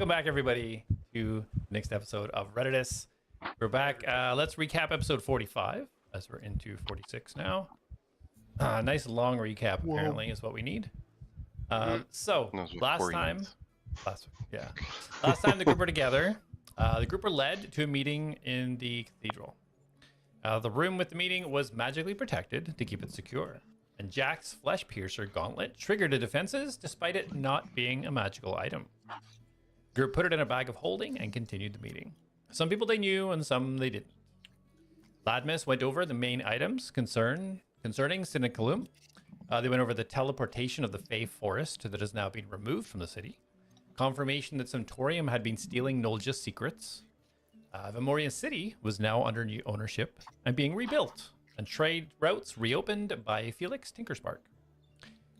Welcome back, everybody, to the next episode of Reditus. We're back. Let's recap episode 45, as we're into 46 now. Nice long recap, apparently, is what we need. So, last time the group were together. The group were led to a meeting in the cathedral. The room with the meeting was magically protected to keep it secure. And Jack's flesh piercer gauntlet triggered the defenses despite it not being a magical item. The group put it in a bag of holding and continued the meeting. Some people they knew and some they didn't. Ladmus went over the main items concerning Ciniculam. They went over the teleportation of the Fey Forest that has now been removed from the city. Confirmation that Centaurium had been stealing Nolja's secrets. Vemorian City was now under new ownership and being rebuilt, and trade routes reopened by Felix Tinkerspark.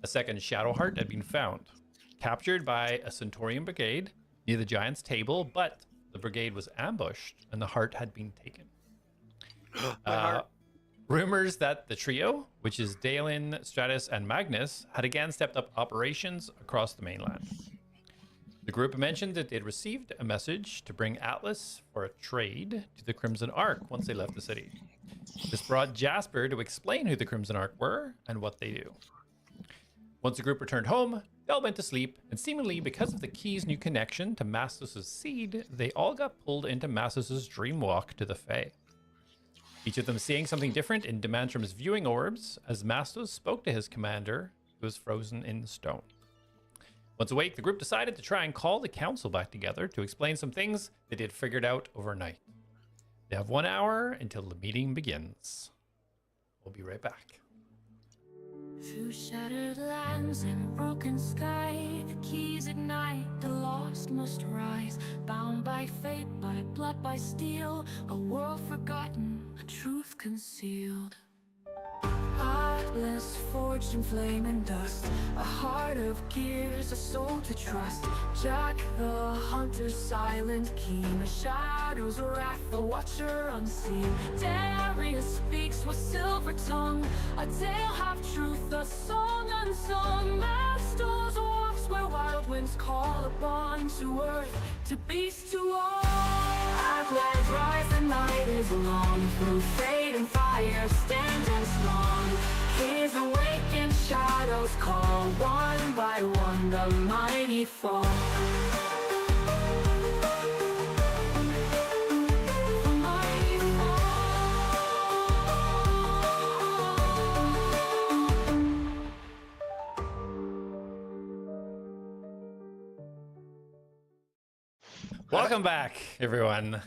A second Shadow Heart had been found, captured by a Centaurian brigade near the Giant's Table, but the brigade was ambushed and the heart had been taken. Rumors that the trio, which is Dalen, Stratus, and Magnus, had again stepped up operations across the mainland. The group mentioned that they'd received a message to bring Atlas for a trade to the Crimson Ark once they left the city. This brought Jasper to explain who the Crimson Ark were and what they do. Once the group returned home, they all went to sleep, and seemingly because of the key's new connection to Mastos' seed, they all got pulled into Mastos' dream walk to the Fae. Each of them seeing something different in Demantram's viewing orbs as Mastos spoke to his commander, who was frozen in stone. Once awake, the group decided to try and call the council back together to explain some things that they had figured out overnight. They have 1 hour until the meeting begins. We'll be right back. Through shattered lands and broken sky, the keys ignite, the lost must rise. Bound by fate, by blood, by steel, a world forgotten, a truth concealed. Atlas forged in flame and dust, a heart of gears, a soul to trust. Jack the hunter, silent keen, a shadow's wrath, the watcher unseen. Darius speaks with silver tongue, a tale half truth, a song unsung. Mastos walks where wild winds call upon, to earth, to beast, to all. Atlas rise, the night is long, through fate and fire, standing strong. Keys awaken, shadows call, one by one the mighty fall. The mighty fall. Welcome back, everyone.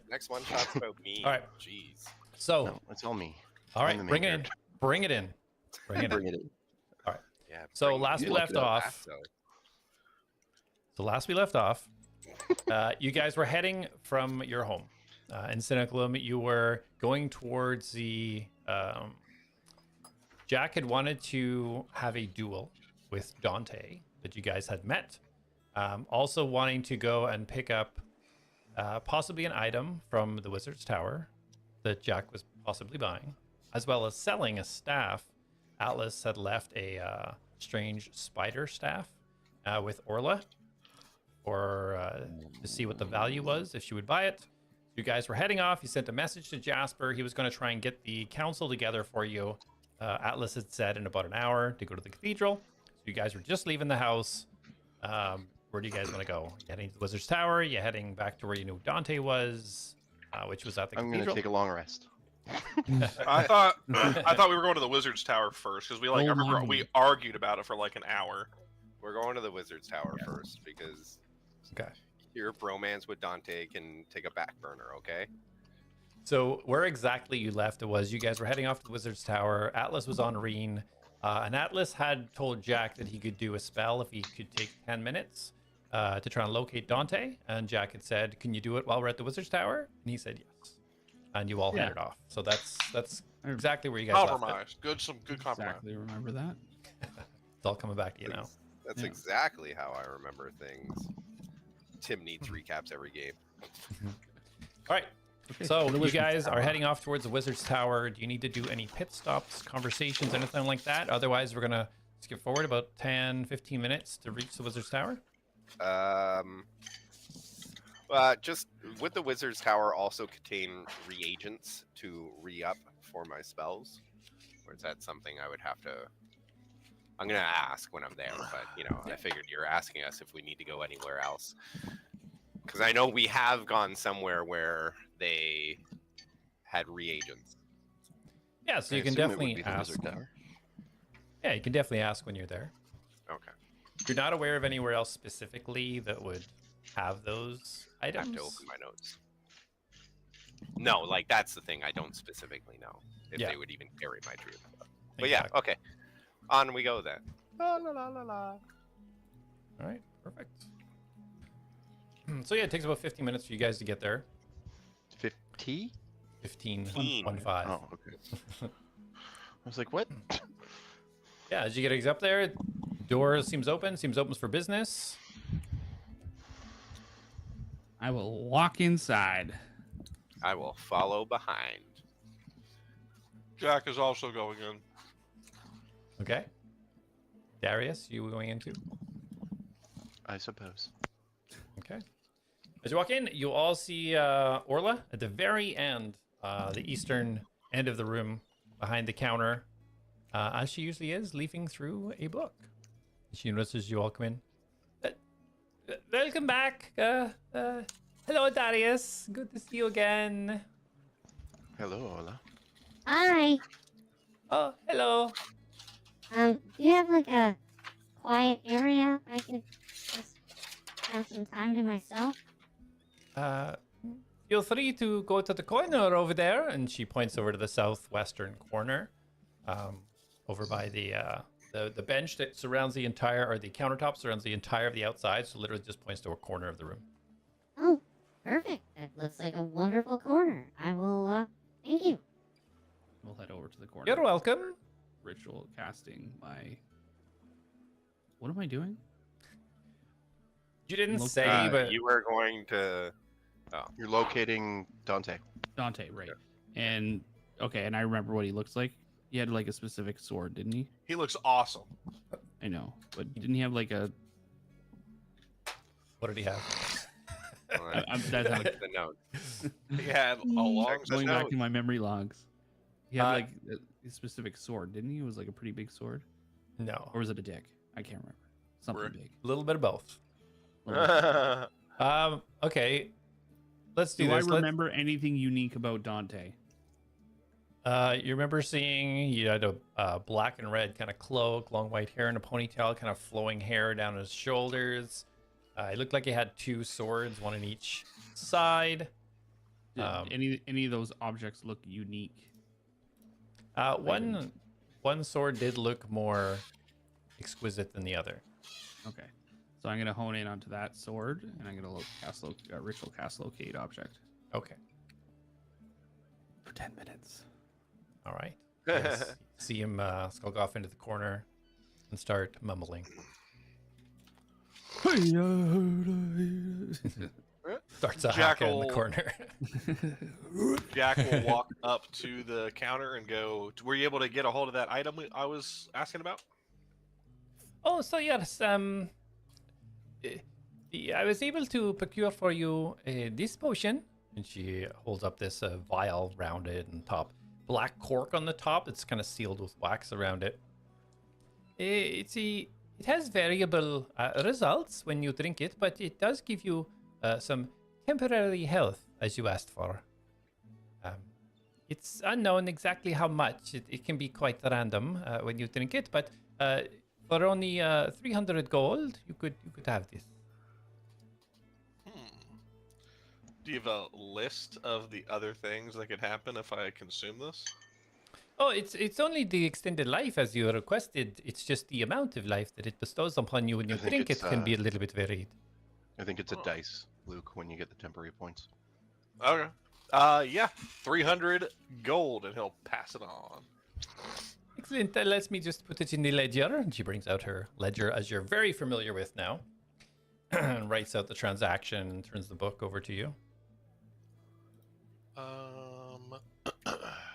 Next one shot's about me. All right. Jeez. So, No, it's all me. all I'm right, the main bring it in. character. Bring it in. Bring it Bring in. it in. Yeah. So bring last it we in. left Look at off- that, So last we left off, you guys were heading from your home. In Ciniculam, you were going towards the... Jack had wanted to have a duel with Dante that you guys had met. Also wanting to go and pick up possibly an item from the Wizard's Tower that Jack was possibly buying, as well as selling a staff. Atlas had left a strange spider staff with Orla or to see what the value was if she would buy it. You guys were heading off. You sent a message to Jasper. He was going to try and get the council together for you. Atlas had said in about an hour to go to the cathedral. So you guys were just leaving the house. Where do you guys want to go? You heading to the Wizard's Tower? You heading back to where you knew Dante was, which was at the I'm cathedral? gonna take a long rest. I thought we were going to the Wizard's Tower first because I remember money. we argued about it for like an hour. We're going to the Wizard's Tower first because Okay. your bromance with Dante can take a back burner, okay? So where exactly you left it was you guys were heading off to the Wizard's Tower. Atlas was on Reen. And Atlas had told Jack that he could do a spell if he could take 10 minutes to try and locate Dante. And Jack had said, "Can you do it while we're at the Wizard's Tower?" And he said yes. And you all Yeah. headed off. So that's exactly where you guys left it. Compromise. Some good compromise. Exactly, remember that? It's all coming back to you now. That's Yeah. exactly how I remember things. Tim needs recaps every game. All right. Okay, So to the you Wizard's guys are Tower. heading off towards the Wizard's Tower. Do you need to do any pit stops, conversations, anything like that? Otherwise, we're going to skip forward about 10, 15 minutes to reach the Wizard's Tower. Just would the Wizard's Tower also contain reagents to re-up for my spells? Or is that something I would have to... I'm going to ask when I'm there, but, you know, I figured you're asking us if we need to go anywhere else. Because I know we have gone somewhere where they had reagents. Yeah, so you can definitely ask. Yeah, you can definitely ask when you're there. Okay. You're not aware of anywhere else specifically that would have those I items? have to open my notes. No, like, that's the thing. I don't specifically know if they would even carry my druid. But yeah, okay. On we go then. La, la, la, la, la. All right, perfect. So yeah, it takes about 15 minutes for you guys to get there. 50? 15. 15. 1-5. Oh, okay. I was like, what? Yeah, as you get up there, door seems open for business. I will walk inside. I will follow behind. Jack is also going in. Okay. Darius, you going into? I suppose. Okay. As you walk in, you all see Orla at the very end, the eastern end of the room, behind the counter, as she usually is, leafing through a book. She notices you all come in. Welcome back. Hello, Darius. Good to see you again. Hello, Ola. Hi. Oh, hello. Do you have like a quiet area I can just have some time to myself? Feel free to go to the corner over there, and she points over to the southwestern corner, over by the bench that surrounds the entire, or the countertop surrounds the entire of the outside. So literally just points to a corner of the room. Oh, perfect. That looks like a wonderful corner. I will, thank you. We'll head over to the corner. You're welcome. Ritual casting my... What am I doing? You didn't Look- say, but You were going to... You're locating Dante. Dante, right. And, okay, and I remember what he looks like. He had like a specific sword, didn't he? He looks awesome. I know. But didn't he have like a... what did he have? that's That's the note. He had a long going back note. to my memory logs. He had like a specific sword, didn't he? It was like a pretty big sword. No, Or was it a dick? I can't remember. Something Right. big. a little bit of both. That's Okay, let's do Do I this. remember anything unique about Dante? You remember seeing he had a black and red kind of cloak, long white hair, and a ponytail, kind of flowing hair down his shoulders. It looked like he had two swords, one in each side. Did any of those objects look unique? One sword did look more exquisite than the other. Okay. So I'm going to hone in onto that sword, and I'm going to ritual cast locate object. Okay, For 10 minutes. all right. Yes. See him skulk off into the corner and start mumbling. Starts a haka in the Jackal. corner. Jack will walk up to the counter and go, were you able to get a hold of that item I was asking about? Oh, so yes, I was able to procure for you this potion, and she holds up this vial, rounded and top, black cork on the top. It's kind of sealed with wax around it. It has variable results when you drink it, but it does give you some temporary health, as you asked for. It's unknown exactly how much. It can be quite random when you drink it, but for only 300 gold, you could have this. Do you have a list of the other things that could happen if I consume this? Oh, it's only the extended life as you requested. It's just the amount of life that it bestows upon you when you I think drink it it's, can be a little bit varied. I think it's a Oh. dice, Luke, when you get the temporary points. Okay. Yeah, 300 gold, and he'll pass it on. Excellent. Let me just put it in the ledger. And she brings out her ledger, as you're very familiar with now, and writes out the transaction and turns the book over to you.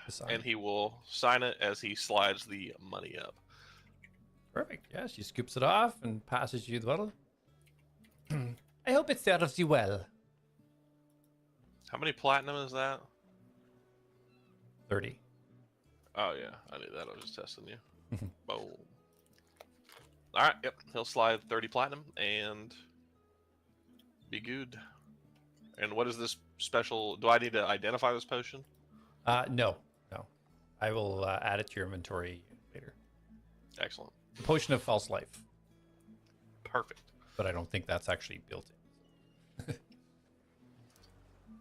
To sign. And he will sign it as he slides the money up. Perfect. Yeah, she scoops it off and passes you the bottle. I hope it serves you well. How many platinum is that? 30. Oh yeah, I knew that. I was just testing you. Boom. All right. Yep. He'll slide 30 platinum and be good. And what is this special? Do I need to identify this potion? No. I will add it to your inventory later. Excellent. The potion of false life, Perfect. but I don't think that's actually built in.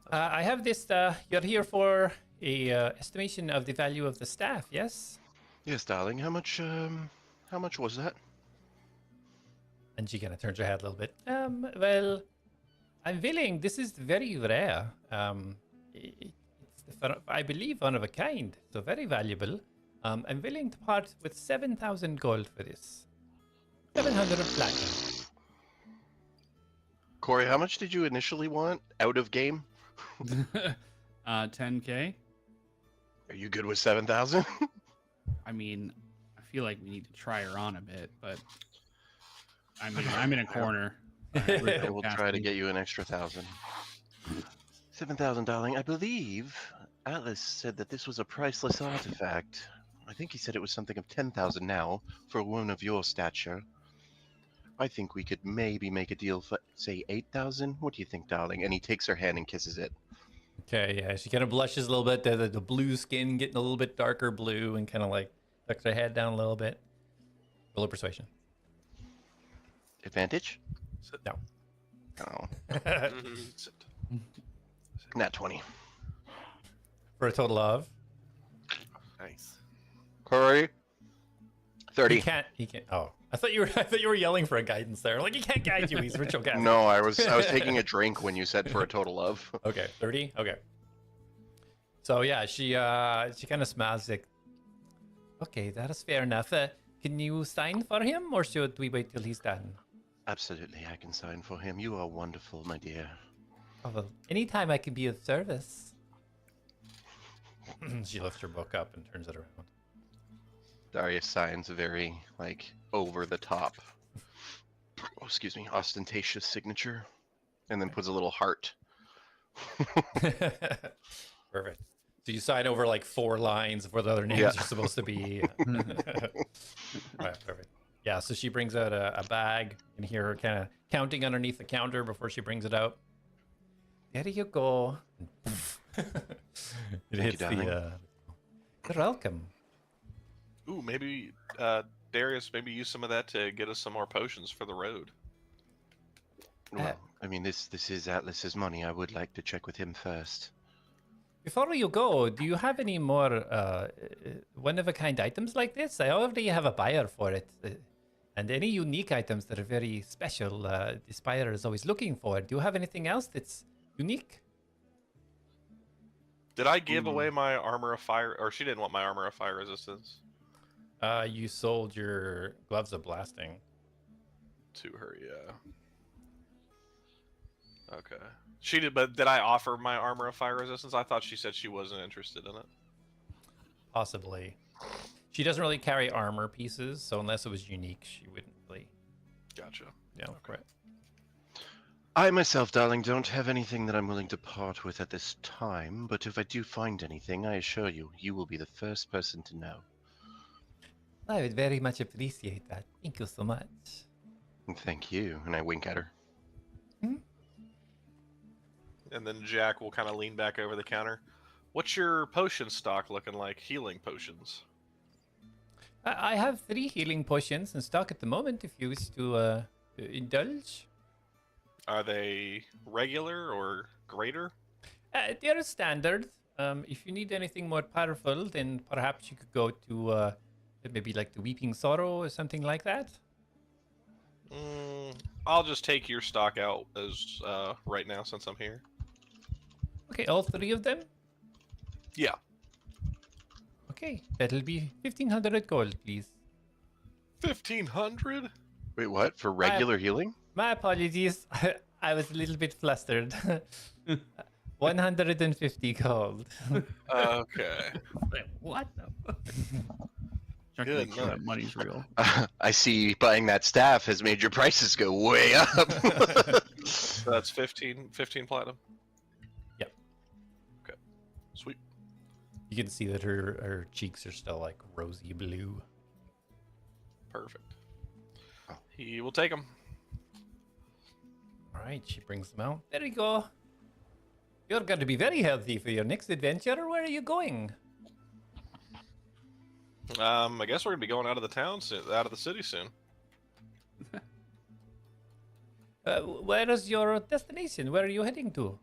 I have this. You're here for a estimation of the value of the staff, yes? Yes, darling. How much was that? And she kind of turns her head a little bit. Well, I'm willing. This is very rare. I believe one of a kind, so very valuable. I'm willing to part with 7,000 gold for this. 700 platinum. Corey, how much did you initially want out of game? 10K. Are you good with 7,000? I mean, I feel like we need to try her on a bit, but I mean, I'm in a corner. I will try to get you an extra 1,000. 7,000, darling. I believe Atlas said that this was a priceless artifact. I think he said it was something of 10,000 now for one of your stature. I think we could maybe make a deal for, say, 8,000. What do you think, darling? And he takes her hand and kisses it. Okay, yeah, she kind of blushes a little bit. The blue skin getting a little bit darker blue and kind of like tucks her head down a little bit. Roll a persuasion. Advantage? No. Oh, Sit. nat 20. For a total of? Nice. Corey? 30. He can't. Oh, I thought you were yelling for a guidance there. Like, he can't guide you. He's ritual guide. No, I was taking a drink when you said for a total of. Okay, 30. Okay. So yeah, she kind of smiles like, okay, that is fair enough. Can you sign for him, or should we wait till he's done? Absolutely, I can sign for him. You are wonderful, my dear. Oh, well, anytime I can be of service. She lifts her book up and turns it around. Darius signs a very, over the top, ostentatious signature, and then puts a little heart. Perfect. So you sign over 4 lines of where the other names are supposed to be. Right, perfect. Yeah, so she brings out a bag, and hear her kind of counting underneath the counter before she brings it out. There you go. It hits darling. You're welcome. Ooh, maybe Darius, maybe use some of that to get us some more potions for the road. Well, I mean, this is Atlas's money. I would like to check with him first. Before you go, do you have any more one-of-a-kind items like this? I already have a buyer for it. And any unique items that are very special, this buyer is always looking for. Do you have anything else that's unique? Did I give away my armor of fire, or she didn't want my armor of fire resistance? You sold your gloves of blasting. To her, yeah. Okay. She did, but did I offer my armor of fire resistance? I thought she said she wasn't interested in it. Possibly. She doesn't really carry armor pieces, so unless it was unique, she wouldn't really. Gotcha. Yeah, right. I myself, darling, don't have anything that I'm willing to part with at this time, but if I do find anything, I assure you, you will be the first person to know. I would very much appreciate that. Thank you so much. Thank you, and I wink at her. And then Jack will kind of lean back over the counter. What's your potion stock looking like? Healing potions. I have 3 healing potions in stock at the moment if you wish to indulge. Are they regular or greater? They're standard. If you need anything more powerful, then perhaps you could go to maybe like the Weeping Sorrow or something like that. I'll just take your stock out as right now since I'm here. Okay, all 3 of them? Yeah. Okay, that'll be 1,500 gold, please. 1,500? Wait, what? For regular healing? My apologies. I was a little bit flustered. 150 gold. Okay. Wait, what the? Check to make sure that money's real. I see buying that staff has made your prices go way up. So that's 15 platinum. Yep. Okay. Sweet. You can see that her cheeks are still like rosy blue. Perfect. He will take them. All right, she brings them out. There you go. You're going to be very healthy for your next adventure. Where are you going? I guess we're gonna be going out of the town soon, out of the city soon. Where is your destination? Where are you heading to?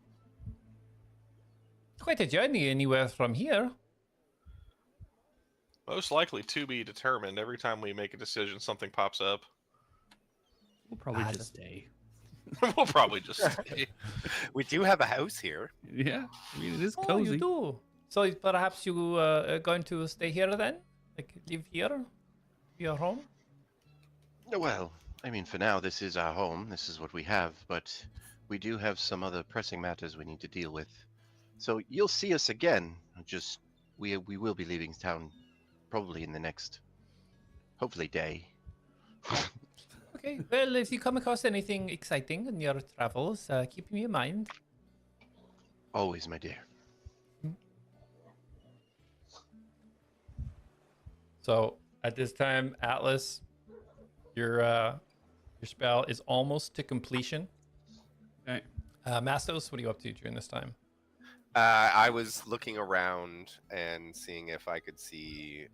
It's quite a journey anywhere from here. Most likely to be determined. Every time we make a decision, something pops up. We'll probably just stay. We'll probably just stay. We do have a house here. Yeah, I mean, it is Oh, cozy. you do. So perhaps you are going to stay here then? Like live here? Your home? Well, I mean, for now, this is our home. This is what we have, but we do have some other pressing matters we need to deal with. So you'll see us again. Just we will be leaving town probably in the next, hopefully, day. Okay, well, if you come across anything exciting in your travels, keep me in mind. Always, my dear. So at this time, Atlas, your spell is almost to completion. Okay. Mastos, what are you up to during this time? I was looking around and seeing if I could see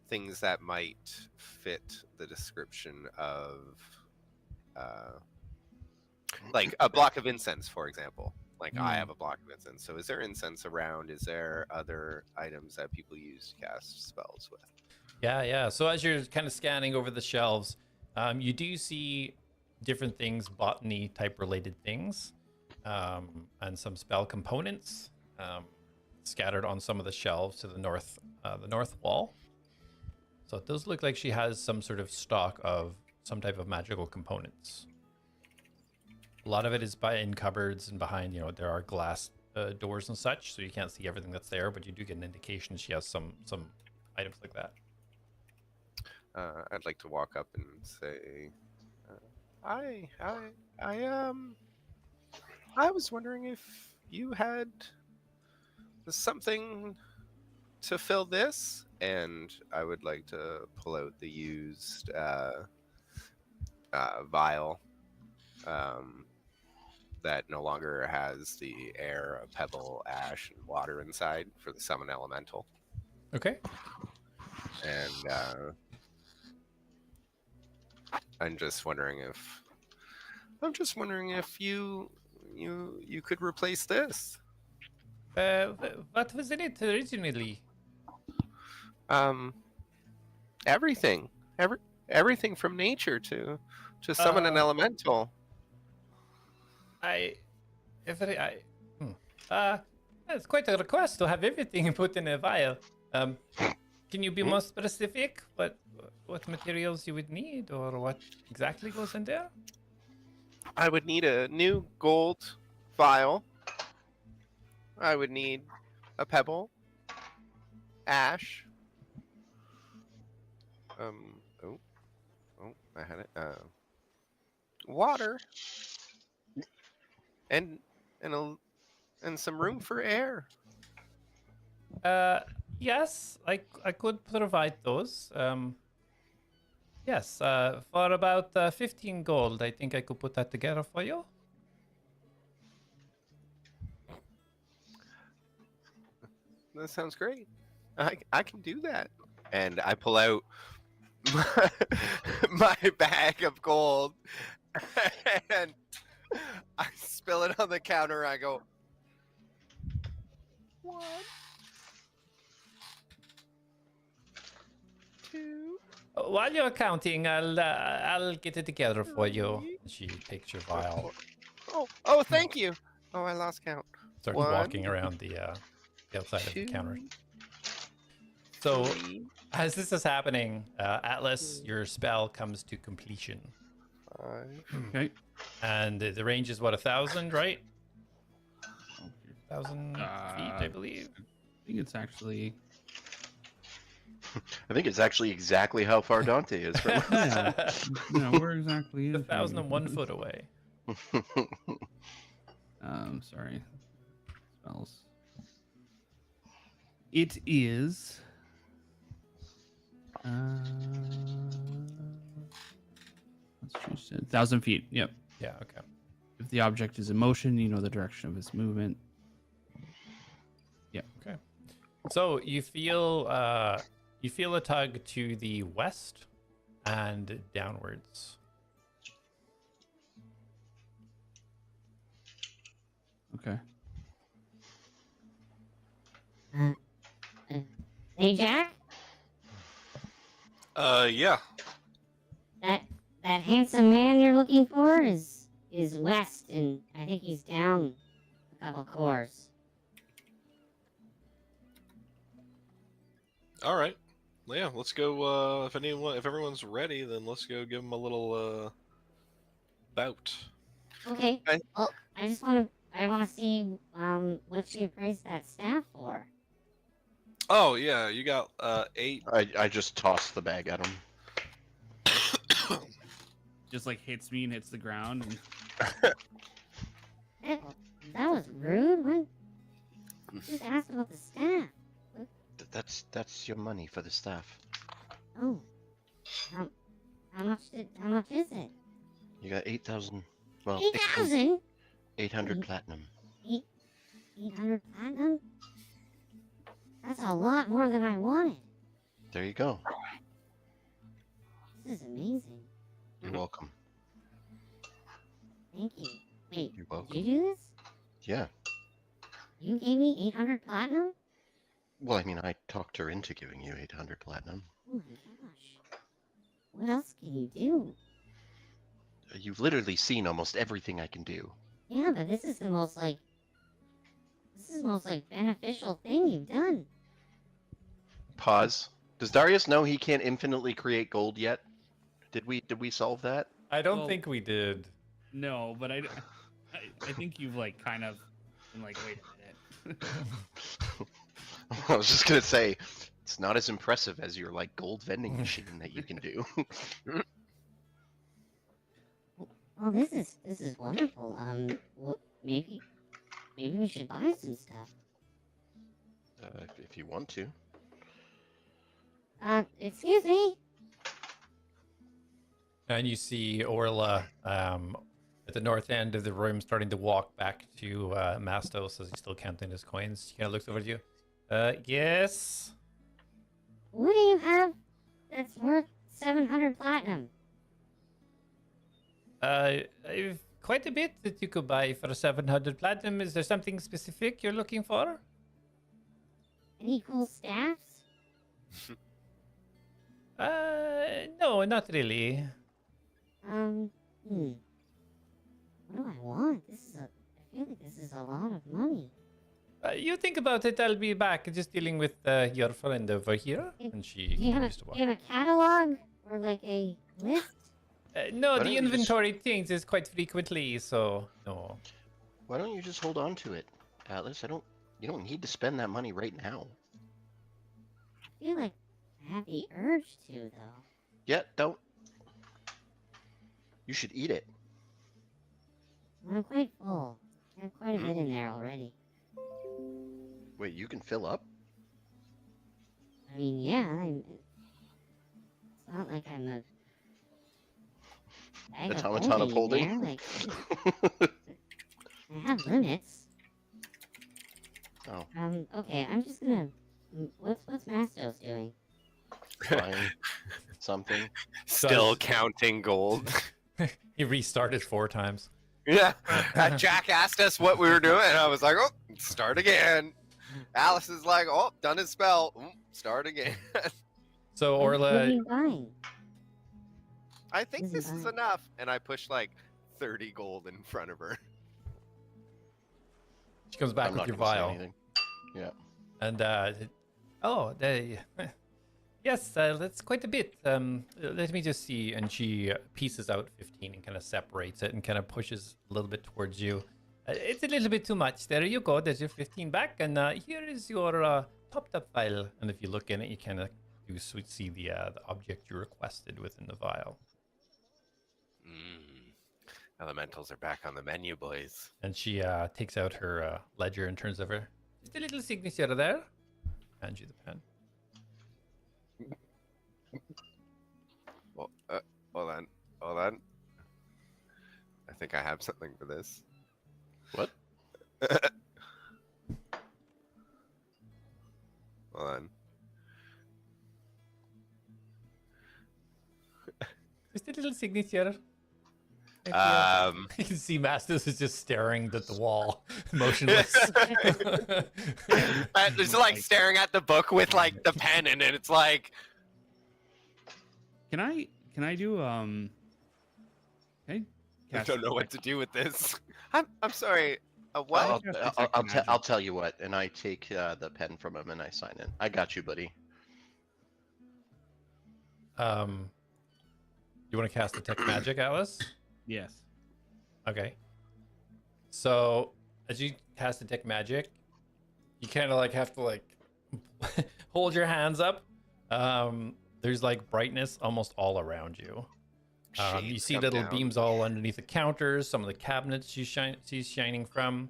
things that might fit the description of, like a block of incense, for example. Like I have a block of incense. So is there incense around? Is there other items that people use to cast spells with? Yeah. So as you're kind of scanning over the shelves, you do see different things, botany type related things, and some spell components scattered on some of the shelves to the north wall. So it does look like she has some sort of stock of some type of magical components. A lot of it is in cupboards and behind, there are glass doors and such, so you can't see everything that's there, but you do get an indication she has some items like that. I'd like to walk up and say, I was wondering if you had something to fill this, and I would like to pull out the used vial that no longer has the air of pebble, ash, and water inside for the summon elemental. Okay. And I'm just wondering if you could replace this. What was in it originally? Everything from nature to summon an elemental. It's quite a request to have everything put in a vial. Can you be more specific? What materials you would need, or what exactly goes in there? I would need a new gold vial. I would need a pebble, ash. I had it. Water, and some room for air. Yes, I could provide those. Yes, for about 15 gold, I think I could put that together for you. That sounds great. I can do that. And I pull out my bag of gold and I spill it on the counter. I go, 1, 2. While you're counting, I'll get it together for you. She takes your vial. Oh, thank you. Oh, I lost count. Starts 1, walking around the outside 2, of the counter. So 3, as this is happening, Atlas, your spell comes to completion. 5. Okay. And the range is what, 1,000, right? 1,000 feet, I believe. I think it's actually I think it's actually exactly how far Dante is from Yeah. No, we're exactly in. 1,001 foot away. Sorry. Spells. It is. Let's choose 1,000 feet. Yep. Yeah, okay. If the object is in motion, you know the direction of its movement. So you feel a tug to the west and downwards. Okay. Hey, Jack? Yeah. That handsome man you're looking for is west, and I think he's down a couple cores. All right. Well, yeah, let's go. If everyone's ready, then let's go give them a little bout. Okay. Okay. Well, I want to see what she appraised that staff for. Oh yeah, you got 8. I just tossed the bag at him. Just like hits me and hits the ground. And... That was rude. What? Just asked about the staff. That's your money for the staff. Oh. How much is it? You got 8,000. Well, 8,000? 800 platinum. 800 platinum? That's a lot more than I wanted. There you go. This is amazing. You're welcome. Thank you. Wait, You're did welcome. you do this? Yeah. You gave me 800 platinum? Well, I mean, I talked her into giving you 800 platinum. Oh my gosh. What else can you do? You've literally seen almost everything I can do. Yeah, but this is the most beneficial thing you've done. Pause. Does Darius know he can't infinitely create gold yet? Did we solve that? I don't Well- think we did. No, but I think you've like kind of been like, wait a minute. I was just gonna say, it's not as impressive as your like gold vending machine that you can do. Oh, this is wonderful. Maybe we should buy some stuff. If you want to. Excuse me? And you see Orla at the north end of the room starting to walk back to Mastos as he's still counting his coins. She kind of looks over at you. Yes? What do you have that's worth 700 platinum? I've quite a bit that you could buy for 700 platinum. Is there something specific you're looking for? Any cool staffs? No, not really. What do I want? I feel like this is a lot of money. You think about it, I'll be back just dealing with your friend over here. And she Do you have continues to walk. a catalog or like a list? No, Why don't the you just- inventory changes quite frequently, so no. Why don't you just hold on to it, Atlas? You don't need to spend that money right now. I feel like I have the urge to, though. Yeah, don't. You should eat it. I'm quite full. I have quite a bit in there already. Wait, you can fill up? I mean, yeah, it's not like I'm a bag of Automaton of holding holding? in there, I have limits. Oh, Okay, I'm just gonna... What's Mastos doing? fine. Something. Still counting gold. He restarted 4 times. Yeah. Jack asked us what we were doing, and I was like, oh, start again. Alice is like, oh, done his spell. Start again. So What are Orla, you buying? I think Isn't this is bad. enough. And I push like 30 gold in front of her. she comes back I'm with not your gonna say vial. anything. Yeah. And yes, that's quite a bit. Let me just see. And she pieces out 15 and kind of separates it and kind of pushes a little bit towards you. It's a little bit too much. There you go. There's your 15 back, and here is your topped up file. And if you look in it, you kind of you see the object you requested within the vial. Elementals are back on the menu, boys. And she takes out her ledger and turns over. Just a little signature there. Hands you the pen. Well, hold on. I think I have something for this. What? Hold on. Just a little signature. You can see Mastos is just staring at the wall, motionless. It's like staring at the book with like the pen in it. It's like, Can I do Hey, I don't know what to do with this. I'm sorry. What? I'll tell you what, and I take the pen from him and I sign it. I got you, buddy. You want to cast Detect Magic, Atlas? Yes. Okay. So as you cast Detect Magic, you kind of like have to like hold your hands up. There's like brightness almost all around you. You Shades see come little down. beams all underneath the counters, some of the cabinets you see shining from.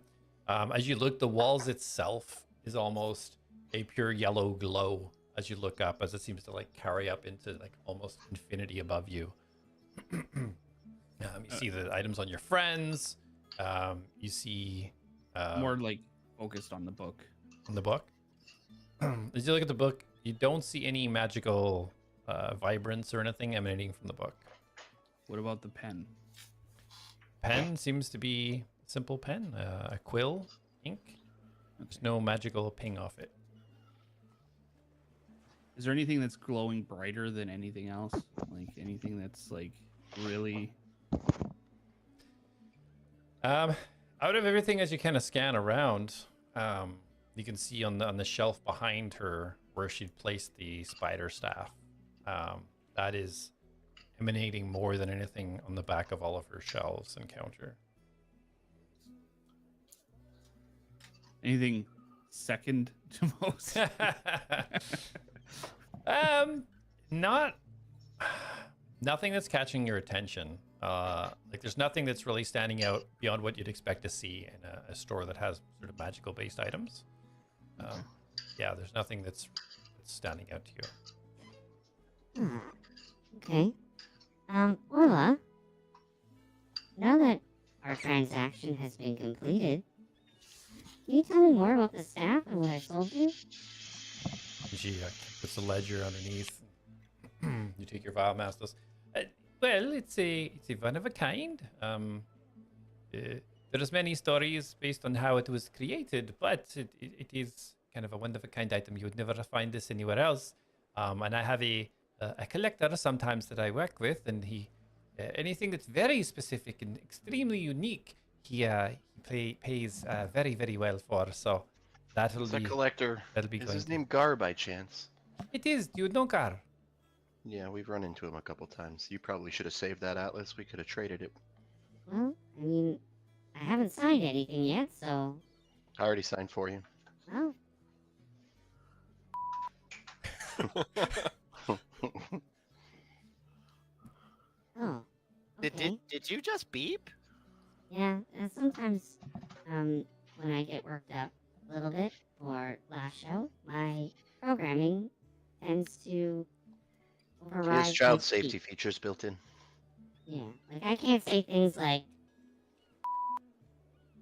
As you look, the walls itself is almost a pure yellow glow as you look up, as it seems to like carry up into like almost infinity above you. You see the items on your friends. You see More like focused on the book. in the book. As you look at the book, you don't see any magical vibrance or anything emanating from the book. What about the pen? Pen seems to be a simple pen, a quill, ink. There's no magical ping off it. Is there anything that's glowing brighter than anything else? Like anything that's like really Out of everything, as you kind of scan around, you can see on the shelf behind her where she'd placed the spider staff. That is emanating more than anything on the back of all of her shelves and counter. anything second to most? Nothing that's catching your attention. Like there's nothing that's really standing out beyond what you'd expect to see in a store that has sort of magical based items. Yeah, there's nothing that's standing out to you. Okay. Orla, now that our transaction has been completed, can you tell me more about the staff and what I sold you? She puts a ledger underneath. You take your vial, Mastos. Well, it's a one of a kind. There's many stories based on how it was created, but it is kind of a one of a kind item. You would never find this anywhere else. And I have a collector sometimes that I work with, and he anything that's very specific and extremely unique, he pays very, very well for. So that'll It's be a collector. that'll be Is going his to- name Gar by chance? It is. Do you know Gar? Yeah, we've run into him a couple times. You probably should have saved that Atlas. We could have traded it. Well, I mean, I haven't signed anything yet, so... I already signed for you. Well, oh, okay. Did you just beep? Yeah, and sometimes, when I get worked up a little bit or lash out, my programming tends to override. He has my child speech. safety features built in. Yeah, like I can't say things like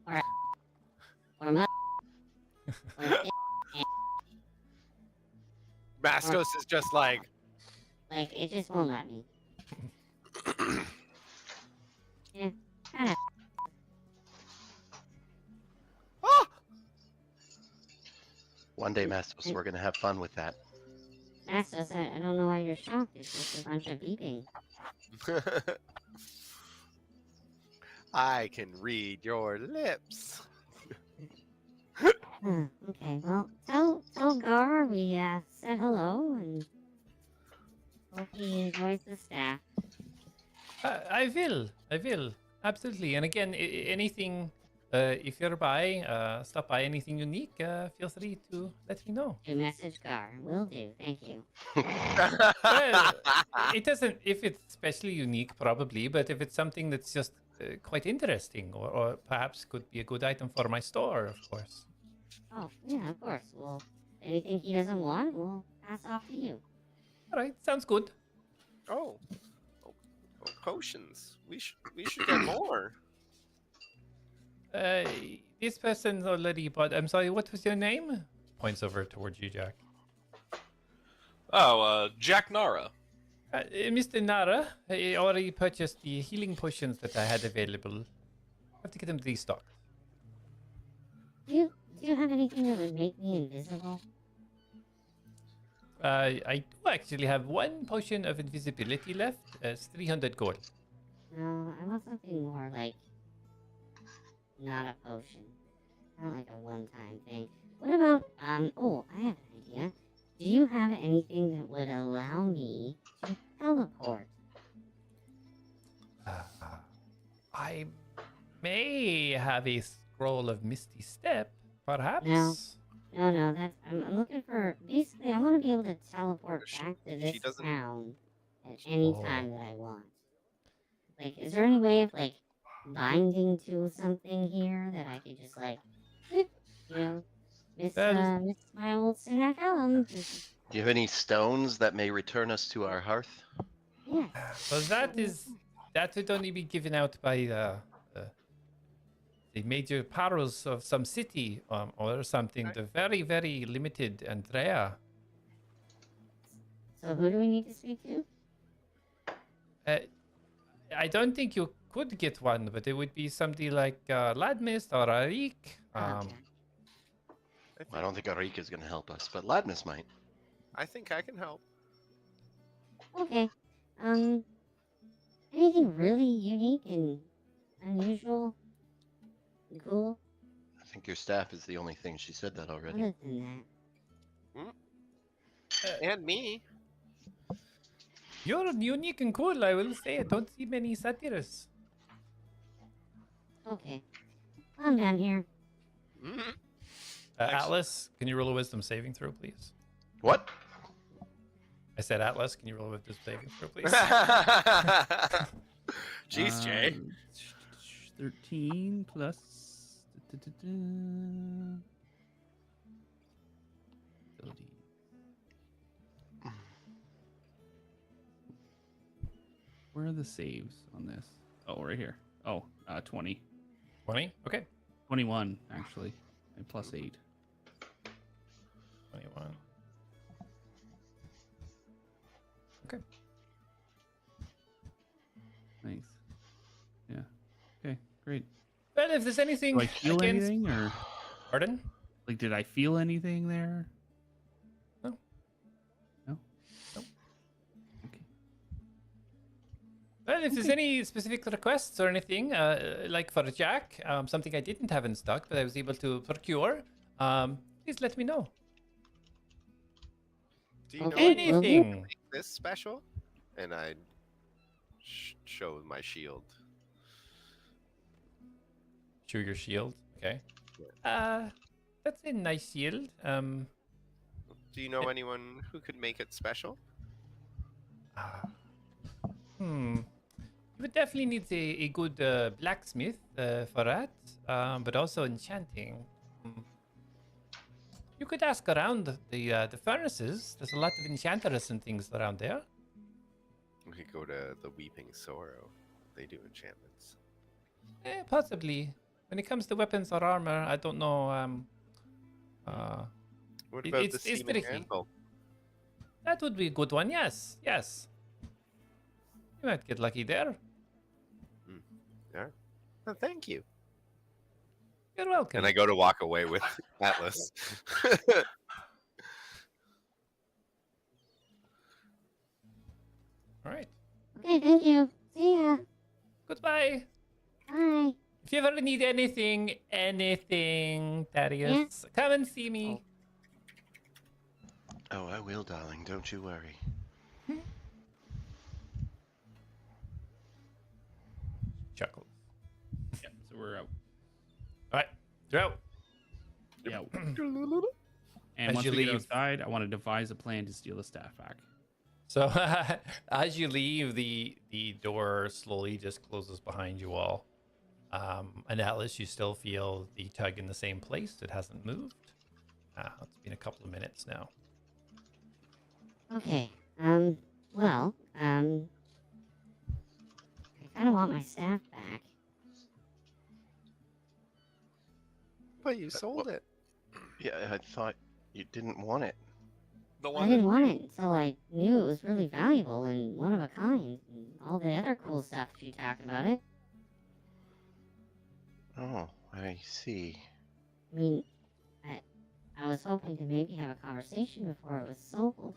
or mu- or Mastos is just like, like it just won't let me. Yeah, kinda. ah! One day, Mastos, we're gonna have fun with that. Mastos, I don't know why you're shocked. It's just a bunch of beeping. I can read your lips. Okay, well, tell Gar we said hello and hope he enjoys the staff. I will, absolutely. And again, anything if you're by, stop by anything unique, feel free to let me know. To message Gar. Will do. Thank you. Well, it doesn't, if it's especially unique, probably, but if it's something that's just quite interesting or perhaps could be a good item for my store, of course. Oh, yeah, of course. Well, anything he doesn't want, we'll pass off to you. All right, sounds good. Oh, potions. We should get more. This person's already bought. I'm sorry, what was your name? Points over towards you, Jack. Oh, Jack Nara. Mr. Nara, I already purchased the healing potions that I had available. I have to get them restocked. Do you have anything that would make me invisible? I do actually have one potion of invisibility left. It's 300 gold. No, I want something more like not a potion. Not like a one-time thing. What about, oh, I have an idea. Do you have anything that would allow me to teleport? I may have a scroll of Misty Step, perhaps. No, that's, I'm looking for, basically, I want to be able to teleport back to she this doesn't- town at any Oh. time that I want. Like, is there any way of, like, binding to something here that I could just, like, you know, miss my old Ciniculam? Do you have any stones that may return us to our hearth? Yeah. So that would only be given out by the major perilous of some city or something. They're very, very limited and rare. So who do we need to speak to? I don't think you could get one, but it would be somebody like Ladmist or Arik. Okay. I don't think Arik is going to help us, but Ladmus might. I think I can help. Okay. Anything really unique and unusual? Cool? I think your staff is the only thing. She said that already. Other than that. And me. You're unique and cool, I will say. I don't see many satyrs. Okay. I'm down here. Mhm. Atlas, can you roll a wisdom saving throw, please? What? I said Atlas, can you roll a wisdom saving throw, please? Jeez, Jay. 13 plus. Ability. Where are the saves on this? Oh, right here. Oh, 20. 20? Okay. 21, actually. And plus 8. 21. Okay. Thanks. Yeah. Okay, great. Well, if there's anything Do I feel against... anything, or Pardon? like, did I feel anything there? No. No. Nope. Okay. Well, if there's any specific requests or anything, like for Jack, something I didn't have in stock, but I was able to procure, please let me know. Do you know Okay, anything will do. Anything. this special? And I show my shield. Show your shield. Okay. That's a nice shield. Do you know anyone who could make it special? You would definitely need a good blacksmith for that, but also enchanting. You could ask around the furnaces. There's a lot of enchanters and things around there. We could go to the Weeping Sorrow. They do enchantments. Possibly. When it comes to weapons or armor, I don't know. What It- about it's the Seeming tricky. Anvil? That would be a good one. Yes, yes. You might get lucky there. Oh, thank you. You're welcome. And I go to walk away with Atlas. All right. Okay, thank you. See ya. Goodbye. Bye. If you ever need anything, Thaddeus, come and see me. Oh, I will, darling. Don't you worry. Chuckle. Yeah, so we're out. You're out. Yeah. As And once you we get leave- outside, I want to devise a plan to steal the staff back. So as you leave, the door slowly just closes behind you all. And Atlas, you still feel the tug in the same place. It hasn't moved. It's been a couple of minutes now. Okay. Well, I kind of want my staff back. But you sold it. Yeah, I thought you didn't want it. The I one didn't that, want it until I knew it was really valuable and one of a kind, and all the other cool stuff you talked about it. Oh, I see. I mean, I was hoping to maybe have a conversation before it was sold.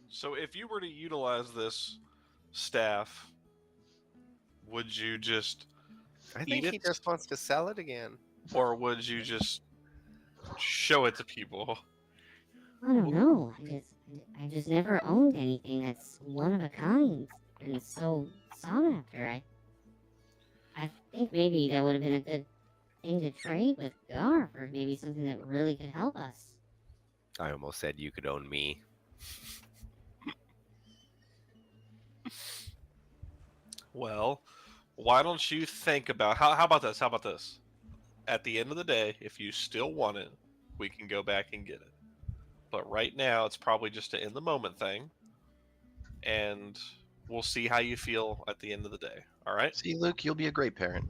so if you were to utilize this staff, would you just I think eat he it? just wants to sell it again. Or would you just show it to people? I don't know. I just never owned anything that's one of a kind and so sought after. I think maybe that would have been a good thing to trade with Gar for maybe something that really could help us. I almost said you could own me. Well, why don't you think about how about this? How about this? At the end of the day, if you still want it, we can go back and get it. But right now, it's probably just an in the moment thing, and we'll see how you feel at the end of the day. All right? See, Luke, you'll be a great parent.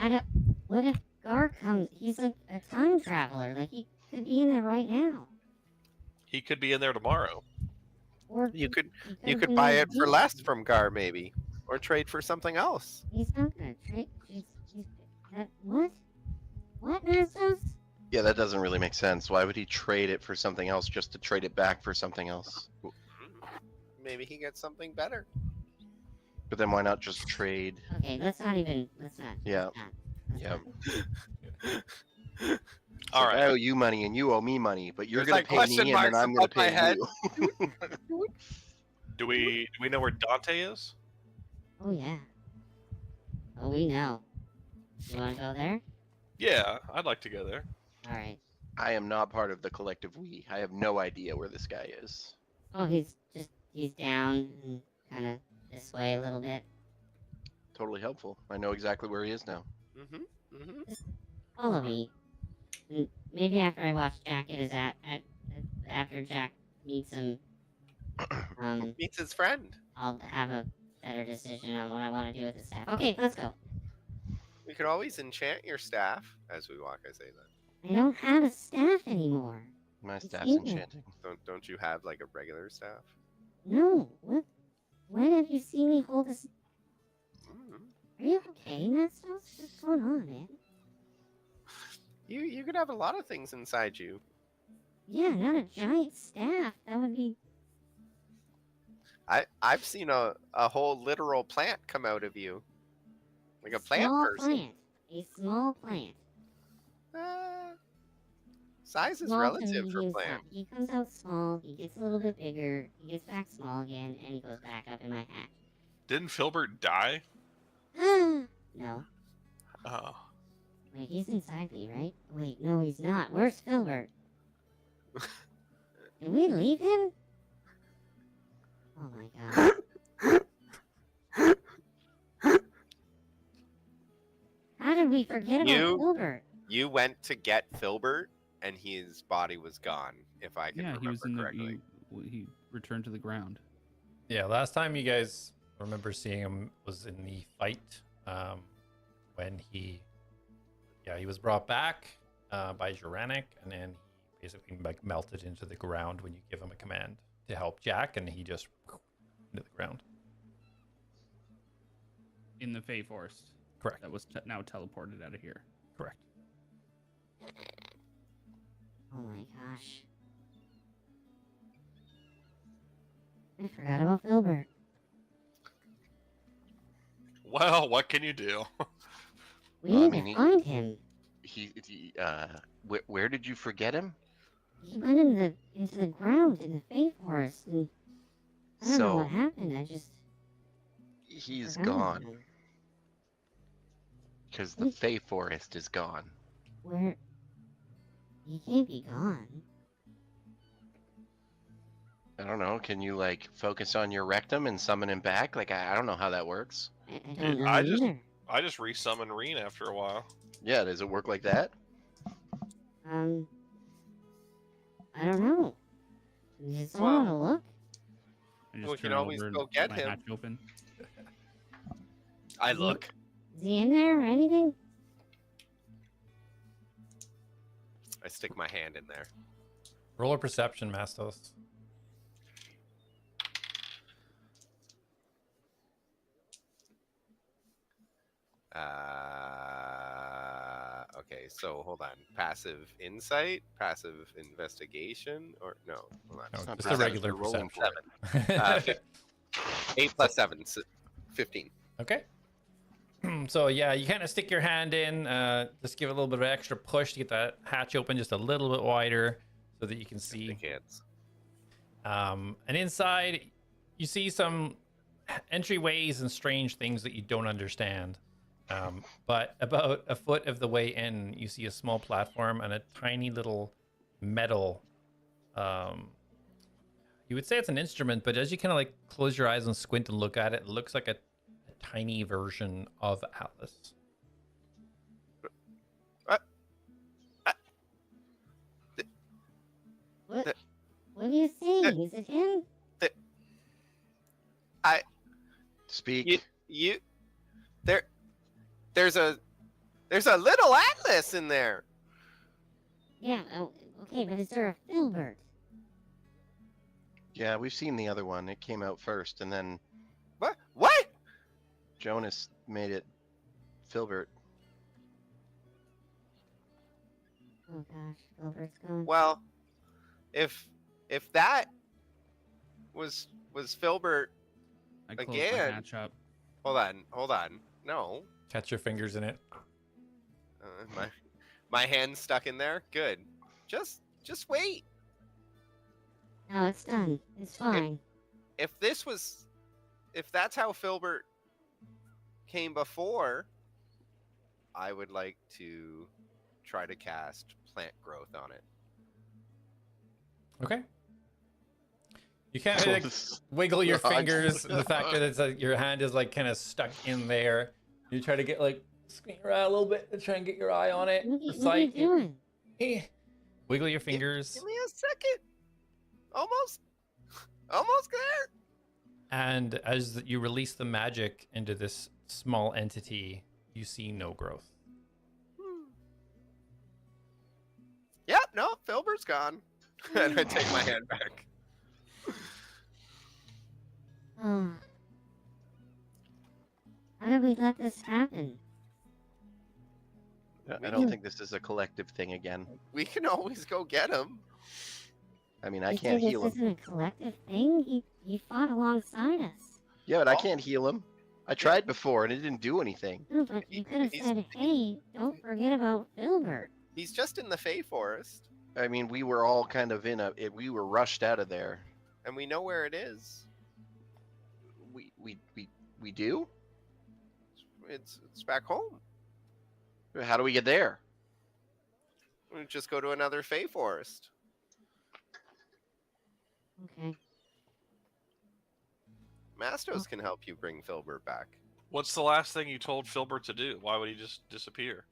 I don't. What if Gar comes? He's like a time traveler. Like he could be in there right now. He could be in there tomorrow. Or You could he you could've could been buy there it for deep. less from Gar maybe, or trade for something else. He's not gonna trade. What? What, Nastos? Yeah, that doesn't really make sense. Why would he trade it for something else just to trade it back for something else? Maybe he gets something better. But then why not just trade? Okay, let's not even. Let's not. Yeah. Let's Yeah. not. All Like, right. I owe you money and you owe me money, but you're There's, gonna like, pay question me and then marks I'm gonna above my pay head. you. Do we know where Dante is? Oh yeah. Oh, we know. You want to go there? Yeah, I'd like to go there. All right. I am not part of the collective we. I have no idea where this guy is. Oh, he's down and kind of this way a little bit. Totally helpful. I know exactly where he is now. Follow me. And maybe after I watch Jack get his after Jack meets him, Meets his friend. I'll have a better decision on what I want to do with the staff. Okay, let's go. We could always enchant your staff as we walk. I say that. I don't have a staff anymore. My It's staff's in here. enchanting. Don't you have like a regular staff? No. What? When have you seen me hold this? Mm. Are you okay, Nestos? What's going on, man? You could have a lot of things inside you. Yeah, not a giant staff. That would be. I've seen a whole literal plant come out of you, like a plant small person. plant. A small plant. Size is Small to relative for medium plant. size. He comes out small, he gets a little bit bigger, he gets back small again, and he goes back up in my hat. Didn't Filbert die? No. Oh. Wait, he's inside me, right? Wait, no, he's not. Where's Filbert? Did we leave him? Oh my god. How did we forget about You- Filbert? You went to get Filbert, and his body was gone. If I can Yeah, remember he was in the. correctly. He returned to the ground. Yeah, last time you guys remember seeing him was in the fight when he was brought back by Juranic, and then he basically like melted into the ground when you give him a command to help Jack, and he just into the ground. In the Fey Forest. Correct. That was now teleported out of here. Correct. Oh my gosh. I forgot about Filbert. Well, what can you do? We Well, I need mean, to he- find him. Where did you forget him? He went into the ground in the Fey Forest, and I don't know So- what happened. I just He's Forgotten gone. about him. Because the Fey Forest is gone. Where? He can't be gone. I don't know. Can you, like, focus on your rectum and summon him back? Like, I don't know how that works. I don't know I just- either. I just resummon Reen after a while. Yeah, does it work like that? I don't know. Just Well, want to look. I we just can turn always over go and get my him. hatch open. I look. Is he in there or anything? I stick my hand in there. Roll a perception, Mastos. Okay, so hold on. Passive insight, passive investigation, or no? Hold on. No, not just a bad. regular You're rolling perception. 8 plus 7, 15. Okay. So yeah, you kind of stick your hand in, just give it a little bit of an extra push to get that hatch open just a little bit wider so that you can see. Big hands. And inside, you see some entryways and strange things that you don't understand. But about a foot of the way in, you see a small platform and a tiny little metal. You would say it's an instrument, but as you kind of like close your eyes and squint and look at it, it looks like a tiny version of Atlas. What? What are you saying? Is it him? Speak. There's a little Atlas in there. Yeah. Oh, okay, but is there a filbert? Yeah, we've seen the other one. It came out first, and then What? What? Jonas made it Filbert. Oh gosh, filbert's gone. Well, if that was Filbert, I close Again. my hatch up. hold on. No, Catch your fingers in it. my hand's stuck in there. Good. Just wait. No, it's done. It's fine. If that's how Filbert came before, I would like to try to cast plant growth on it. Okay. You can't like, wiggle your fingers. And the fact that it's your hand is like kind of stuck in there. You try to get like squint your eye a little bit to try and get your eye on it. What for are you sight. doing? Wiggle your fingers. Give me a second. Almost there. And as you release the magic into this small entity, you see no growth. Yep, no, Filbert's gone. And I take my hand back. Oh. How did we let this happen? I don't think this is a collective thing again. We can always go get him. I mean, I You can't say heal this him. isn't a collective thing? He fought alongside us. Yeah, but I can't heal him. I tried before, and it didn't do anything. No, but you could have He's- said, hey, don't forget about Filbert. He's just in the Fey Forest, I mean, we were all kind of we were rushed out of there. and we know where it is. We do? It's back home. How do we get there? We just go to another Fey Forest. Okay. Mastos can help you bring Filbert back. What's the last thing you told Filbert to do? Why would he just disappear?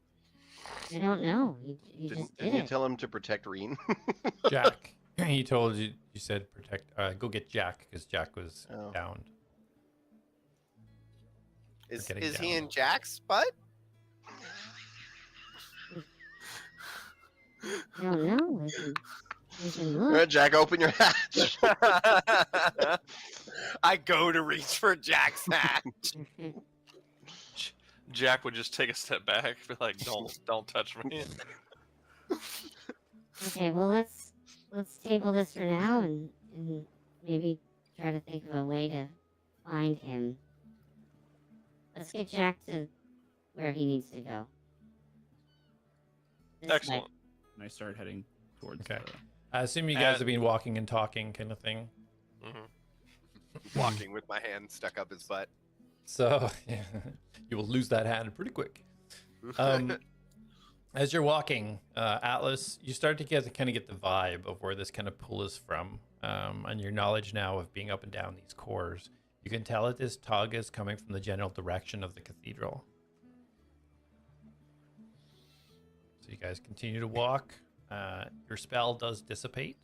I don't know. You just did Didn't you it. tell him to protect Reen? Jack, he told you. You said protect. Go get Jack because Jack was Oh. downed. Is getting he down. in Jack's butt? I don't know. We can look. Jack, open your hatch. I go to reach for Jack's hat. Jack would just take a step back, be like, "Don't touch me." Okay, well let's table this for now and maybe try to think of a way to find him. Let's get Jack to where he needs to go. This way. Excellent. And I start heading towards Okay. the... I assume you guys And- have been walking and talking, kind of thing. hmm Walking with my hand stuck up his butt. So you will lose that hand pretty quick. As you're walking, Atlas, you start to get the vibe of where this kind of pull is from, and your knowledge now of being up and down these cores. You can tell that this tug is coming from the general direction of the cathedral. So you guys continue to walk. Your spell does dissipate,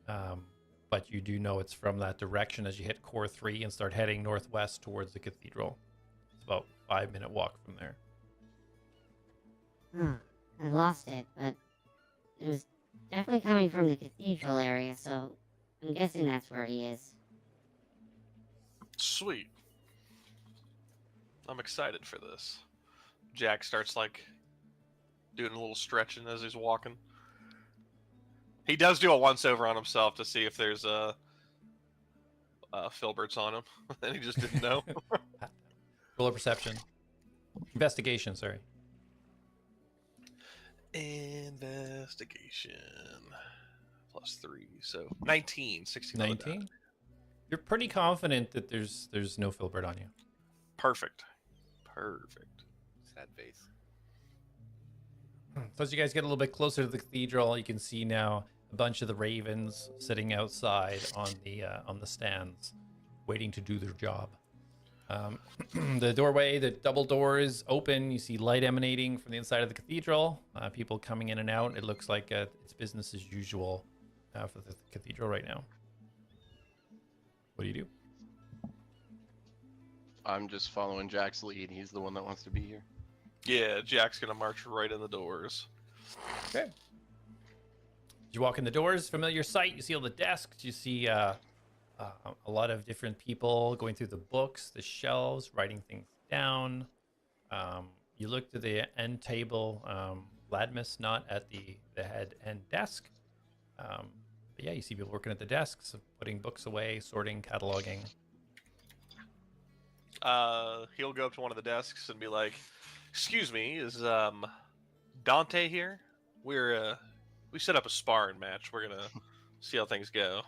but you do know it's from that direction as you hit core 3 and start heading northwest towards the cathedral. It's about a 5-minute walk from there. I lost it, but it was definitely coming from the cathedral area, so I'm guessing that's where he is. Sweet. I'm excited for this. Jack starts like doing a little stretching as he's walking. He does do a once over on himself to see if there's filberts on him, and he just didn't know. Roll a perception. Investigation, sorry. Investigation. +3, so 19, 16. 19? You're pretty confident that there's no filbert on you. Perfect. Perfect. Sad face. So as you guys get a little bit closer to the cathedral, you can see now a bunch of the ravens sitting outside on the stands, waiting to do their job. The doorway, the double door is open. You see light emanating from the inside of the cathedral. People coming in and out. It looks like it's business as usual for the cathedral right now. What do you do? I'm just following Jack's lead. He's the one that wants to be here. Yeah, Jack's gonna march right in the doors. Okay. You walk in the doors, familiar sight. You see all the desks. You see a lot of different people going through the books, the shelves, writing things down. You look to the end table. Ladmus not at the head end desk. But yeah, you see people working at the desks, putting books away, sorting, cataloging. He'll go up to one of the desks and be like, "Excuse me, is Dante here? We set up a sparring match. We're gonna see how things go."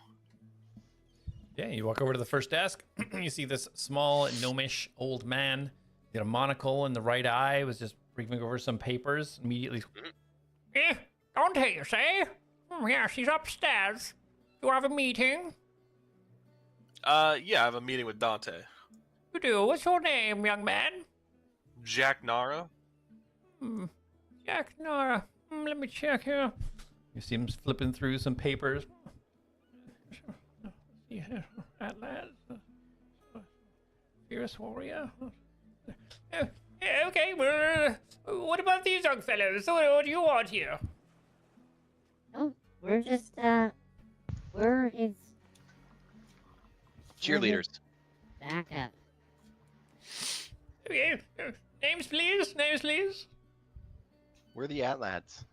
Yeah, you walk over to the first desk. You see this small, gnomish old man. He got a monocle in the right eye. Was just reading over some papers. Immediately, Dante, you say? Yes, he's upstairs. You have a meeting? Yeah, I have a meeting with Dante. You do? What's your name, young man? Jack Nara. Jack Nara. Let me check here. you see him flipping through some papers. Yeah, Atlas. Fierce warrior. Yeah, okay, well, what about these young fellows? What do you want here? Oh, we're just, we're his Cheerleaders. backup. Okay, names please, names please. We're the Atlads.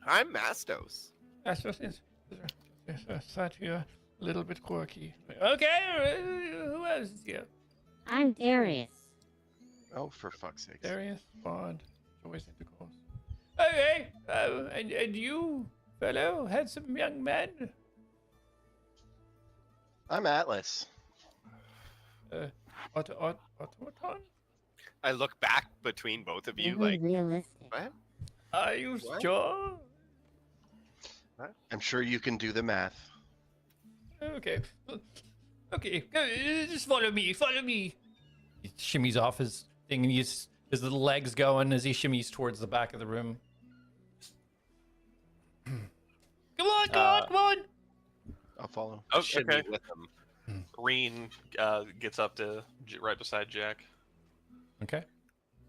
I'm Mastos. That's just it. I thought you were a little bit quirky. Okay, who else is here? I'm Darius. Oh, for fuck's sake. Darius, Bond, always intercourse. Okay, and you, fellow, handsome young man? I'm Atlas. Automaton? I look back between both of you Very like, realistic. what? Are you What? sure? I'm sure you can do the math. Okay. Okay, just follow me, follow me. He shimmies off his thing and his little legs going as he shimmies towards the back of the room. Come on, come on, come on. I'll follow. Oh, Shimmy okay. with them. Reen gets up to right beside Jack. Okay.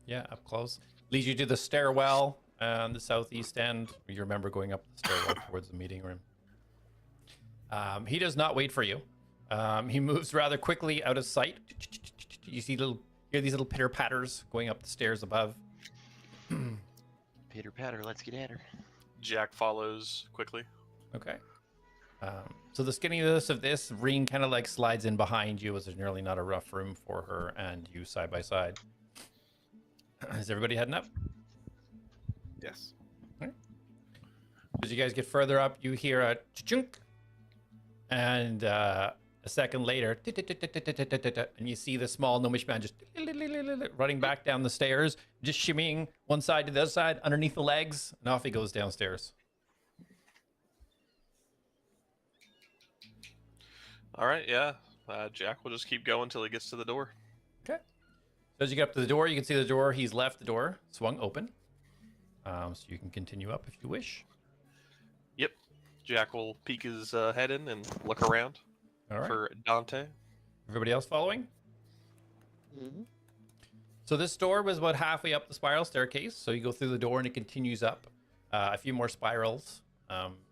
Yeah, up close. Leads you to the stairwell on the southeast end. You remember going up the stairwell towards the meeting room. He does not wait for you. He moves rather quickly out of sight. You hear these little pitter patters going up the stairs above. Peter Patter, let's get at her. Jack follows quickly. Okay. So the skinniness of this, Reen kind of like slides in behind you as there's nearly not a rough room for her and you side by side. Is everybody heading up? Yes. As you guys get further up, you hear a chunk, and a A second later, and you see the small gnomish man just running back down the stairs, just shimmying one side to the other side underneath the legs, and off he goes downstairs. All right, yeah. Jack will just keep going until he gets to the door. Okay. So as you get up to the door, you can see the door. He's left the door swung open. So you can continue up if you wish. Yep. Jack will peek his head in and look around All right. for Dante. Everybody else following? Mm-hmm. So this door was about halfway up the spiral staircase. So you go through the door and it continues up a few more spirals,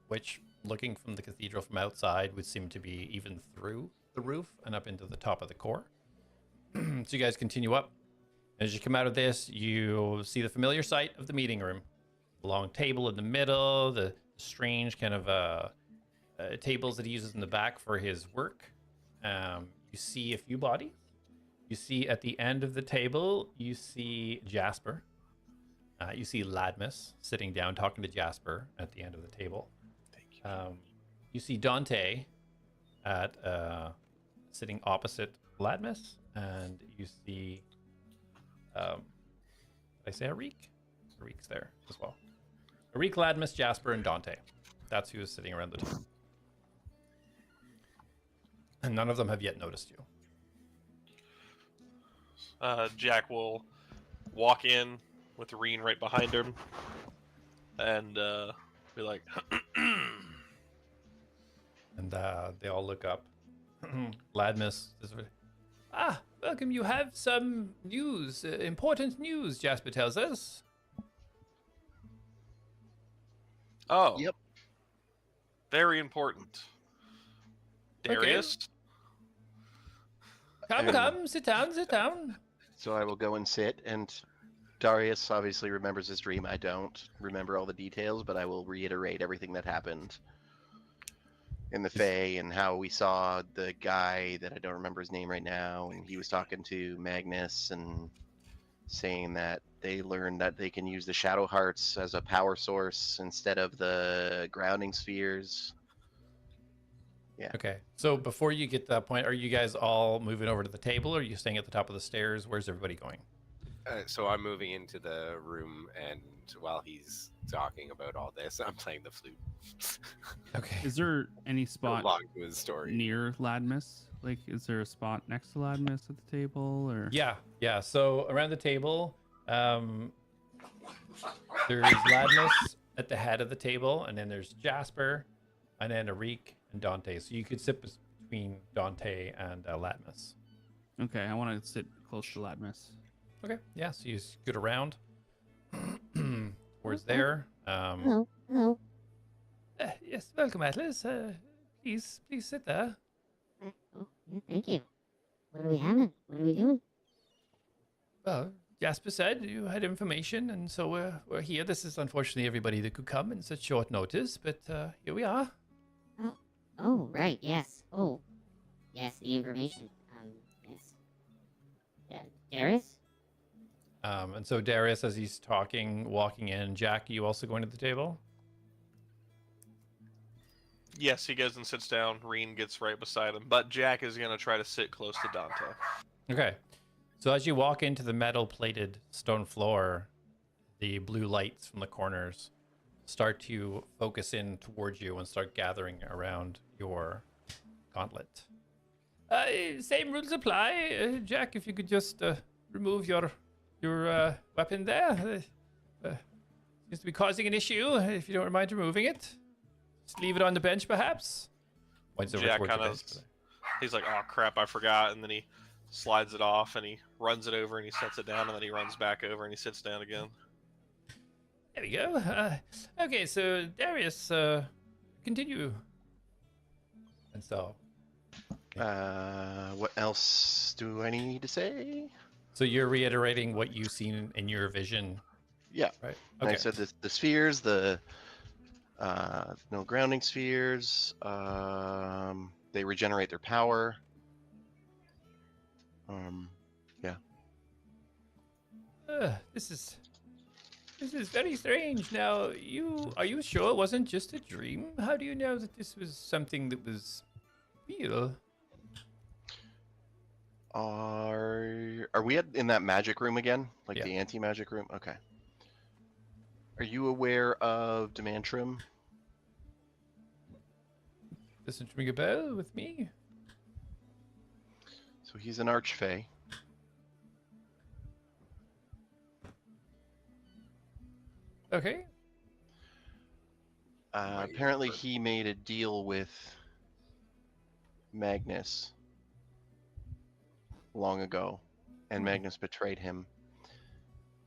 which looking from the cathedral from outside would seem to be even through the roof and up into the top of the core. So you guys continue up. As you come out of this, you see the familiar sight of the meeting room. The long table in the middle, the strange kind of tables that he uses in the back for his work. You see a few bodies. You see at the end of the table, you see Jasper. You see Ladmus sitting down talking to Jasper at the end of the table. Thank you. You see Dante at sitting opposite Ladmus, and you see did I say Arik? Arik's there as well. Arik, Ladmus, Jasper, and Dante. That's who is sitting around the table. And none of them have yet noticed you. Jack will walk in with Reen right behind him and be like, And they all look up. Ladmus is welcome. You have some news, important news, Jasper tells us. oh, Yep. very important. Darius? Come, sit down. So I will go and sit, and Darius obviously remembers his dream. I don't remember all the details, but I will reiterate everything that happened in the Fae and how we saw the guy that I don't remember his name right now, and he was talking to Magnus and saying that they learned that they can use the Shadow Hearts as a power source instead of the grounding spheres. Okay, so before you get to that point, are you guys all moving over to the table, or are you staying at the top of the stairs? Where's everybody going? So I'm moving into the room, and while he's talking about all this, I'm playing the flute. Okay. Is there any spot Along to his story. near Ladmus? Like, is there a spot next to Ladmus at the table, or? Yeah. So around the table, there's Ladmus at the head of the table, and then there's Jasper, and then Arik and Dante. So you could sit between Dante and Ladmus. Okay, I want to sit close to Ladmus. Okay. Yeah. So you scoot around towards there. Hello. Hello. Yes. Welcome, Atlas. Please sit there. Oh, yeah, thank you. What are we having? What are we doing? Well, Jasper said you had information, and so we're here. This is unfortunately everybody that could come in such short notice, but here we are. Oh, right. Yes. Oh, yes. The information. Yes. Darius? And so Darius, as he's talking, walking in. Jack, you also going to the table? Yes, he goes and sits down. Reen gets right beside him, but Jack is going to try to sit close to Dante. Okay. So as you walk into the metal-plated stone floor, the blue lights from the corners start to focus in towards you and start gathering around your gauntlet. Same rules apply. Jack, if you could just remove your weapon there. Seems to be causing an issue. If you don't mind removing it. Just leave it on the bench, perhaps. Points over Jack towards the kind bench. of, he's like, oh crap, I forgot, and then he slides it off, and he runs it over, and he sets it down, and then he runs back over, and he sits down again. There we go. Okay, so Darius, continue. And so, What else do I need to say? so you're reiterating what you've seen in your vision, Yeah. right? I said the spheres, the no grounding spheres. They regenerate their power. Yeah. This is very strange. Now, are you sure it wasn't just a dream? How do you know that this was something that was real? Are we in that magic room again? Like Yeah. the anti-magic room? Okay. Are you aware of Demantrum? Doesn't ring a bell with me. So he's an archfey. Okay. Apparently he made a deal with Magnus long ago, and Magnus betrayed him.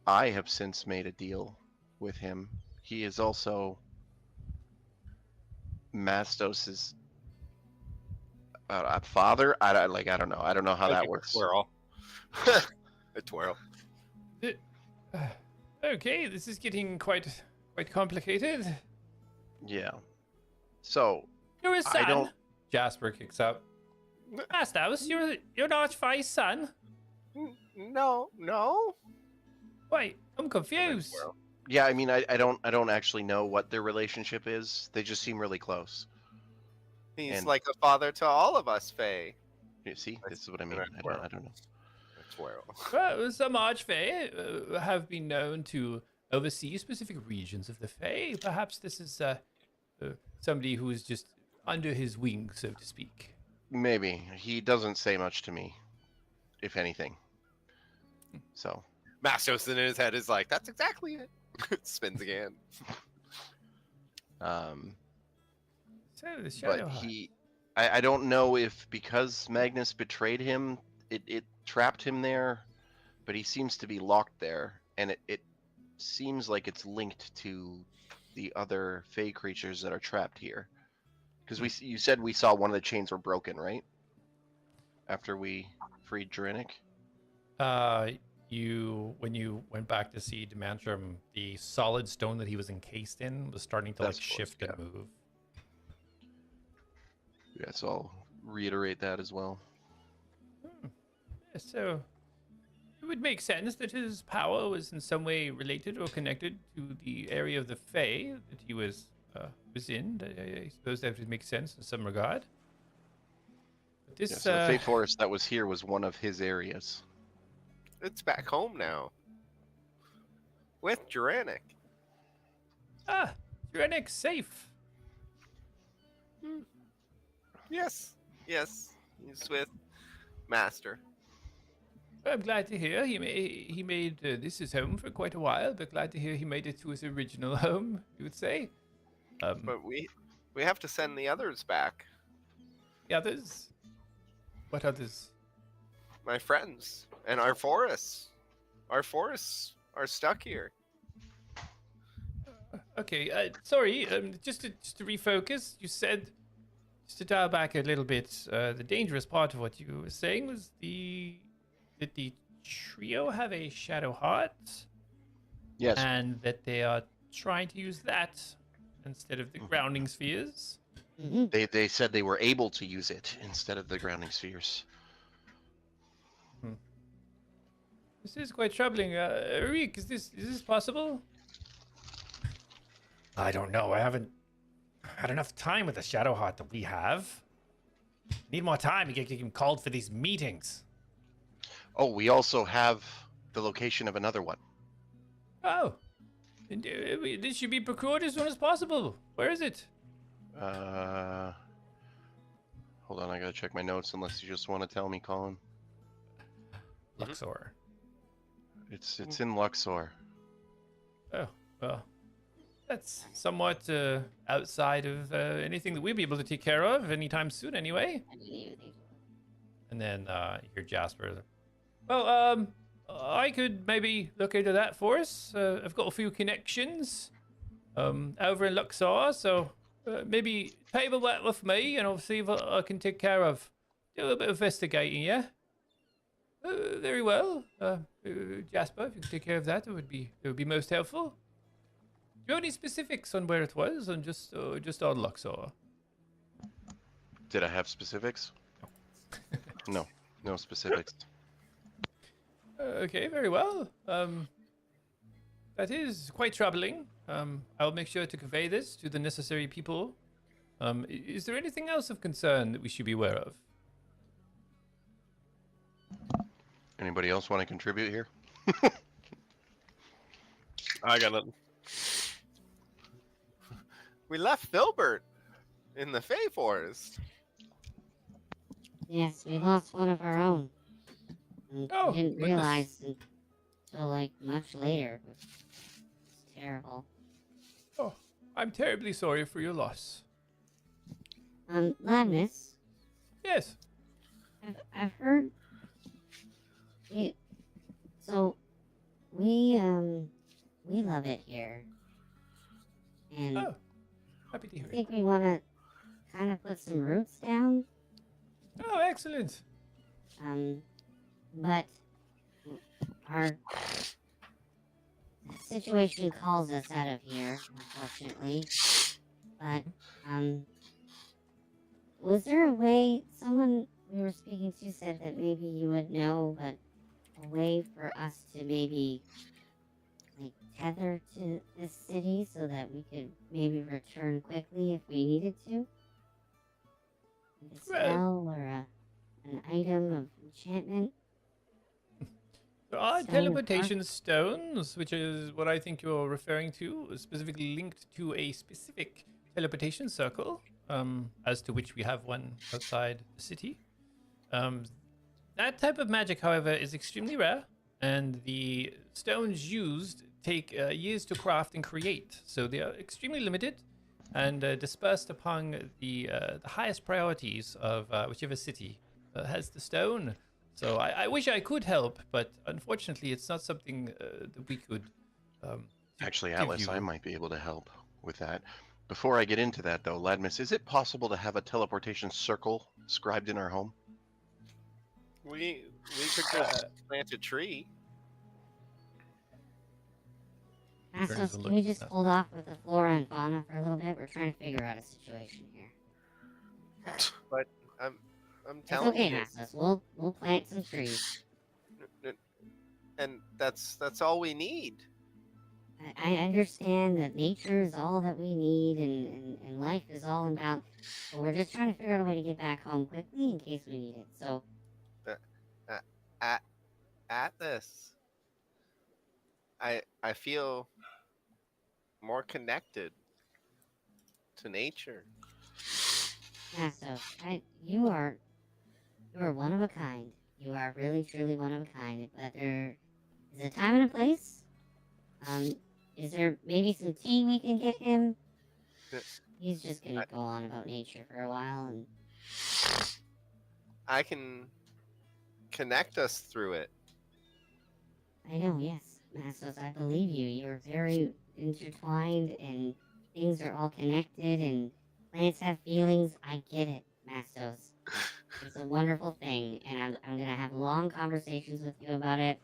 I have since made a deal with him. He is also Mastos's father. I don't know. I don't know how that works. Twirl. A twirl. Okay, this is getting quite complicated. Yeah. So You're his son. I don't. Jasper kicks up. Astos, you're not Archfey's son. No. Wait, I'm confused. Yeah, I mean, I don't actually know what their relationship is. They just seem really close. He's And- like a father to all of us, Faye. You see, this is what I mean. Right, I don't know. A twirl. Well, some Archfey have been known to oversee specific regions of the Fae. Perhaps this is somebody who is just under his wing, so to speak. Maybe he doesn't say much to me, if anything. So Mastos in his head is like, that's exactly it. Spins again. So the Shadow but Heart. I don't know if because Magnus betrayed him, it trapped him there, but he seems to be locked there, and it seems like it's linked to the other Fey creatures that are trapped here. Because you said we saw one of the chains were broken, right? After we freed Drinic? When you went back to see Demantrum, the solid stone that he was encased in was starting to That's like close, shift and yeah. move. Yeah, so I'll reiterate that as well. So it would make sense that his power was in some way related or connected to the area of the Fae that he was in. I suppose that would make sense in some regard. But this Yeah, so the Fey Forest that was here was one of his areas. It's back home now. With Duranic. Drenic safe. Yes. He's with Master. I'm glad to hear he made this his home for quite a while, but glad to hear he made it to his original home, you would say. But we have to send the others back. The others? What others? My friends. And our forests. Our forests are stuck here. Okay, sorry, just to refocus, you said, just to dial back a little bit, the dangerous part of what you were saying was that the trio have a Shadow Heart, Yes. and that they are trying to use that instead of the grounding spheres. They said they were able to use it instead of the grounding spheres. This is quite troubling. Reek, is this possible? I don't know. I haven't had enough time with the Shadow Heart that we have. Need more time to get him called for these meetings. Oh, we also have the location of another one. Oh, and, this should be procured as soon as possible. Where is it? Hold on, I gotta check my notes unless you just want to tell me, Colin. Luxor. It's in Luxor. Oh, well, that's somewhat outside of anything that we'll be able to take care of anytime soon, anyway. And then you hear Jasper. Well, I could maybe look into that for us. I've got a few connections over in Luxor, so maybe table that with me, and I'll see what I can take care of. Do a little bit of investigating, yeah? Very well. Jasper, if you could take care of that, it would be most helpful. Do you have any specifics on where it was, or just on Luxor? Did I have specifics? No, no specifics. Okay, very well. That is quite troubling. I'll make sure to convey this to the necessary people. Is there anything else of concern that we should be aware of? Anybody else want to contribute here? I got nothing. We left Filbert in the Fey Forest. Yes, we lost one of our own. And Oh, we didn't goodness. realize until like much later. It's terrible. Oh, I'm terribly sorry for your loss. Ladness, Yes. I've heard. We love it here, and Oh, happy to I hear it. think we want to kind of put some roots down. Oh, excellent. But our situation calls us out of here, unfortunately. But was there a way someone we were speaking to said that maybe you would know, but a way for us to maybe like tether to this city so that we could maybe return quickly if we needed to? Like a Well- spell or an item of enchantment? There are Stone teleportation stones, which is what I think you're referring to, specifically linked to a specific teleportation circle, as to which we have one outside the city. That type of magic, however, is extremely rare, and the stones used take years to craft and create, so they are extremely limited and dispersed upon the highest priorities of whichever city has the stone. So I wish I could help, but unfortunately, it's not something that we could. Actually, give Atlas, you. I might be able to help with that. Before I get into that, though, Ladmus, is it possible to have a teleportation circle scribed in our home? We could just plant a tree. Turns Assos, and can we looks just at- hold off with the flora and fauna for a little bit? We're trying to figure out a situation here. But I'm It's telling okay, you, Assos. We'll plant some trees. and that's all we need. I understand that nature is all that we need and life is all about, but we're just trying to figure out a way to get back home quickly in case we need it. So, At this, I feel more connected to nature. Assos, you are one of a kind. You are really, truly one of a kind. But there is a time and a place. Is there maybe some tea we can get him? He's just gonna go on about nature for a while, and I can connect us through it. I know, yes, Mastos, I believe you. You're very intertwined, and things are all connected, and plants have feelings. I get it, Mastos. It's a wonderful thing, and I'm gonna have long conversations with you about it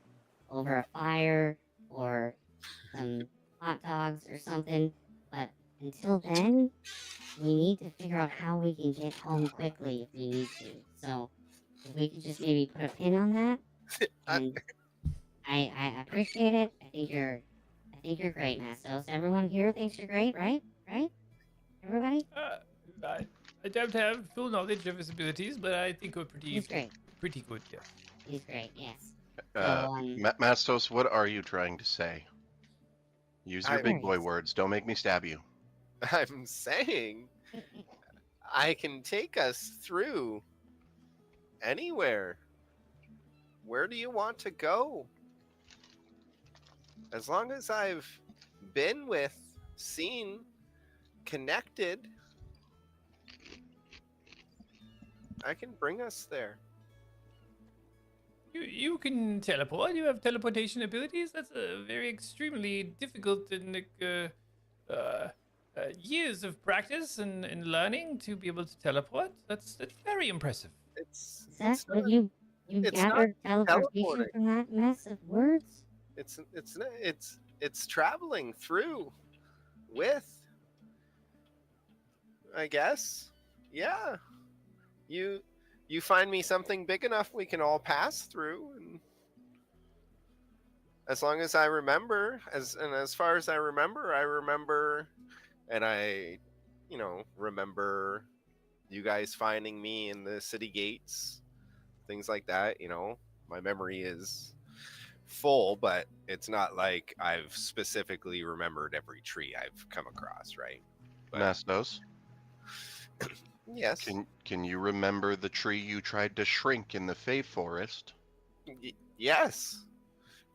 over a fire or some hot dogs or something. But until then, we need to figure out how we can get home quickly if we need to. So if we could just maybe put a pin on that, and I appreciate it. I think you're great, Mastos. Everyone here thinks you're great, right? Right? Everybody? I don't have full knowledge of his abilities, but I think we're He's great. pretty good. Yeah. He's great. Yes. Mastos, what are you trying to say? Use your big boy words. Don't make me stab you. I'm saying I can take us through anywhere. Where do you want to go? As long as I've been with, seen, connected, I can bring us there. You can teleport. You have teleportation abilities. That's a very extremely difficult and years of practice and learning to be able to teleport. That's very impressive. It's Is that it's what not- you it's gathered teleportation teleporting. from that mess of words? it's traveling through with, I guess. Yeah. You find me something big enough we can all pass through, and as long as I remember, as far as I remember, and I remember you guys finding me in the city gates, things like that, My memory is full, but it's not like I've specifically remembered every tree I've come across, right? But Mastos, yes. can you remember the tree you tried to shrink in the Fey Forest? Yes.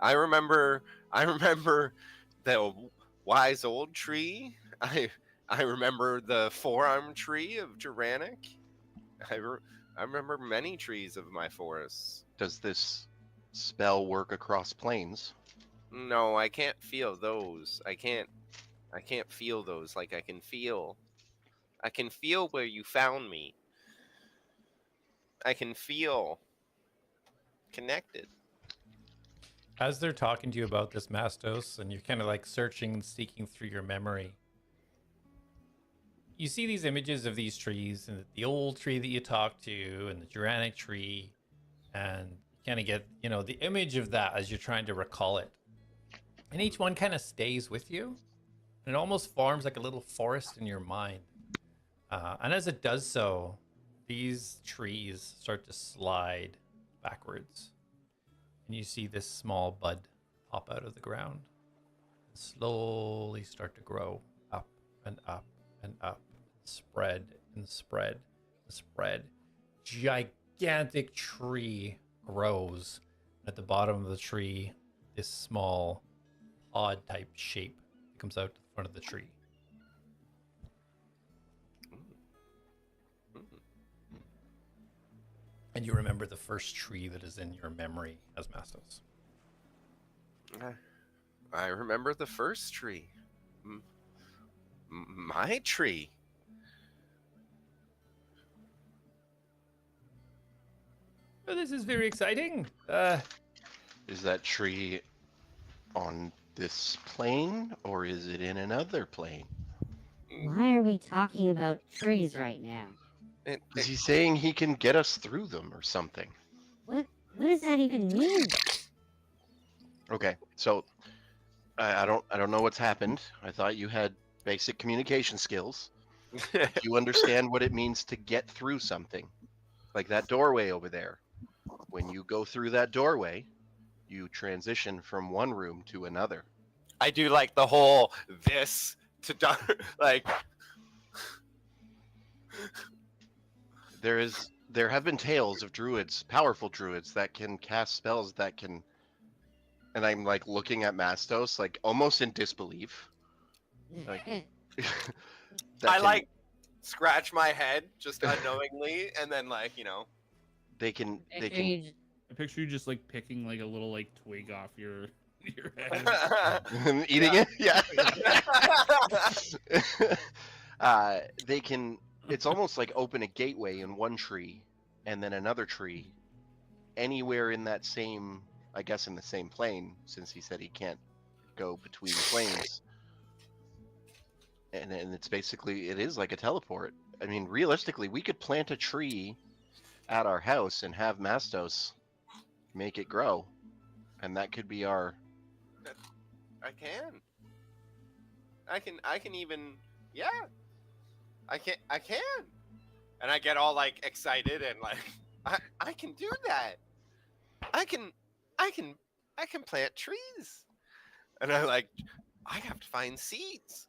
I remember the wise old tree. I remember the forearm tree of Duranic. I remember many trees of my forests. Does this spell work across planes? No, I can't feel those. I can't feel those like I can feel where you found me. I can feel connected. As they're talking to you about this, Mastos, and you're kind of like searching and seeking through your memory, you see these images of these trees, and the old tree that you talked to, and the Duranic tree, and you kind of get, the image of that as you're trying to recall it. And each one kind of stays with you, and it almost forms like a little forest in your mind. And as it does so, these trees start to slide backwards. And you see this small bud pop out of the ground and slowly start to grow up and up and up, spread and spread and spread. Gigantic tree grows. At the bottom of the tree, this small pod type shape comes out to the front of the tree. And you remember the first tree that is in your memory as Mastos. I remember the first tree. My tree. Oh, this is very exciting. Is that tree on this plane, or is it in another plane? Why are we talking about trees right now? Is he saying he can get us through them or something? What does that even mean? Okay, so I don't know what's happened. I thought you had basic communication skills. You understand what it means to get through something, like that doorway over there. When you go through that doorway, you transition from one room to another. I do like the whole this to like. There have been tales of druids, powerful druids that can cast spells that can, and I'm like looking at Mastos like almost in disbelief. Like, I like scratch my head just unknowingly, and then like they can. I picture you just like picking like a little like twig off your head. Eating it, yeah. They can. It's almost like open a gateway in one tree, and then another tree, anywhere in that same, I guess, in the same plane, since he said he can't go between planes. And it's basically, it is like a teleport. I mean, realistically, we could plant a tree at our house and have Mastos make it grow, and that could be our. I can even, yeah. I can. And I get all like excited and like I can do that. I can plant trees. And I have to find seeds.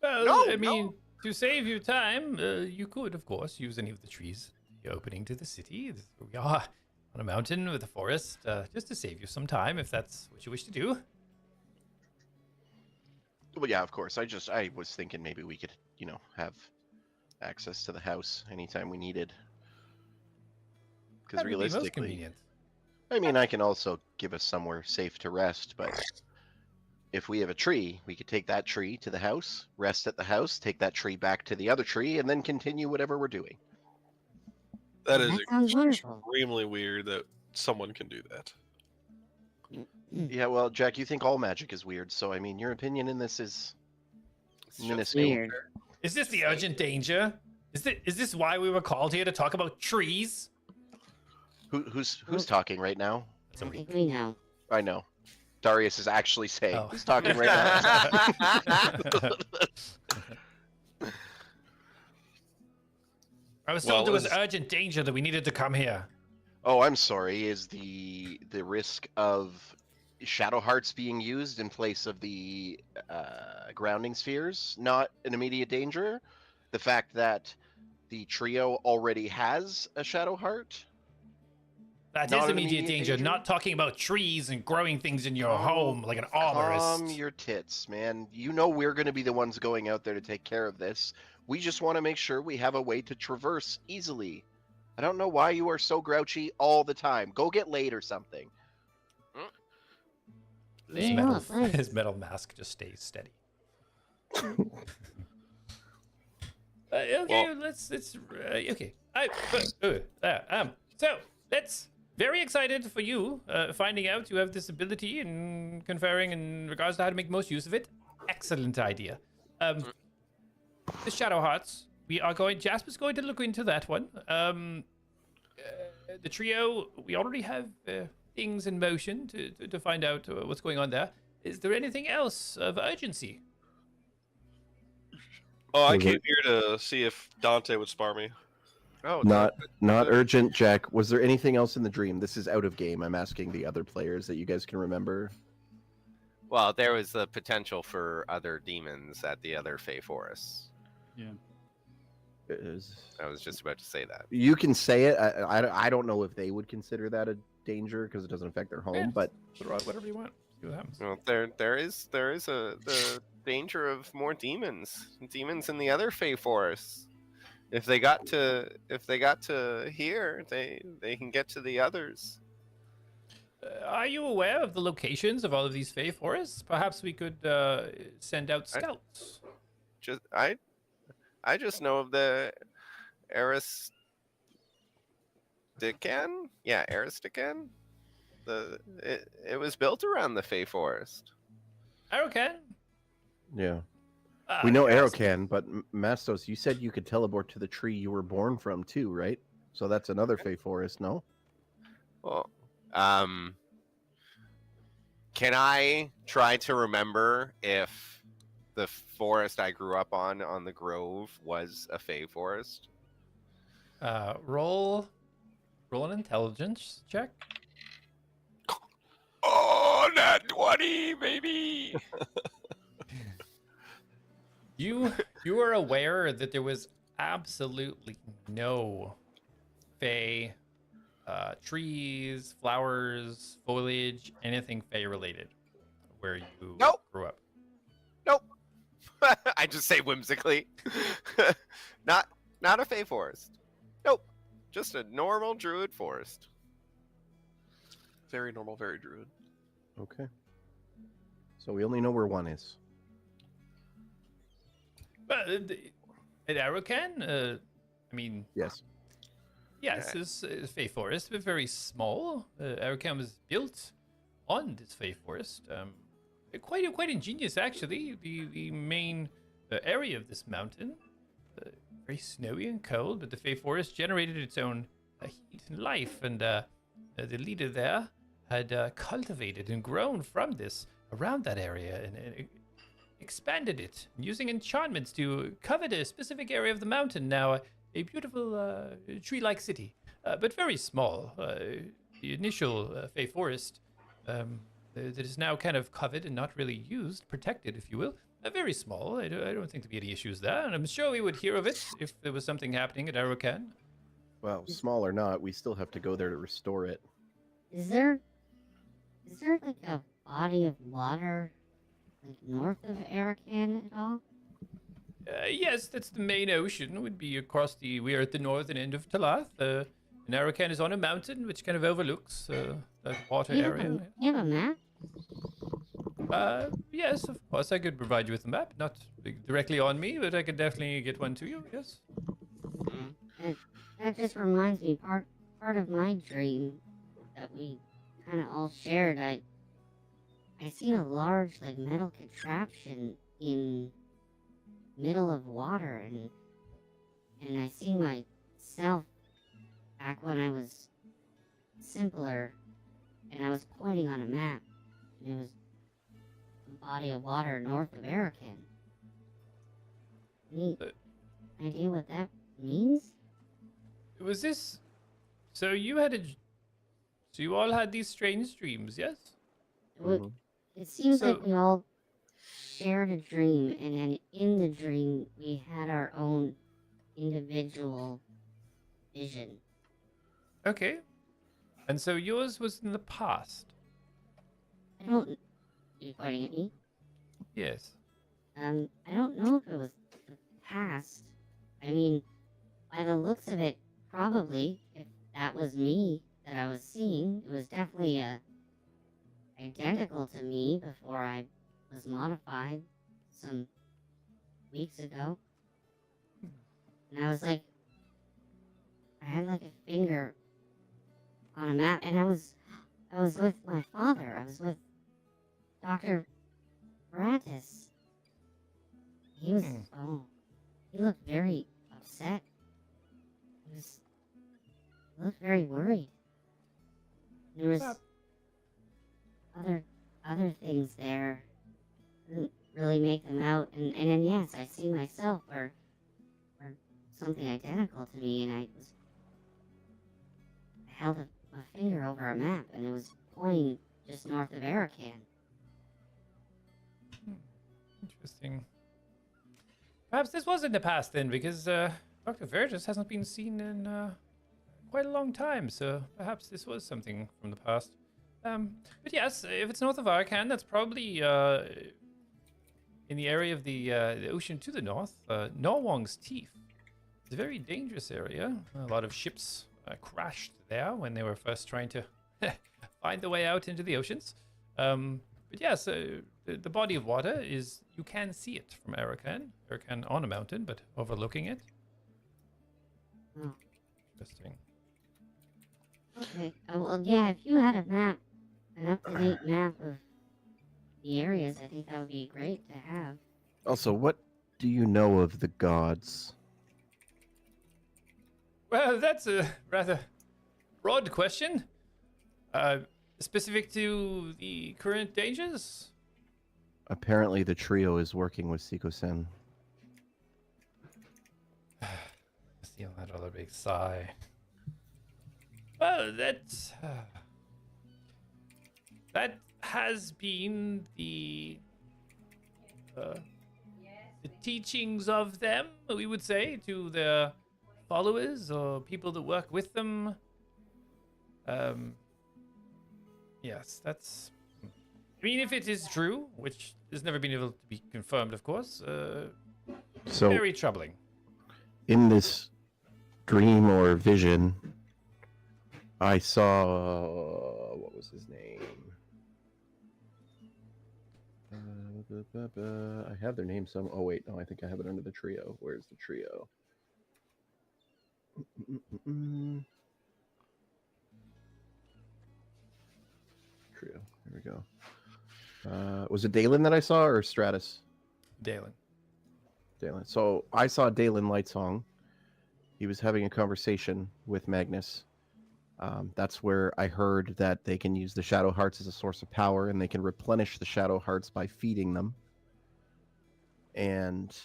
Well, to save you time, you could, of course, use any of the trees opening to the city. We are on a mountain with a forest, just to save you some time, if that's what you wish to do. Well, yeah, of course. I was thinking maybe we could, have access to the house anytime we needed. Because realistically, most convenient. I mean, I can also give us somewhere safe to rest, but if we have a tree, we could take that tree to the house, rest at the house, take that tree back to the other tree, and then continue whatever we're doing. That is sounds wonderful. extremely weird that someone can do that. Yeah, well, Jack, you think all magic is weird, so I mean, your opinion in this is minuscule. Weird. Is this the urgent danger? Is this why we were called here to talk about trees? Who's talking right now? I think we know. I know. Darius is actually saying, Oh. who's talking right now? I was told it was is- urgent danger that we needed to come here. Oh, I'm sorry. Is the risk of shadow hearts being used in place of the grounding spheres not an immediate danger? The fact that the trio already has a shadow heart? That Not is an immediate immediate danger. danger? Not talking about trees and growing things in your Oh, home like an calm arborist. your tits, man. You know we're going to be the ones going out there to take care of this. We just want to make sure we have a way to traverse easily. I don't know why you are so grouchy all the time. Go get laid or something. His Yeah, metal, thanks. his metal mask just stays steady. Okay, Well- let's okay. So let's very excited for you finding out you have this ability and conferring in regards to how to make most use of it. Excellent idea. The Shadow Hearts. We are going. Jasper's going to look into that one. The trio. We already have things in motion to find out what's going on there. Is there anything else of urgency? Oh, I Was came it- here to see if Dante would spar me. Oh, Not urgent, Jack. Was there anything else in the dream? This is out of game. I'm asking the other players that you guys can remember. Well, there was the potential for other demons at the other Fey forests. I was just about to say that. You can say it. I don't know if they would consider that a danger because it doesn't affect their home. Yeah. But Whatever you want. See what happens. Well, there is the danger of more demons in the other Fey forests. If they got to here, they can get to the others. Are you aware of the locations of all of these Fey forests? Perhaps we could send out scouts. I just know of the Aristican. Yeah, Aristican. It was built around the Fey forest. Arokan? yeah, we know yes. Aerocan, but Mastos, you said you could teleport to the tree you were born from too, right? So that's another Fey forest, no? Well, can I try to remember if the forest I grew up on the Grove was a Fey forest? Roll an intelligence check. Oh, not 20, baby! You are aware that there was absolutely no Fey trees, flowers, foliage, anything Fey related where you Nope. grew up. Nope. I just say whimsically. not a Fey forest. Nope. Just a normal druid forest. Very normal, very druid. Okay. So we only know where one is. But at Arokan, I mean, Yes. yes, it's a Fey forest, but very small. Arokan was built on this Fey forest. Quite ingenious, actually. The main area of this mountain, very snowy and cold, but the Fey forest generated its own heat and life, and the leader there had cultivated and grown from this around that area and expanded it using enchantments to cover a specific area of the mountain. Now, a beautiful tree-like city, but very small. The initial Fey forest that is now kind of covered and not really used, protected, if you will. Very small. I don't think there'd be any issues there, and I'm sure we would hear of it if there was something happening at Arokan. Well, small or not, we still have to go there to restore it. Is there like a body of water like north of Aerocan at all? Yes, that's the main ocean. Would be across the. We are at the northern end of Talath. And Arokan is on a mountain which kind of overlooks that water area. You have a map? Yes, of course. I could provide you with a map. Not directly on me, but I could definitely get one to you. Yes. That just reminds me, part of my dream that we kind of all shared. I seen a large like metal contraption in middle of water, and I see myself back when I was simpler, and I was pointing on a map, and it was a body of water north of Aerocan. Any idea what that means? Was this? So you had So you all had these strange dreams, yes? It, it seems So- like we all shared a dream, and then in the dream, we had our own individual vision. Okay. And so yours was in the past. I don't. Are you pointing at me? Yes. I don't know if it was the past. I mean, by the looks of it, probably, if that was me that I was seeing, it was definitely identical to me before I was modified some weeks ago. And I was like, I had like a finger on a map, and I was with my father. I was with Dr. Reditus. He was, he looked very upset. He looked very worried. There was other things there. Couldn't really make them out, and then yes, I see myself or something identical to me, and I held my finger over a map, and it was pointing just north of Arakan. Interesting. Perhaps this was in the past then, because Dr. Vertus hasn't been seen in quite a long time, so perhaps this was something from the past. But yes, if it's north of Arakan, that's probably in the area of the ocean to the north. Norwong's Teeth. It's a very dangerous area. A lot of ships crashed there when they were first trying to find their way out into the oceans. But yes, the body of water is, you can see it from Arakan. Arakan on a mountain, but overlooking it. Oh. Interesting. Okay. Well, yeah, if you had a map, an up-to-date map of the areas, I think that would be great to have. Also, what do you know of the gods? Well, that's a rather broad question. Specific to the current dangers? Apparently, the trio is working with Ciniculam. Steal that other big sigh. Well, that has been the teachings of them, we would say, to their followers or people that work with them. Yes, that's. I mean, if it is true, which has never been able to be confirmed, of course, So, very troubling. in this dream or vision, I saw what was his name? I have their name some. Oh wait, no, I think I have it under the trio. Where's the trio? Trio. Here we go. Was it Dalen that I saw or Stratus? Dalen. Dalen. So I saw Dalen Lightsong. He was having a conversation with Magnus. That's where I heard that they can use the Shadow Hearts as a source of power, and they can replenish the Shadow Hearts by feeding them. And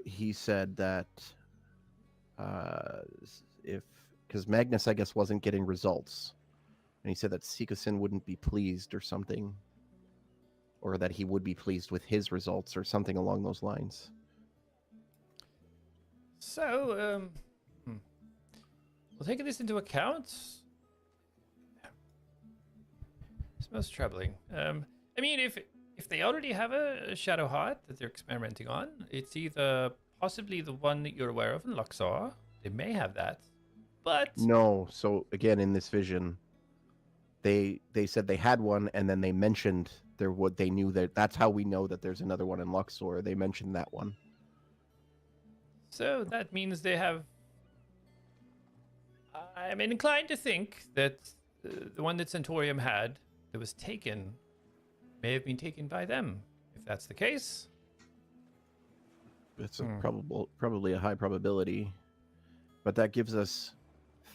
he said that because Magnus, I guess, wasn't getting results, and he said that Ciniculam wouldn't be pleased or something, or that he would be pleased with his results or something along those lines. So, well, taking this into account, it's most troubling. I mean, if they already have a Shadow Heart that they're experimenting on, it's either possibly the one that you're aware of in Luxor. They may have that, but No, so again, in this vision, they said they had one, and then they mentioned they knew that's how we know that there's another one in Luxor. They mentioned that one. so that means they have. I'm inclined to think that the one that Centaurium had that was taken may have been taken by them. If that's the case, It's probably a high probability, but that gives us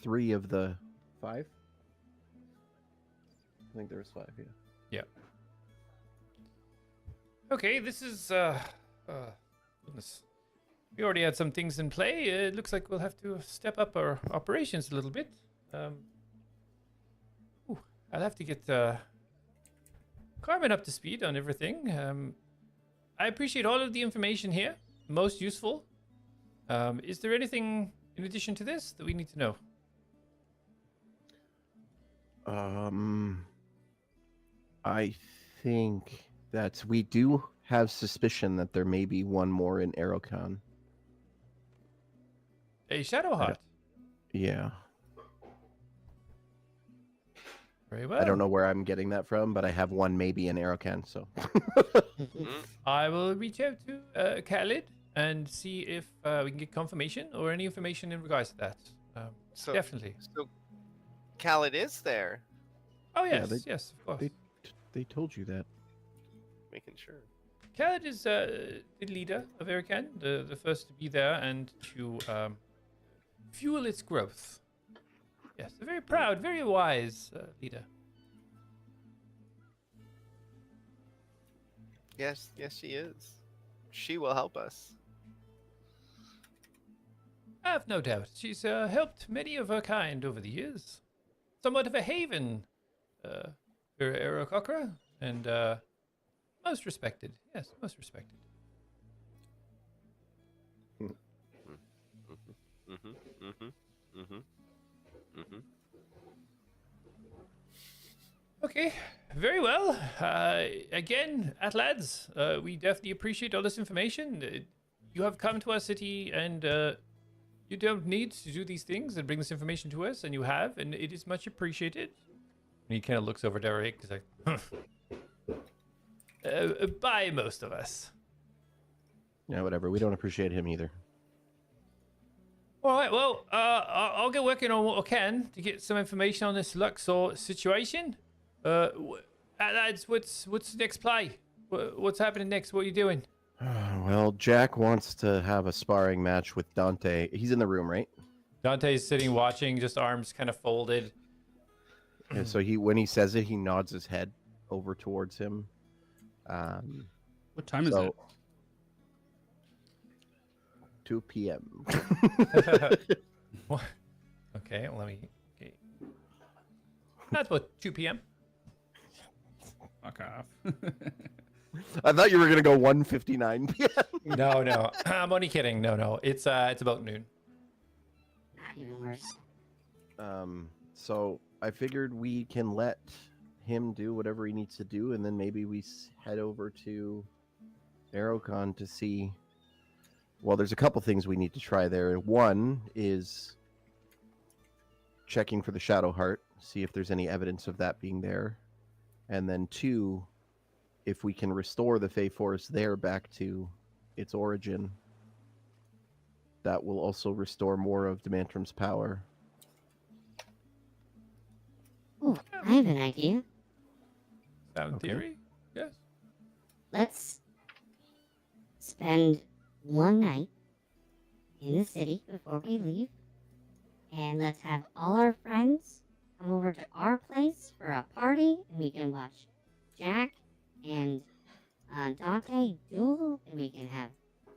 3 of the 5. I think there was 5. Yeah. okay. This is goodness. We already had some things in play. It looks like we'll have to step up our operations a little bit. I'll have to get Carmen up to speed on everything. I appreciate all of the information here. Most useful. Is there anything in addition to this that we need to know? I think that we do have suspicion that there may be one more in Aerocon. A Shadow Heart. Yeah. Very well. I don't know where I'm getting that from, but I have one maybe in Aerocon, so. I will reach out to Khaled and see if we can get confirmation or any information in regards to that. So Definitely. So, Khaled is there. Oh, Yeah, yes. Yes, of course. They told you that. Making sure. Khaled is the leader of Aerocon, the first to be there and to fuel its growth. Yes, a very proud, very wise leader. Yes, she is. She will help us. I have no doubt. She's helped many of her kind over the years. Somewhat of a haven for Aerococra, and most respected. Yes, most respected. Okay, very well. Again, lads, we definitely appreciate all this information. You have come to our city, and you don't need to do these things and bring this information to us, and you have, and it is much appreciated. And he kind of looks over at Derek. He's like, by most of us. Yeah, whatever. We don't appreciate him either. All right, well, I'll get working on what I can to get some information on this Luxor situation. Lads, what's the next play? What's happening next? What are you doing? Well, Jack wants to have a sparring match with Dante. He's in the room, right? Dante's sitting watching, just arms kind of folded. Yeah, so when he says it, he nods his head over towards him. What time is it? 2 p.m. What? Okay, let me. Okay. That's about 2 p.m. Fuck off. I thought you were gonna go 1:59 p.m. No, I'm only kidding. No, it's about noon. Not even worse. So I figured we can let him do whatever he needs to do, and then maybe we head over to Aerocon to see. Well, there's a couple things we need to try there. One is checking for the Shadow Heart, see if there's any evidence of that being there. And then two, if we can restore the Fey Forest there back to its origin, that will also restore more of Demantrum's power. Oh, I have an idea. Sound Okay. theory? Yes. Let's spend one night in the city before we leave, and let's have all our friends come over to our place for a party, and we can watch Jack and Dante duel, and we can have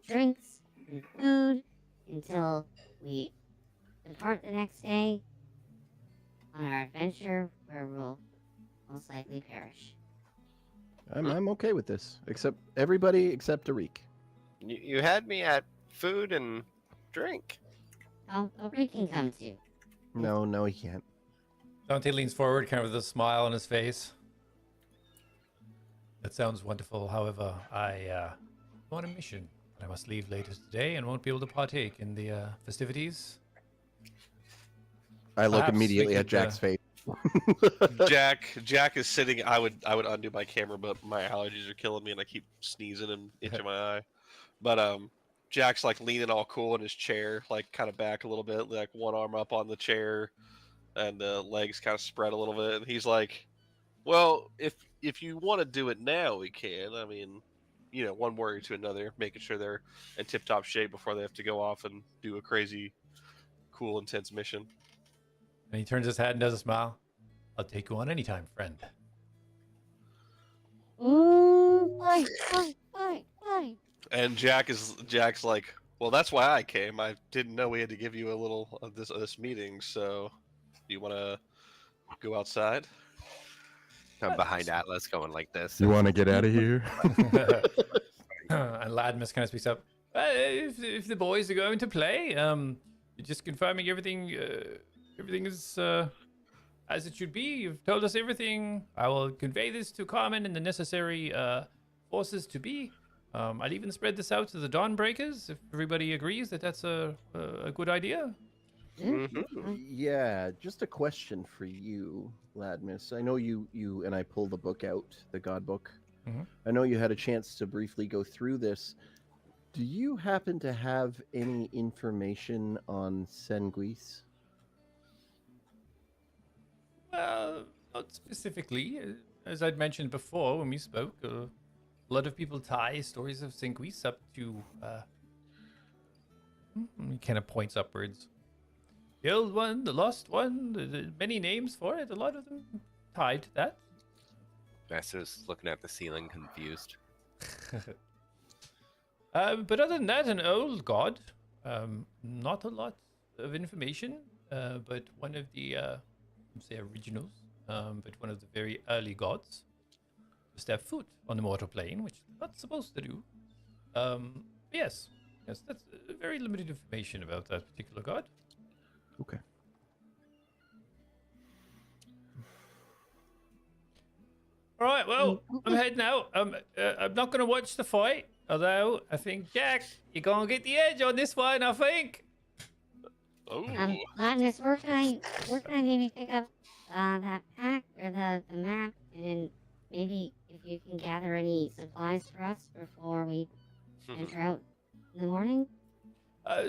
drinks and food until we depart the next day on our adventure, where we'll most likely perish. I'm okay with this, except everybody except Tariq. You had me at food and drink. Oh, we can come too. No, he can't. Dante leans forward, kind of with a smile on his face. That sounds wonderful. However, I am on a mission. I must leave later today and won't be able to partake in the festivities. I look Perhaps we immediately at could, Jack's face. Jack is sitting. I would undo my camera, but my allergies are killing me, and I keep sneezing and itching my eye. But Jack's like leaning all cool in his chair, like kind of back a little bit, like one arm up on the chair, and legs kind of spread a little bit. And he's like, "Well, if you want to do it now, we can. I mean, you know, one warrior to another, making sure they're in tip-top shape before they have to go off and do a crazy, cool, intense mission." And he turns his head and does a smile. I'll take you on anytime, friend. Ooh, bye. And Jack's like, "Well, that's why I came. I didn't know we had to give you a little of this meeting. So, do you want to go outside?" I'm behind Atlas going like this. You want to get out of here? And Ladmus kind of speaks up. If the boys are going to play, just confirming everything is as it should be. You've told us everything. I will convey this to Carmen and the necessary forces to be. I'd even spread this out to the Dawnbreakers if everybody agrees that that's a good idea. Yeah, just a question for you, Ladmus. I know you and I pulled the book out, the God book. Mhm. I know you had a chance to briefly go through this. Do you happen to have any information on Senguis? Well, not specifically. As I'd mentioned before when we spoke, a lot of people tie stories of Senguis up to. He kind of points upwards. The old one, the lost one, the many names for it. A lot of them tied to that. Master's looking at the ceiling, confused. But other than that, an old god. Not a lot of information, but one of the, say, originals, but one of the very early gods to step foot on the mortal plane, which it's not supposed to do. Yes, that's very limited information about that particular god. Okay. All right, well, I'm heading out. I'm not going to watch the fight, although I think, Jack, you're going to get the edge on this one, I think. Oh. Ladmus, where can I maybe pick up that pack or the map, and then maybe if you can gather any supplies for us before we enter out in the morning?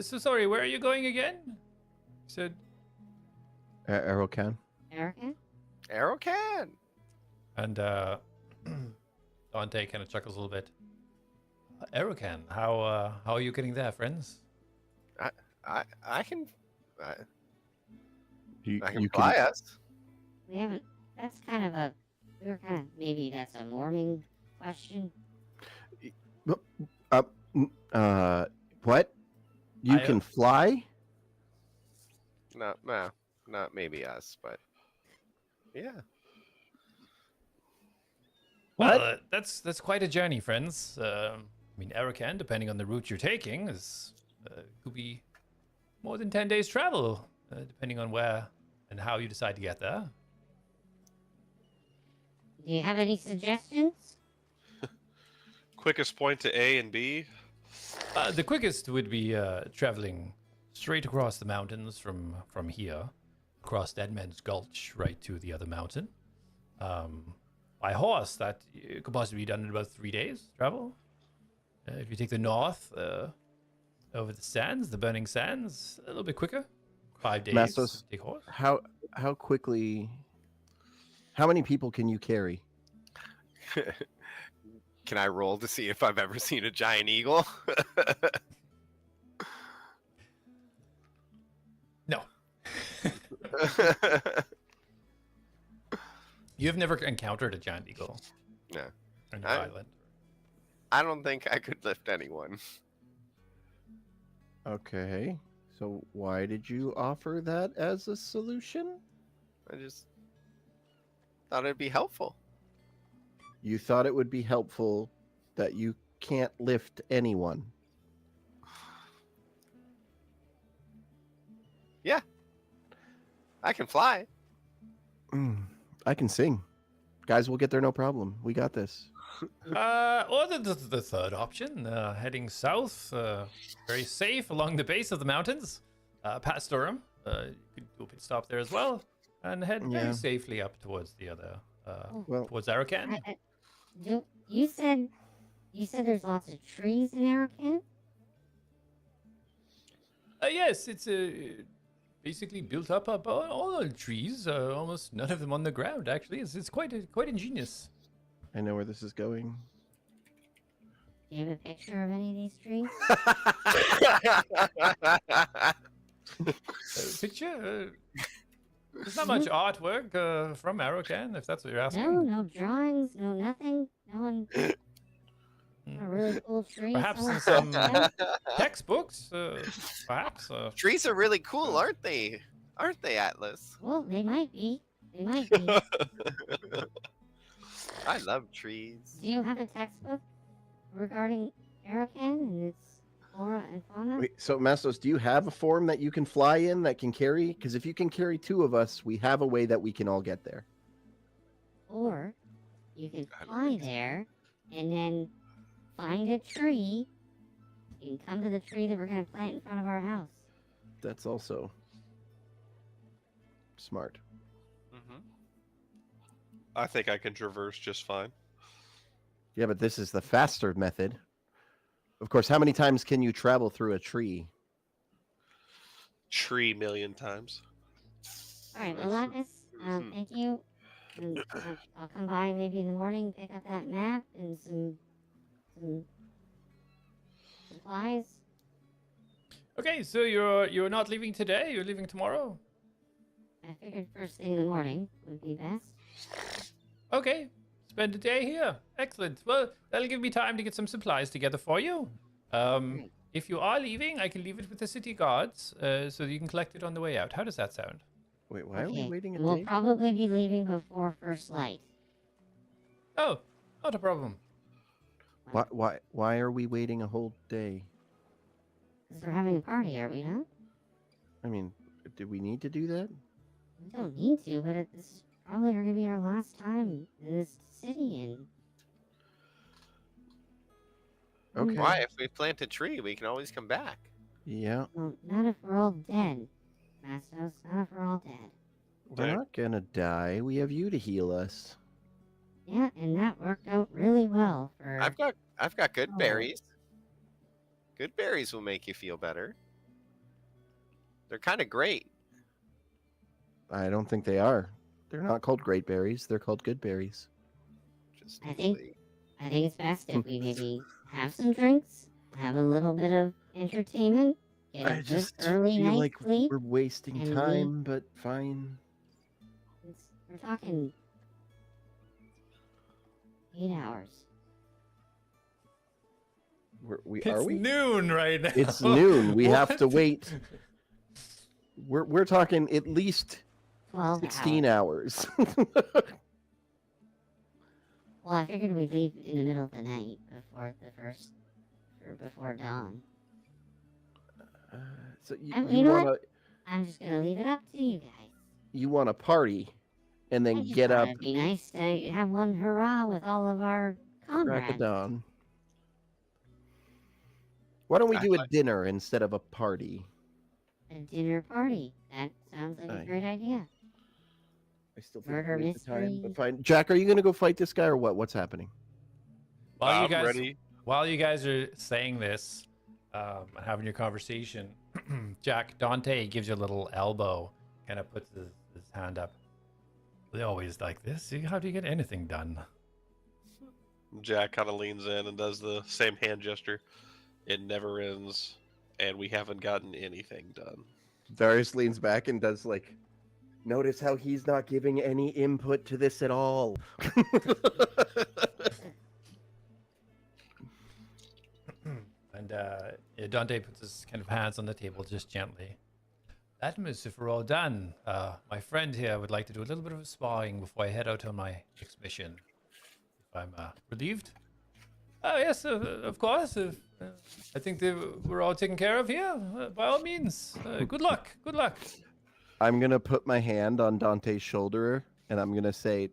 So sorry, where are you going again? You said Aerocan? Erica? Arrow can. And Dante kind of chuckles a little bit. Erocan, how are you getting there, friends? I can. You I can can fly us. We haven't. That's kind of a. We were kind of. Maybe that's a morning question. What? You can fly? Not maybe us, but yeah. Well, that's quite a journey, friends. I mean, Erocan, depending on the route you're taking, is could be more than 10 days travel, depending on where and how you decide to get there. Do you have any suggestions? Quickest point to A and B. The quickest would be traveling straight across the mountains from here, across Deadman's Gulch, right to the other mountain. By horse, that could possibly be done in about 3 days travel. If you take the north, over the sands, the burning sands, a little bit quicker. 5 days. Mastos, take horse. how quickly? How many people can you carry? Can I roll to see if I've ever seen a giant eagle? No. You've never encountered a giant eagle. No. On your island. I don't think I could lift anyone. Okay. So why did you offer that as a solution? I just thought it'd be helpful. You thought it would be helpful that you can't lift anyone. Yeah. I can fly. I can sing. Guys, we'll get there no problem. We got this. Or the third option, heading south, very safe along the base of the mountains, past Durham. You could do a pit stop there as well, and head very safely up towards the other, towards Arocan. You said there's lots of trees in Arocan? Yes, it's basically built up all on trees. Almost none of them on the ground. Actually, it's quite ingenious. I know where this is going. Do you have a picture of any of these trees? Picture? There's not much artwork from Arocan, if that's what you're asking. No drawings, no nothing. No one. A really cool tree. Perhaps in some textbooks, perhaps. Trees are really cool, aren't they? Aren't they, Atlas? Well, they might be. They might be. I love trees. Do you have a textbook regarding Arakan and its flora and fauna? Wait, so Mastos, do you have a form that you can fly in that can carry? Because if you can carry 2 of us, we have a way that we can all get there. Or you can I don't fly think so. there and then find a tree and come to the tree that we're going to plant in front of our house. That's also smart. Mm-hmm. I think I can traverse just fine. Yeah, but this is the faster method. Of course, how many times can you travel through a tree? Tree million times. All right, well, Latinus, thank you. And, I'll come by maybe in the morning, pick up that map and some supplies. Okay, so you're not leaving today. You're leaving tomorrow. I figured first thing in the morning would be best. Okay, spend a day here. Excellent. Well, that'll give me time to get some supplies together for you. Great. If you are leaving, I can leave it with the city guards, so you can collect it on the way out. How does that sound? Wait, why are we waiting a We'll day? probably be leaving before first light. Oh, not a problem. Why are we waiting a whole day? Because we're having a party, are we not? I mean, do we need to do that? We don't need to, but this is probably going to be our last time in this city. And Okay. Why? If we plant a tree, we can always come back. Yeah, well, not if we're all dead, Mastos. Not if we're all dead. we're not gonna die. We have you to heal us. Yeah, and that worked out really well for. I've got good Oh. berries. Good berries will make you feel better. They're kind of great. I don't think they are. They're not called great berries. They're called good berries. Just I think- usually- I think it's best if we maybe have some drinks, have a little bit of entertainment, get a I good just early feel night like sleep. we're wasting and we- time, but fine. We're talking 8 hours. Are we? It's noon right now. It's noon. We have to What? wait. We're talking at least 12 16 hours. hours. Well, I figured we'd leave in the middle of the night before dawn. So you, And you you know want what? to I'm just gonna leave it up to you guys. party, and I then just get thought up It'd be nice to have one hurrah with all of our crack of comrades. dawn. Why don't we I do a like- dinner instead of a party? A dinner party. That sounds like Aye. a great idea. I still think Murder we waste the time, mystery. but fine. Jack, are you gonna go fight this guy or what? What's happening? While you I'm guys, ready. while you guys are saying this, and having your conversation, Jack, Dante gives you a little elbow, kind of puts his hand up. They always like this. How do you get anything done? Jack kind of leans in and does the same hand gesture. It never ends, and we haven't gotten anything done. Darius leans back and does like, notice how he's not giving any input to this at all. And yeah, Dante puts his kind of hands on the table just gently. Latmus, if we're all done, my friend here would like to do a little bit of sparring before I head out on my next mission. If I'm relieved. Oh yes, of course. I think that we're all taken care of here. By all means, good luck. Good luck. I'm gonna put my hand on Dante's shoulder and I'm gonna say,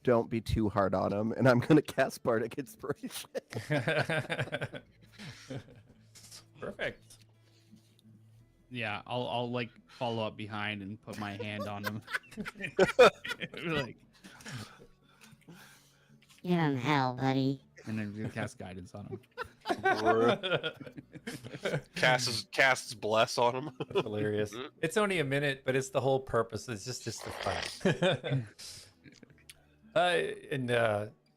"Don't be too hard on him," and I'm gonna cast Bardic Inspiration. Perfect. Yeah, I'll like follow up behind and put my hand on him. Like, Give him hell, buddy. and then cast guidance on him. Casts bless on him. That's hilarious. It's only a minute, but it's the whole purpose. It's just the fun. And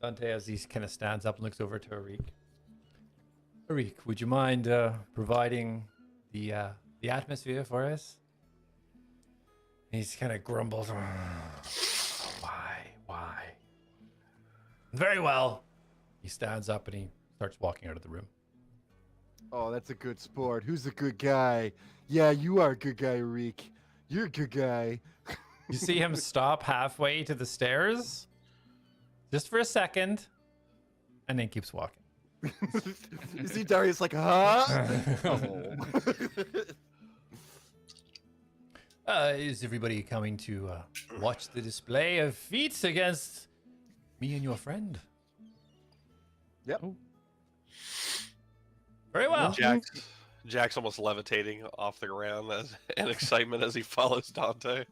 Dante, as he kind of stands up and looks over to Arik. Arik, would you mind providing the atmosphere for us? And he's kind of grumbles. Why? Very well. He stands up and he starts walking out of the room. Oh, that's a good sport. Who's a good guy? Yeah, you are a good guy, Reek. You're a good guy. You see him stop halfway to the stairs, just for a second, and then keeps walking. You see Darius like, huh? Is everybody coming to watch the display of feats against me and your friend? Yep. Very well. Jack's almost levitating off the ground in excitement as he follows Dante.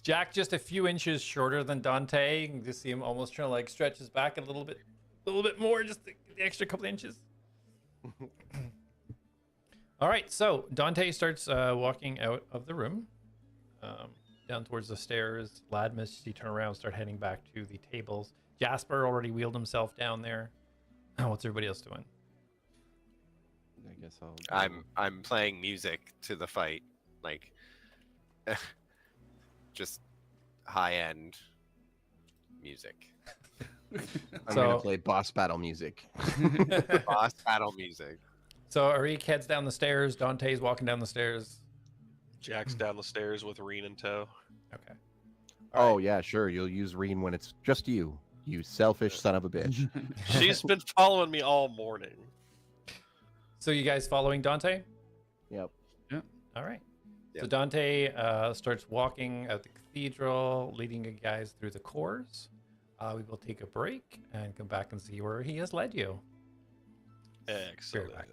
Jack just a few inches shorter than Dante. You can just see him almost trying to like stretch his back a little bit more, just the extra couple inches. All right, so Dante starts walking out of the room, down towards the stairs. Ladmus, you turn around, start heading back to the tables. Jasper already wheeled himself down there. What's everybody else doing? I guess I'll. I'm playing music to the fight, like just high end music. I'm gonna play boss battle music. Boss battle music. So Arik heads down the stairs. Dante's walking down the stairs. Jack's down the stairs with Reen in tow. Okay. Oh yeah, sure. You'll use Reen when it's just you. You selfish son of a bitch. She's been following me all morning. So you guys following Dante? Yep. All right. Yep. So Dante starts walking out the cathedral, leading you guys through the cores. We will take a break and come back and see where he has led you. Excellent. back.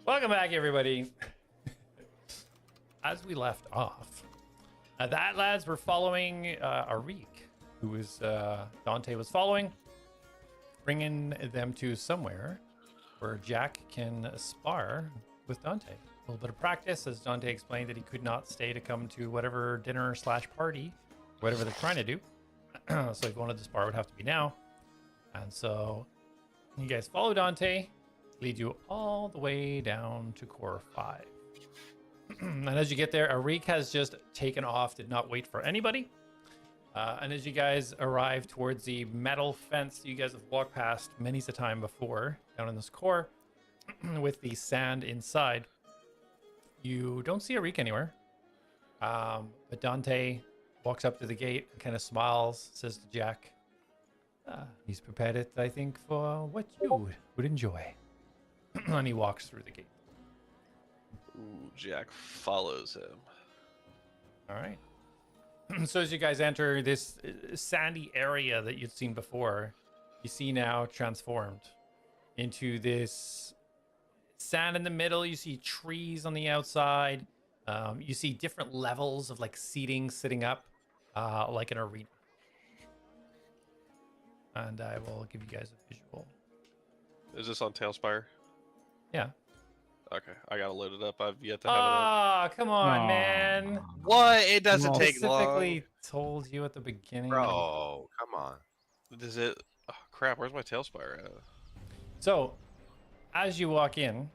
Welcome back, everybody. As we left off, the Atlads were following Arik, who was Dante was following, bringing them to somewhere where Jack can spar with Dante. A little bit of practice, as Dante explained that he could not stay to come to whatever dinner / party, whatever they're trying to do. So if you wanted to spar, it would have to be now. And so you guys follow Dante, lead you all the way down to core 5. And as you get there, Arik has just taken off, did not wait for anybody. And as you guys arrive towards the metal fence you guys have walked past many a time before, down in this core, with the sand inside, you don't see Arik anywhere. But Dante walks up to the gate and kind of smiles, says to Jack, he's prepared it, I think, for what you would enjoy. And he walks through the gate. Ooh, Jack follows him. All right. So as you guys enter this sandy area that you'd seen before, you see now transformed into this sand in the middle. You see trees on the outside. You see different levels of like seating sitting up like an arena. And I will give you guys a visual. Is this on Tailspire? Yeah. Okay, I gotta load it up. I've yet to have Ah, come on, Aw. man. it up. What? It doesn't I take long. specifically told you at the beginning. Bro, come on. Does it? Oh, crap, where's my Tailspire at? So, as you walk in,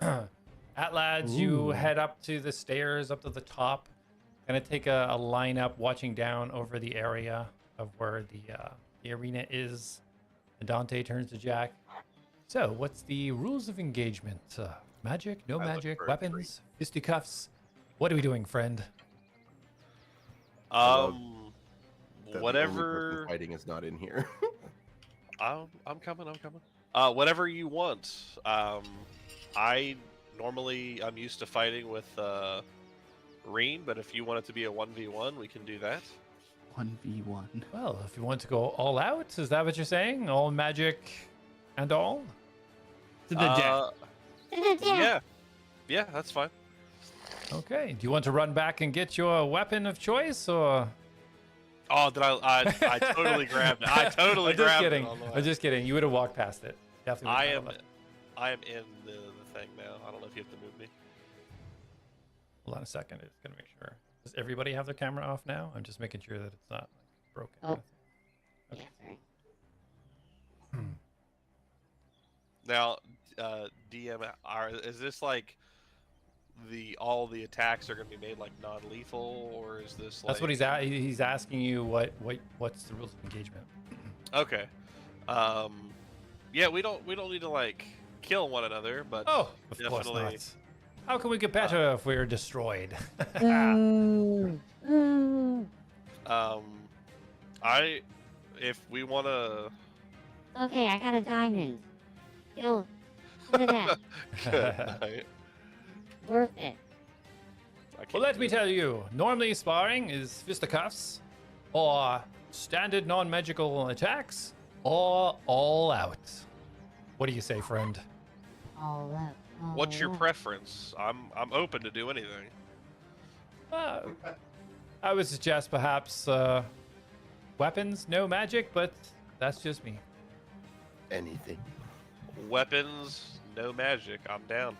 at lads, you head up to the stairs, up to the top. Gonna take a line up, watching down over the area of where the arena is. And Dante turns to Jack. So, what's the rules of engagement? Magic? No I look magic? for a Weapons? Fisticuffs? What are we doing, friend? That the only Whatever. person fighting is not in here. I'm coming. Whatever you want. I'm used to fighting with Reen, but if you want it to be a 1v1, we can do that. 1v1. Well, if you want to go all out, is that what you're saying? All magic and all? To the death. Yeah, that's fine. Okay. Do you want to run back and get your weapon of choice, or? Oh, did I totally grabbed it. I totally I'm just grabbed kidding. it. on the way. I'm just kidding. You would have walked past it. Definitely. I would've am followed it. in the thing now. I don't know if you have to move me. Hold on a second. It's gonna make sure. Does everybody have their camera off now? I'm just making sure that it's not like, broken. Oh. Okay. Yeah, sorry. Now, DM, is this like all the attacks are going to be made like non-lethal, or is this? That's like... what he's asking you. What's the rules of engagement? Okay. Yeah, we don't need to like kill one another, but Oh, of course definitely. not. How can we get better if we're destroyed? If we want to. Okay, I got a diamond. Yo, look at that. Good night. Worth it. Well, let me tell you. Normally, sparring is fisticuffs, or standard non-magical attacks, or all out. What do you say, friend? All up. All What's your up. preference? I'm open to do anything. I would suggest perhaps weapons, no magic, but that's just me. Anything. Weapons, no magic. I'm down.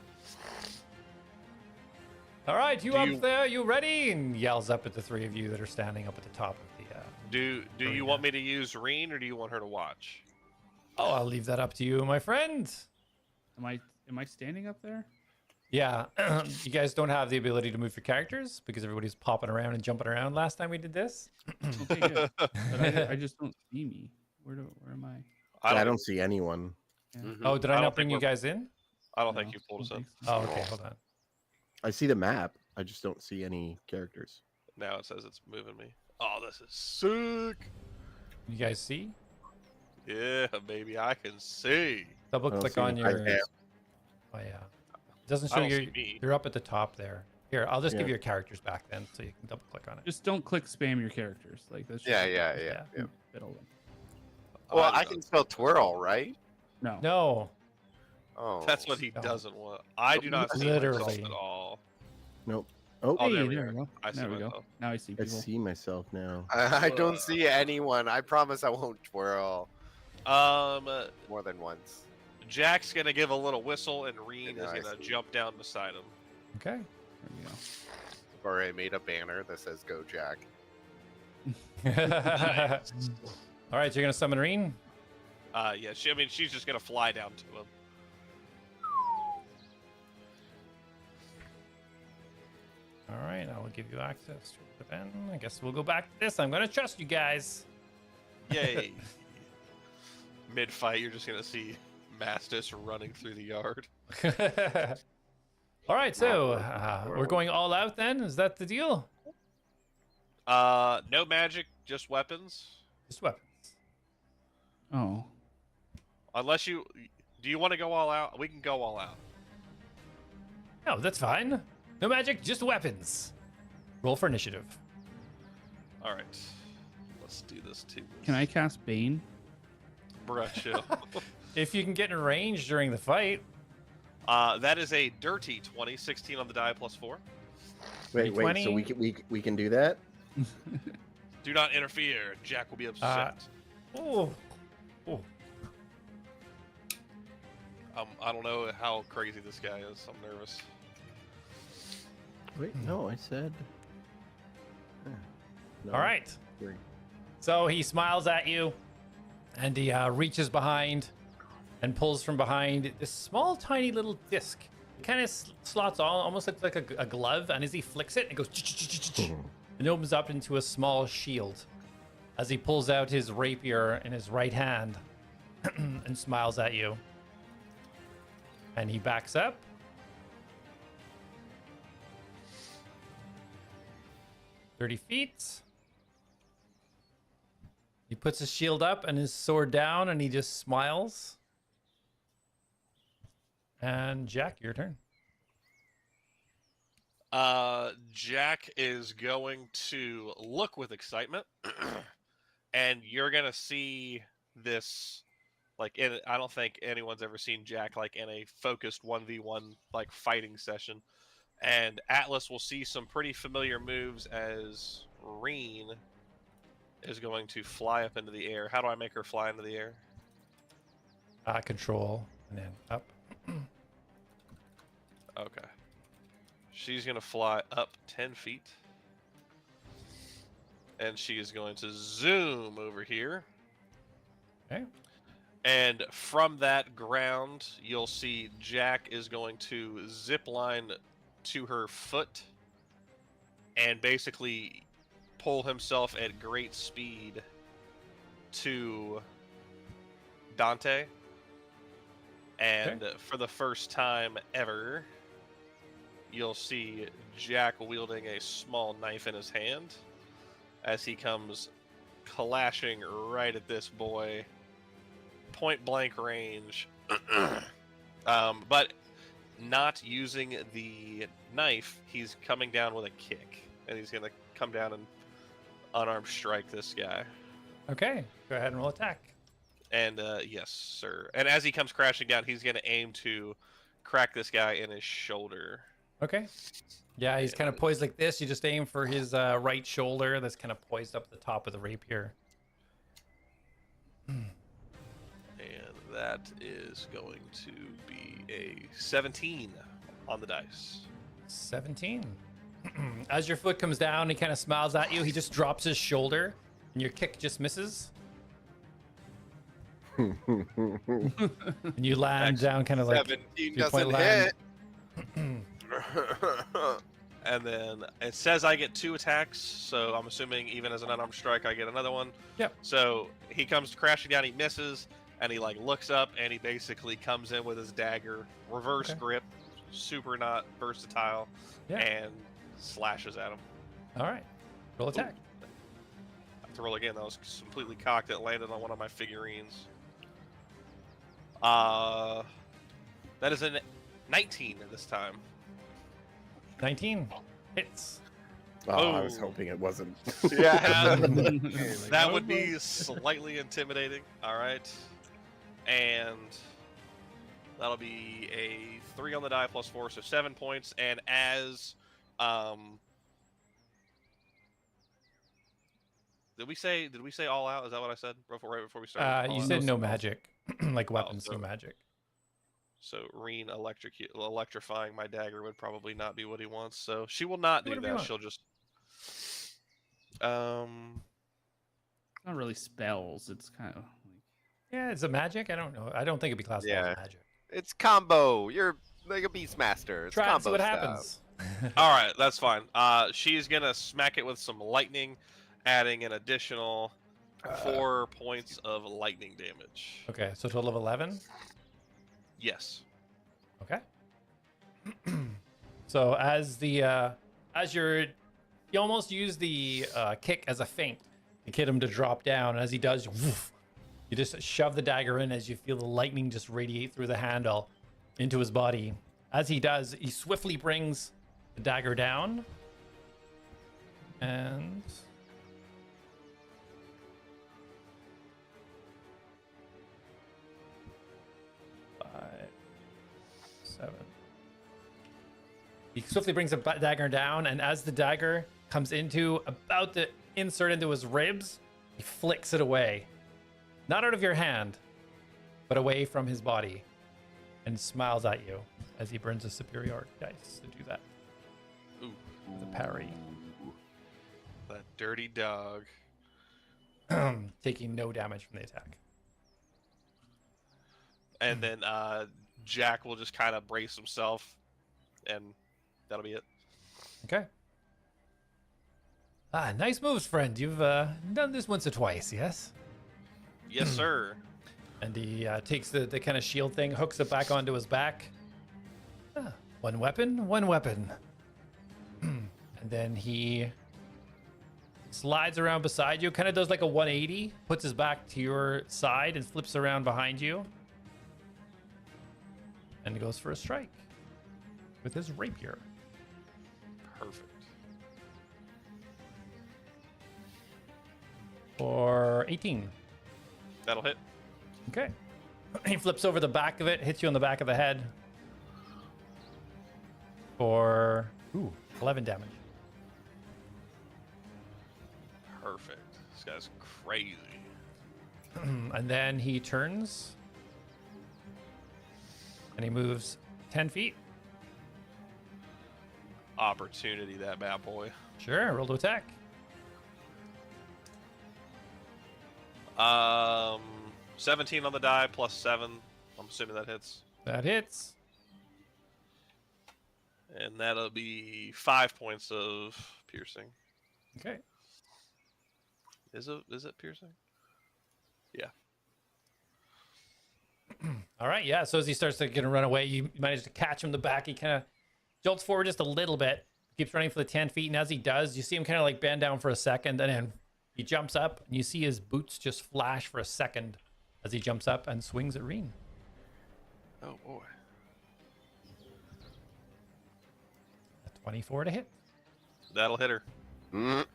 All right, you Do up you- there? You ready? And yells up at the three of you that are standing up at the top of the. Do you want me to use Reen, or do you want her to watch? Oh, I'll leave that up to you, my friend. Am I standing up there? Yeah, you guys don't have the ability to move your characters because everybody's popping around and jumping around last time we did this. Okay, good. But I just don't see me. Where am I? I don't see anyone. Yeah. Mhm. Oh, did I don't not bring think you we're- guys in? I don't No, think you pulled us don't in. think so. Oh, okay, hold on. I see the map. I just don't see any characters. Now it says it's moving me. Oh, this is sick. You guys see? Yeah, baby, I can see. Double I don't click see on any your. characters. Oh yeah. It doesn't I show don't you. see me. You're up at the top there. Here, I'll just give Yeah. you your characters back then, so you can double click on it. Just don't click spam your characters. Like that's just Yeah. fiddle them. Well, I'm I can spell twirl, right? No. No. Oh, That's what he Oh. doesn't want. I do not see Literally. myself at all. Nope. Oh, Oh, Hey, there we there are. we go. I see There we go. myself. Now I see I people. see myself now. I don't see anyone. I promise I won't twirl more than once. Jack's gonna give a little whistle, and Reen Yeah, is I gonna see. jump down beside him. Okay. There we go. Or I made a banner that says "Go Jack." All right, so you're gonna summon Reen. Yeah. She's just gonna fly down to him. All right, I will give you access to the event. I guess we'll go back to this. I'm gonna trust you guys. Yay! Mid-fight, you're just gonna see Mastis running through the yard. All right, so we're going all out then. Is that the deal? No magic, just weapons. Just weapons. Oh. Unless you, do you want to go all out? We can go all out. No, that's fine. No magic, just weapons. Roll for initiative. All right, let's do this too. Can I cast Bane? Bruh, chill. If you can get in range during the fight. That is a dirty 20, 16 on the die plus 4. Wait. So 20? we can do that? Do not interfere. Jack will be upset. Oh. I don't know how crazy this guy is. I'm nervous. Wait, no, I said. No, All right. three. So he smiles at you, and he reaches behind and pulls from behind this small, tiny little disc. It kind of slots on, almost looks like a glove, and as he flicks it, it goes and opens up into a small shield as he pulls out his rapier in his right hand and smiles at you. And he backs up. "30 feet. He puts his shield up and his sword down, and he just smiles. And Jack, your turn. Jack is going to look with excitement, and you're gonna see this. I don't think anyone's ever seen Jack in a focused 1v1 fighting session. And Atlas will see some pretty familiar moves as Reen is going to fly up into the air. How do I make her fly into the air? Control, and then up. Okay. She's going to fly up 10 feet. And she is going to zoom over here. Okay. And from that ground, you'll see Jack is going to zip line to her foot and basically pull himself at great speed to Dante. And for the first time ever, you'll see Jack wielding a small knife in his hand as he comes clashing right at this boy. Point blank range, but not using the knife. He's coming down with a kick, and he's gonna come down and unarmed strike this guy. Okay, go ahead and roll attack. And yes, sir. And as he comes crashing down, he's gonna aim to crack this guy in his shoulder. Okay. Yeah, he's kind of poised like this. You just aim for his right shoulder that's kind of poised up the top of the rapier. And that is going to be a 17 on the dice. 17. As your foot comes down, he kind of smiles at you. He just drops his shoulder, and your kick just misses. And you land down kind of 17 3-point doesn't land. hit. And then it says I get 2 attacks, so I'm assuming even as an unarmed strike, I get another one. Yep. So he comes crashing down, he misses, and he looks up, and he basically comes in with his dagger, reverse grip, super not versatile, and slashes at him. All right. Roll attack. I have to roll again. That was completely cocked. It landed on one of my figurines. That is a 19 this time. 19 hits. Oh, I was hoping it wasn't. Yeah, that would be slightly intimidating. All right, and That'll be a 3 on the die plus 4, so 7 points. And as did we say all out? Is that what I said right before we started? You All said out? no magic, like weapons, so- no magic. So Reen electrifying my dagger would probably not be what he wants. So she will not do Whatever you that. want. She'll just It's not really spells. It's kind of like Yeah, it's a magic. I don't know. I don't think it'd be classified Yeah. as magic. It's combo. You're like a Beastmaster. It's Try and combo see what stuff. happens. all right. That's fine. She's gonna smack it with some lightning, adding an additional 4 points of lightning damage. Okay, so total of 11. Yes. Okay. So as the you almost use the kick as a feint to get him to drop down. As he does, woof, you just shove the dagger in as you feel the lightning just radiate through the handle into his body. As he does, he swiftly brings the dagger down and he swiftly brings the dagger down, and as the dagger comes about to insert into his ribs, he flicks it away. Not out of your hand, but away from his body, and smiles at you as he burns a superiority dice to do that. Ooh. The parry. That dirty dog. Taking no damage from the attack. And then Jack will just kind of brace himself, and that'll be it. Okay. Nice moves, friend. You've done this once or twice, yes? Yes, sir. And he takes the kind of shield thing, hooks it back onto his back. One weapon, one weapon. And then he slides around beside you, kind of does like a 180, puts his back to your side and flips around behind you. And goes for a strike with his rapier. Perfect. For 18. That'll hit. Okay. He flips over the back of it, hits you on the back of the head. For 11 damage. Perfect. This guy's crazy. And then he turns. And he moves 10 feet. Opportunity, that bad boy. Sure, roll to attack. 17 on the die plus 7. I'm assuming that hits. That hits. And that'll be 5 points of piercing. Okay. Is it piercing? Yeah. All right, yeah. So as he starts to get run away, you manage to catch him in the back. He kind of jolts forward just a little bit, keeps running for the 10 feet. And as he does, you see him kind of like bend down for a second, and then he jumps up, and you see his boots just flash for a second as he jumps up and swings at Reen. Oh boy. A 24 to hit. That'll hit her. Mm.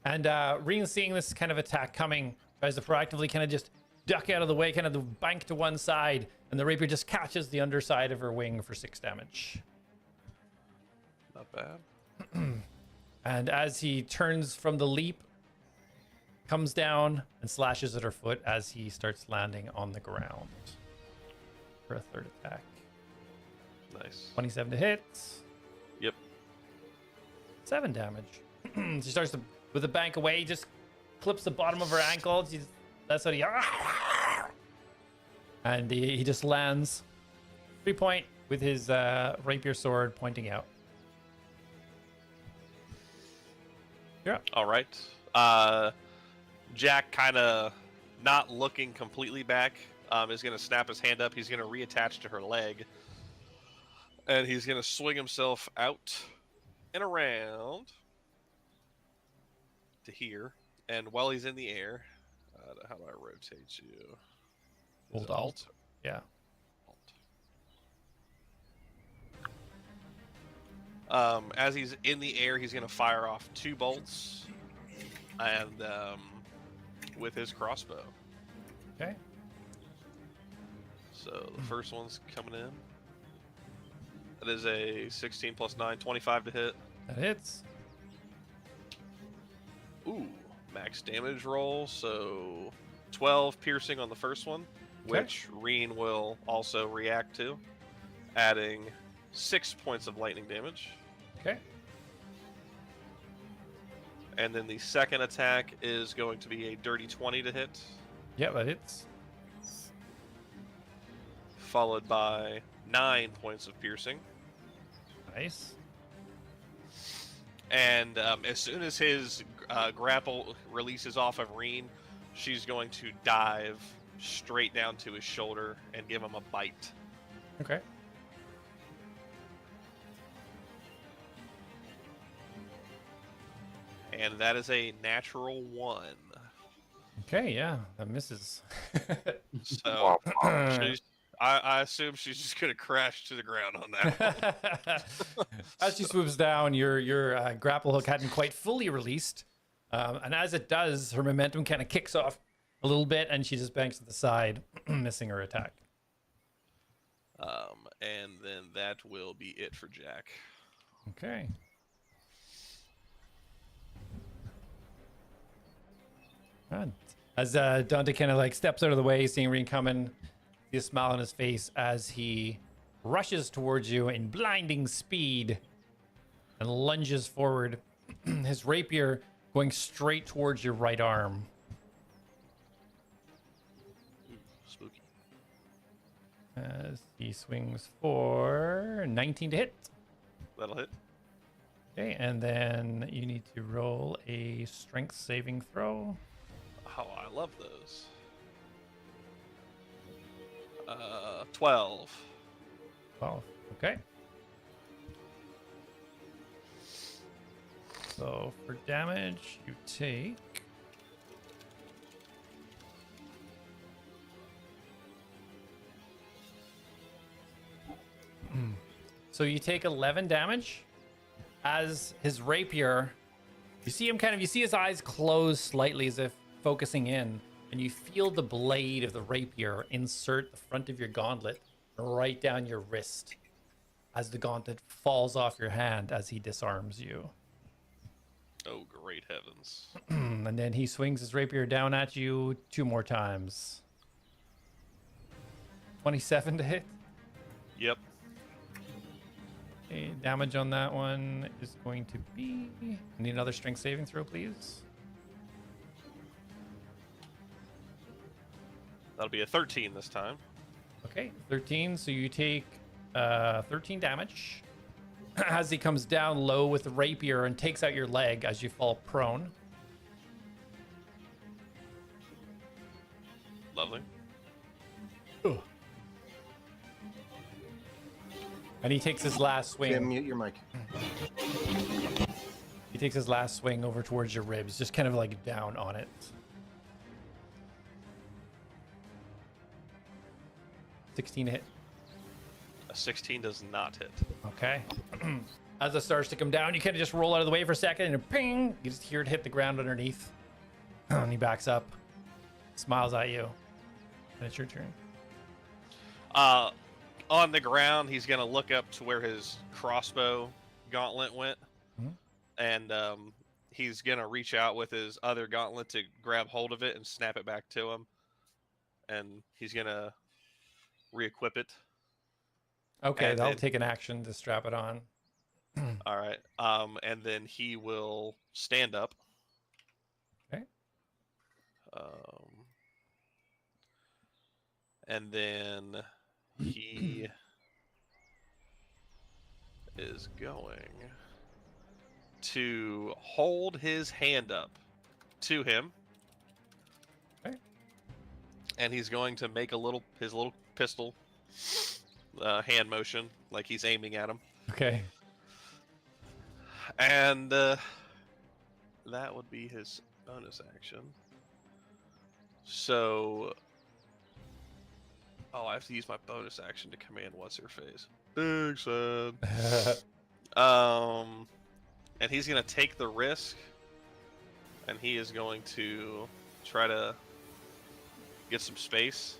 And Reen, seeing this kind of attack coming, tries to proactively kind of just duck out of the way, kind of the bank to one side, and the rapier just catches the underside of her wing for 6 damage. Not bad. And as he turns from the leap, comes down and slashes at her foot as he starts landing on the ground for a third attack. Nice. 27 to hit. Yep. 7 damage. She starts to, with the bank away, just clips the bottom of her ankle. That's what he... And he just lands 3 point with his rapier sword pointing out. Yeah. All right. Jack, kind of not looking completely back, is going to snap his hand up. He's going to reattach to her leg. And he's going to swing himself out and around to here. And while he's in the air, how do I rotate you? Is Hold it Alt. Yeah. As he's in the air, he's going to fire off 2 bolts, and with his crossbow. Okay. So the first one's coming in. That is a 16 plus 9, 25 to hit. That hits. Ooh, max damage roll. So 12 piercing on the first one, which Reen will also react to, adding 6 points of lightning damage. Okay. And then the second attack is going to be a dirty 20 to hit, Yeah, that hits. followed by 9 points of piercing. Nice. And as soon as his grapple releases off of Reen, she's going to dive straight down to his shoulder and give him a bite. Okay. And that is a natural 1. Okay, yeah, that misses. So I assume she's just going to crash to the ground on that one. As she swoops down, your grapple hook hadn't quite fully released. And as it does, her momentum kind of kicks off a little bit, and she just banks to the side, missing her attack. And then that will be it for Jack. Okay. Good. As Dante kind of like steps out of the way, seeing Reen coming, see a smile on his face as he rushes towards you in blinding speed and lunges forward, his rapier going straight towards your right arm. Spooky. As he swings for 19 to hit. That'll hit. Okay, and then you need to roll a strength saving throw. Oh, I love those. 12. 12. Okay. So for damage, you take... So you take 11 damage as his rapier, you see his eyes close slightly as if focusing in, and you feel the blade of the rapier insert the front of your gauntlet right down your wrist as the gauntlet falls off your hand as he disarms you. Oh, great heavens. And then he swings his rapier down at you 2 more times. 27 to hit. Yep. Okay, damage on that one is going to be... I need another strength saving throw, please. That'll be a 13 this time. Okay, 13. So you take 13 damage as he comes down low with the rapier and takes out your leg as you fall prone. Lovely. Ugh. And he takes his last swing. Tim, mute your mic. He takes his last swing over towards your ribs, just kind of like down on it. 16 to hit. A 16 does not hit. Okay. As it starts to come down, you kind of just roll out of the way for a second and ping! You just hear it hit the ground underneath. And he backs up, smiles at you. And it's your turn. On the ground, he's going to look up to where his crossbow gauntlet went. Mhm. And he's going to reach out with his other gauntlet to grab hold of it and snap it back to him. And he's going to re-equip it. Okay, And that'll then- take an action to strap it on. All right. And then he will stand up. Okay. And then he is going to hold his hand up to him. Okay. And he's going to make his little pistol hand motion like he's aiming at him. Okay. And that would be his bonus action. So, I have to use my bonus action to command what's her face. Big sad. And he's gonna take the risk, and he is going to try to get some space.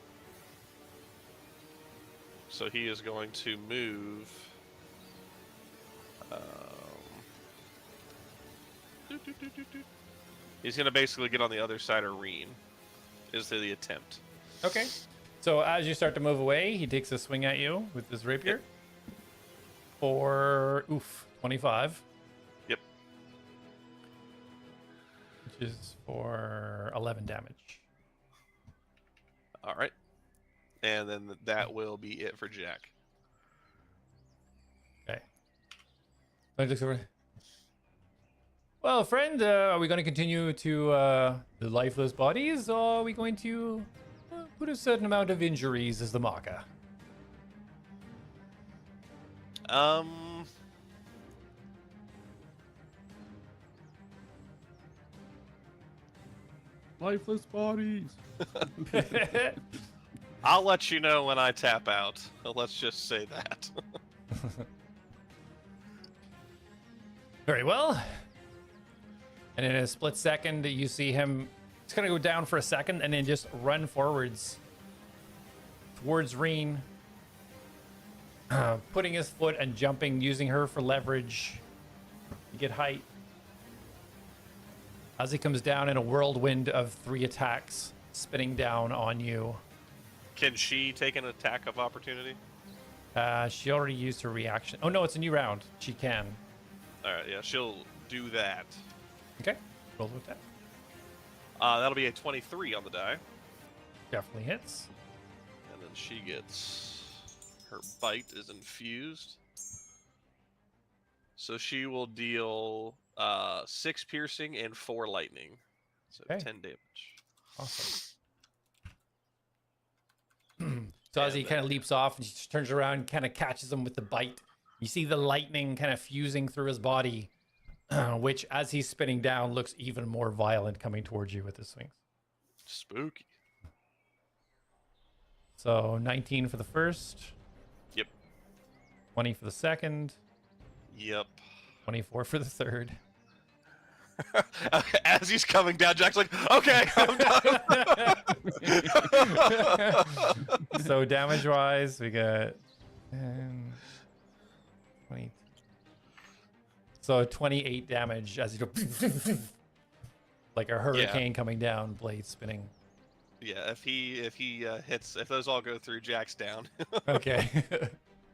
So he is going to move. He's going to basically get on the other side of Reen. Is the attempt. Okay. So as you start to move away, he takes a swing at you with his rapier. For 25. Yep. Which is for 11 damage. All right. And then that will be it for Jack. Okay. Well, friend, are we going to continue to the lifeless bodies, or are we going to put a certain amount of injuries as the marker? Lifeless bodies. I'll let you know when I tap out. Let's just say that. Very well. And in a split second, you see him. He's going to go down for a second and then just run forwards towards Reen, putting his foot and jumping, using her for leverage to get height. As he comes down in a whirlwind of 3 attacks, spinning down on you. Can she take an attack of opportunity? She already used her reaction. Oh no, it's a new round. She can. All right, yeah, she'll do that. Okay, roll with that. That'll be a 23 on the die. Definitely hits. And then she gets... Her bite is infused. So she will deal 6 piercing and 4 lightning. So Okay. 10 damage. Awesome. So as he kind of leaps off and she turns around, kind of catches him with the bite. You see the lightning kind of fusing through his body, which as he's spinning down looks even more violent coming towards you with his swings. Spooky. So 19 for the first. Yep. 20 for the second. Yep. 24 for the third. As he's coming down, Jack's like, okay, I'm done. So damage wise, we got 10, 20. So 28 damage as you go like a hurricane coming down, blade spinning. Yeah, if he hits, if those all go through, Jack's down. Okay.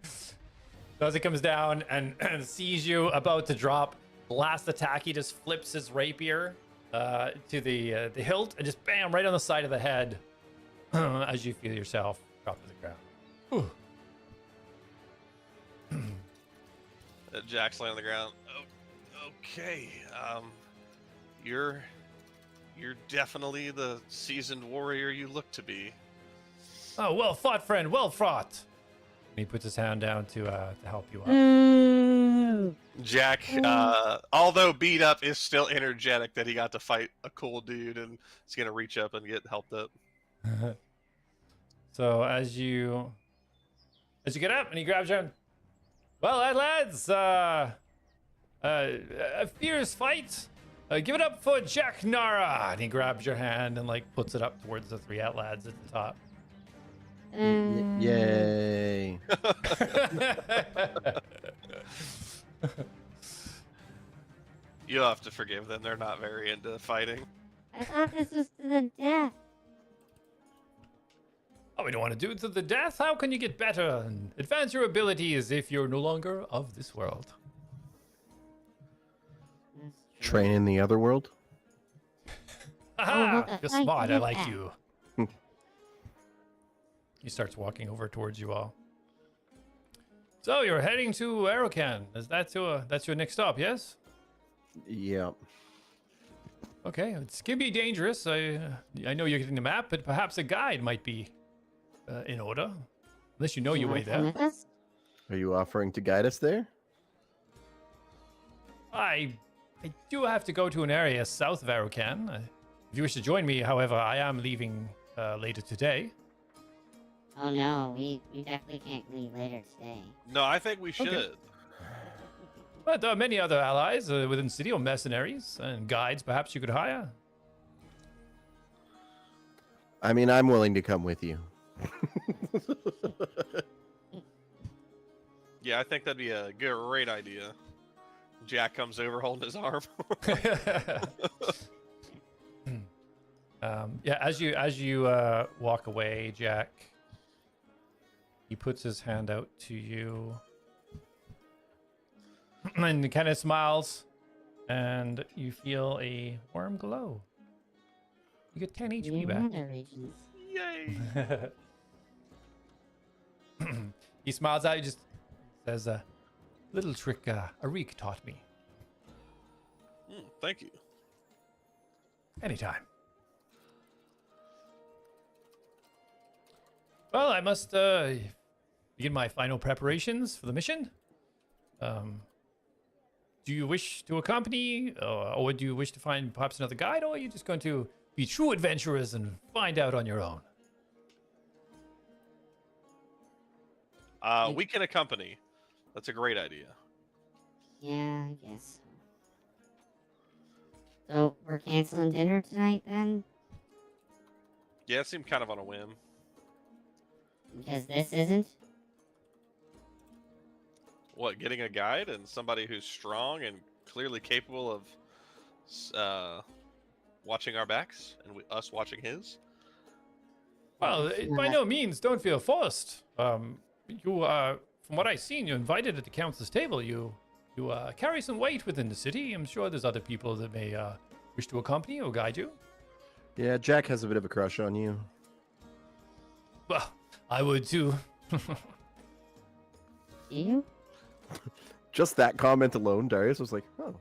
So as he comes down and sees you about to drop, last attack, he just flips his rapier to the hilt and just bam, right on the side of the head as you feel yourself drop to the ground. Jack's laying on the ground. Oh, okay. You're definitely the seasoned warrior you look to be. Oh, well fought, friend. Well fought. And he puts his hand down to help you up. Jack, although beat up, is still energetic that he got to fight a cool dude, and he's gonna reach up and get helped up. So as you get up and he grabs you, and, well, lads, a fierce fight. Give it up for Jack Nara. And he grabs your hand and like puts it up towards the 3 lads at the top. Yay. You'll have to forgive them. They're not very into fighting. I thought this was to the death. Oh, we don't want to do it to the death? How can you get better and advance your abilities if you're no longer of this world? That's true. Train in the other world? Aha! what the You're heck smart. I is like that? you. He starts walking over towards you all. So you're heading to Arocan. Is that that's your next stop? Yes. Yep. Okay. It's gonna be dangerous. I know you're getting the map, but perhaps a guide might be in order, unless you know your way Come there. with us? Are you offering to guide us there? I do have to go to an area south of Arocan. If you wish to join me, however, I am leaving later today. Oh no, we definitely can't leave later today. No, I think we should. But there are many other allies within city, or mercenaries and guides perhaps you could hire. I mean, I'm willing to come with you. Yeah, I think that'd be a great idea. Jack comes over holding his arm. Yeah, as you walk away, Jack, he puts his hand out to you and kind of smiles, and you feel a warm glow. You get 10 HP back. Yay! He smiles at you, just says, little trick Arik taught me. Thank you. Anytime. Well, I must begin my final preparations for the mission. Do you wish to accompany, or do you wish to find perhaps another guide, or are you just going to be true adventurers and find out on your own? We can accompany. That's a great idea. Yeah, I guess so. So, we're canceling dinner tonight then? Yeah, it seemed kind of on a whim. Because this isn't? What, getting a guide and somebody who's strong and clearly capable of watching our backs and us watching his? Well, by no means, don't feel forced. You from what I've seen, you're invited at the council's table. You carry some weight within the city. I'm sure there's other people that may wish to accompany or guide you. Yeah, Jack has a bit of a crush on you. Well, I would too. Do you? Just that comment alone, Darius was like, oh.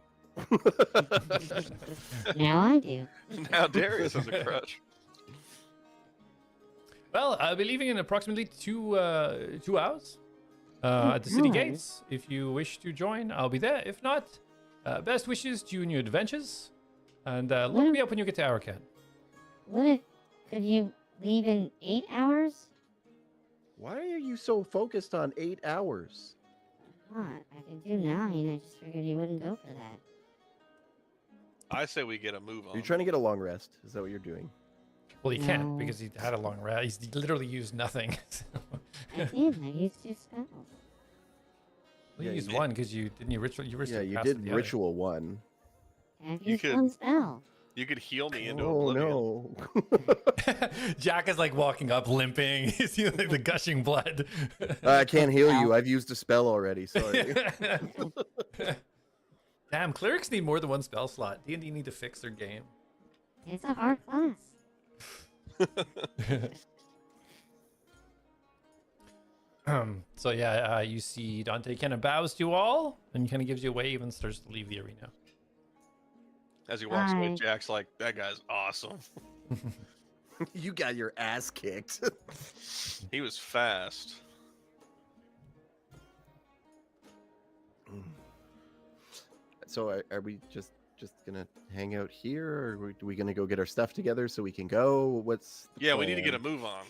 Now I do. Now Darius has a crush. Well, I'll be leaving in approximately 2 hours at the city Alright. gates. If you wish to join, I'll be there. If not, best wishes to you and your adventures. And look me up when you get to Arakan. What if, could you leave in 8 hours? Why are you so focused on 8 hours? What? I could do 9. I just figured you wouldn't go for that. I say we get a move on. Are you trying to get a long rest? Is that what you're doing? Well, he can't No. because he had a long rest. He's literally used nothing. I did. I used 2 spells. Well, Yeah, you you used did. one because you didn't. You ritual. You Yeah, ritual you cast did the other. ritual 1. I've You used could- 1 spell. You could heal me into Oh oblivion. no. Jack is like walking up, limping. You see like the gushing blood. I can't heal you. I've used a spell already. Sorry. Damn, clerics need more than 1 spell slot. D&D need to fix their game. It's a hard class. So yeah, you see Dante kind of bows to you all and kind of gives you a wave and starts to leave the arena. As he walks away, Bye. Jack's like, that guy's awesome. You got your ass kicked. He was fast. So are we just gonna hang out here, or are we gonna go get our stuff together so we can go? What's the Yeah, we need to get a plan? move on.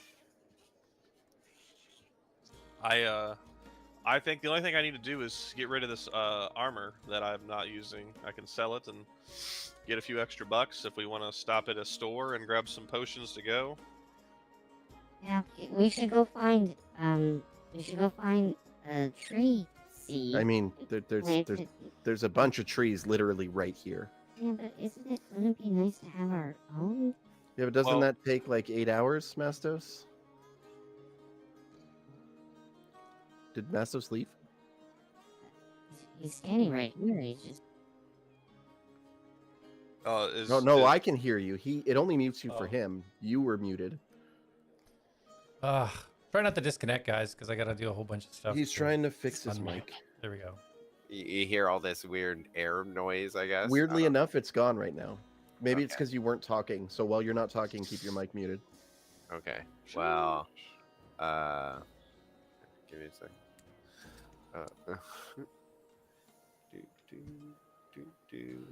I think the only thing I need to do is get rid of this armor that I'm not using. I can sell it and get a few extra bucks if we want to stop at a store and grab some potions to go. Yeah, we should go find a tree seed. I mean, Planted. there's a bunch of trees literally right here. Yeah, but wouldn't it be nice to have our own? Yeah, but doesn't Well- that take like 8 hours, Mastos? Did Mastos leave? He's standing right here. He's just. No, I can hear you. It only mutes you for Oh. him. You were muted. Try not to disconnect, guys, because I gotta do a whole bunch of stuff. He's trying to fix his unmute. mic. There we go. You hear all this weird air noise, I guess. Weirdly I don't- enough, it's gone right now. Maybe it's Okay. because you weren't talking. So while you're not talking, keep your mic muted. Okay. Well, give me a second. Do.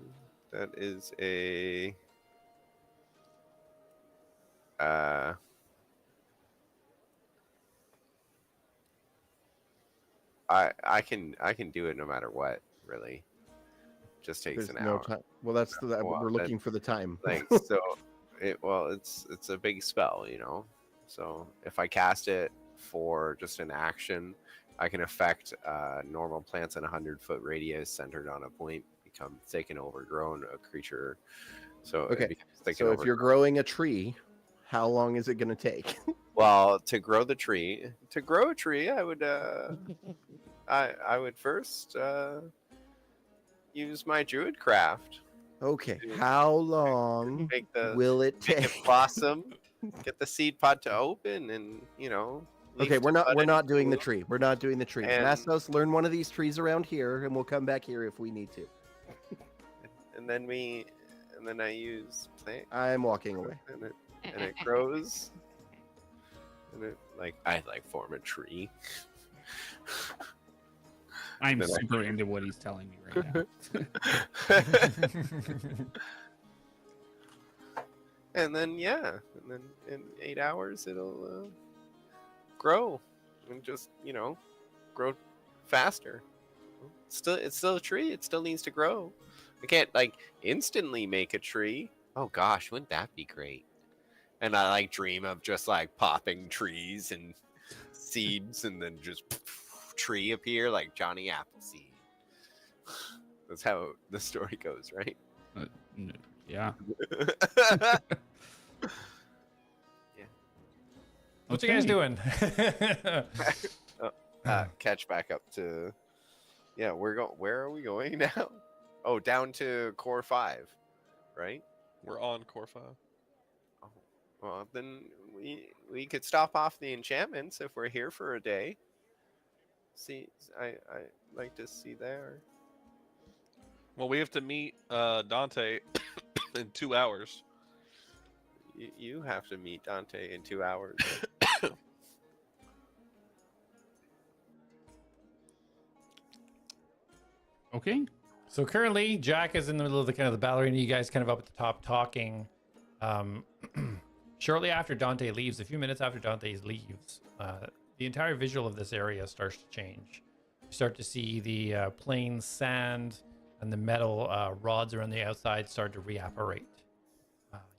That is a. I can do it no matter what, really. Just takes There's an no hour. time. Well, that's Well, we're looking for the time. Thanks. So, it's a big spell, you know. So if I cast it for just an action, I can affect normal plants in a 100-foot radius centered on a point become thick and overgrown. A creature. So it Okay. becomes thick So and if you're overgrown. growing a tree, how long is it going to take? Well, to grow a tree, I would I would first use my druid craft. Okay. How long Make the will it make it take? blossom, get the seed pod to open, and leaf Okay, to bud we're and not doing the bloom. tree. We're not doing the tree. And- Mastos, learn one of these trees around here, and we'll come back here if we need to. And then I use plant, I'm walking away. and it grows, and I form a tree. I'm Then I- super into what he's telling me right now. And then in 8 hours it'll grow and just grow faster. It's still a tree. It still needs to grow. I can't instantly make a tree. Oh gosh, wouldn't that be great? And I dream of just popping trees and seeds and then just tree appear like Johnny Appleseed. That's how the story goes, right? Yeah. What you guys Okay. doing? Catch back up to where are we going now? Oh, down to core 5, right? We're on core 5. Oh, well, then we could stop off the enchantments if we're here for a day. See, I like to see there. Well, we have to meet Dante in 2 hours. You have to meet Dante in 2 hours. Okay. So currently, Jack is in the middle of the kind of the ballerina. You guys kind of up at the top talking. Shortly after Dante leaves, a few minutes after Dante leaves, the entire visual of this area starts to change. You start to see the plain sand and the metal rods around the outside start to reapparate.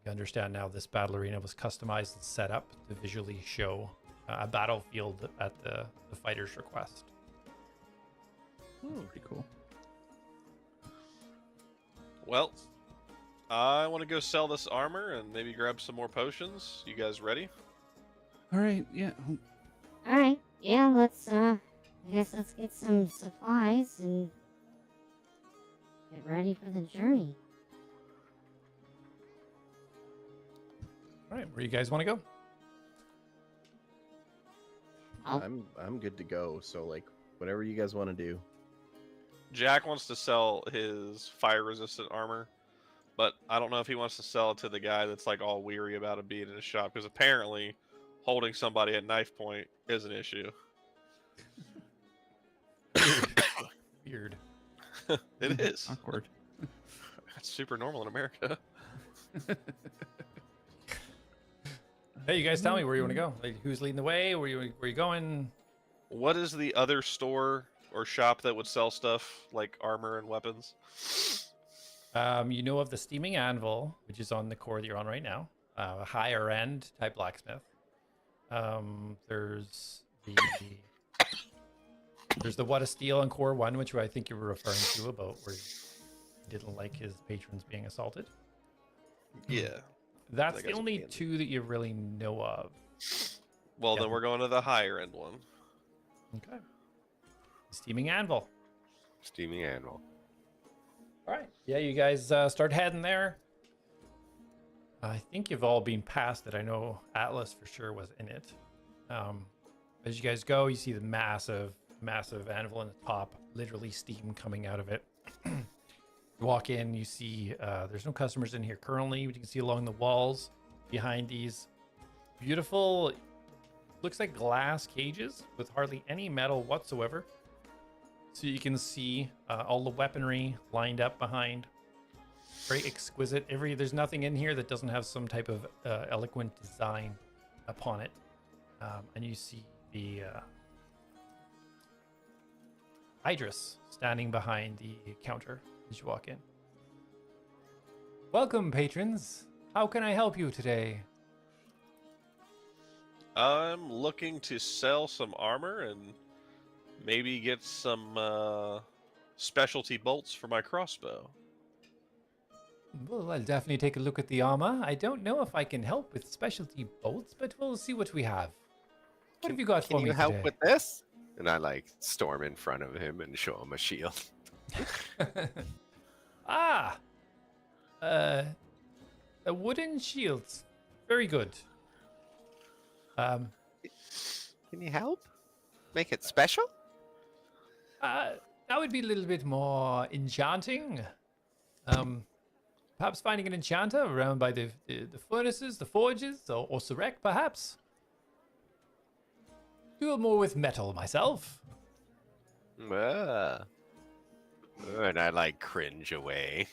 You understand now this battle arena was customized and set up to visually show a battlefield at the fighter's request. Pretty cool. Well, I want to go sell this armor and maybe grab some more potions. You guys ready? All right. Yeah. Alright, yeah, let's, I guess let's get some supplies and get ready for the journey. All right, where you guys want to go? Oh. I'm good to go. So whatever you guys want to do. Jack wants to sell his fire-resistant armor, but I don't know if he wants to sell it to the guy that's all weary about it being in his shop, because apparently holding somebody at knife point is an issue. Weird. It is. Awkward. That's super normal in America. Hey, you guys tell me where you want to go. Who's leading the way? Where you going? What is the other store or shop that would sell stuff like armor and weapons? You know of the Steaming Anvil, which is on the core that you're on right now. A higher end type blacksmith. There's the What a Steel on core 1, which I think you were referring to about where he didn't like his patrons being assaulted. Yeah. That's That the guy's a only pain. two that you really know of. Well, Yeah. then we're going to the higher end one. Okay. Steaming Anvil. Steaming Anvil. All right. Yeah, you guys start heading there. I think you've all been past it. I know Atlas for sure was in it. As you guys go, you see the massive anvil in the top, literally steam coming out of it. You walk in, you see there's no customers in here currently, but you can see along the walls behind these beautiful, looks like glass cages with hardly any metal whatsoever. So you can see all the weaponry lined up behind. Very exquisite. There's nothing in here that doesn't have some type of eloquent design upon it. And you see the Idris standing behind the counter as you walk in. Welcome, patrons. How can I help you today? I'm looking to sell some armor and maybe get some specialty bolts for my crossbow. Well, I'll definitely take a look at the armor. I don't know if I can help with specialty bolts, but we'll see what we have. What have you got for Can me you help today? with this? And I like storm in front of him and show him a shield. Ah! A wooden shield. Very good. Can you help? Make it special? That would be a little bit more enchanting. Perhaps finding an enchanter around by the furnaces, the forges, or Cleric, perhaps. Do more with metal myself. And I like cringe away.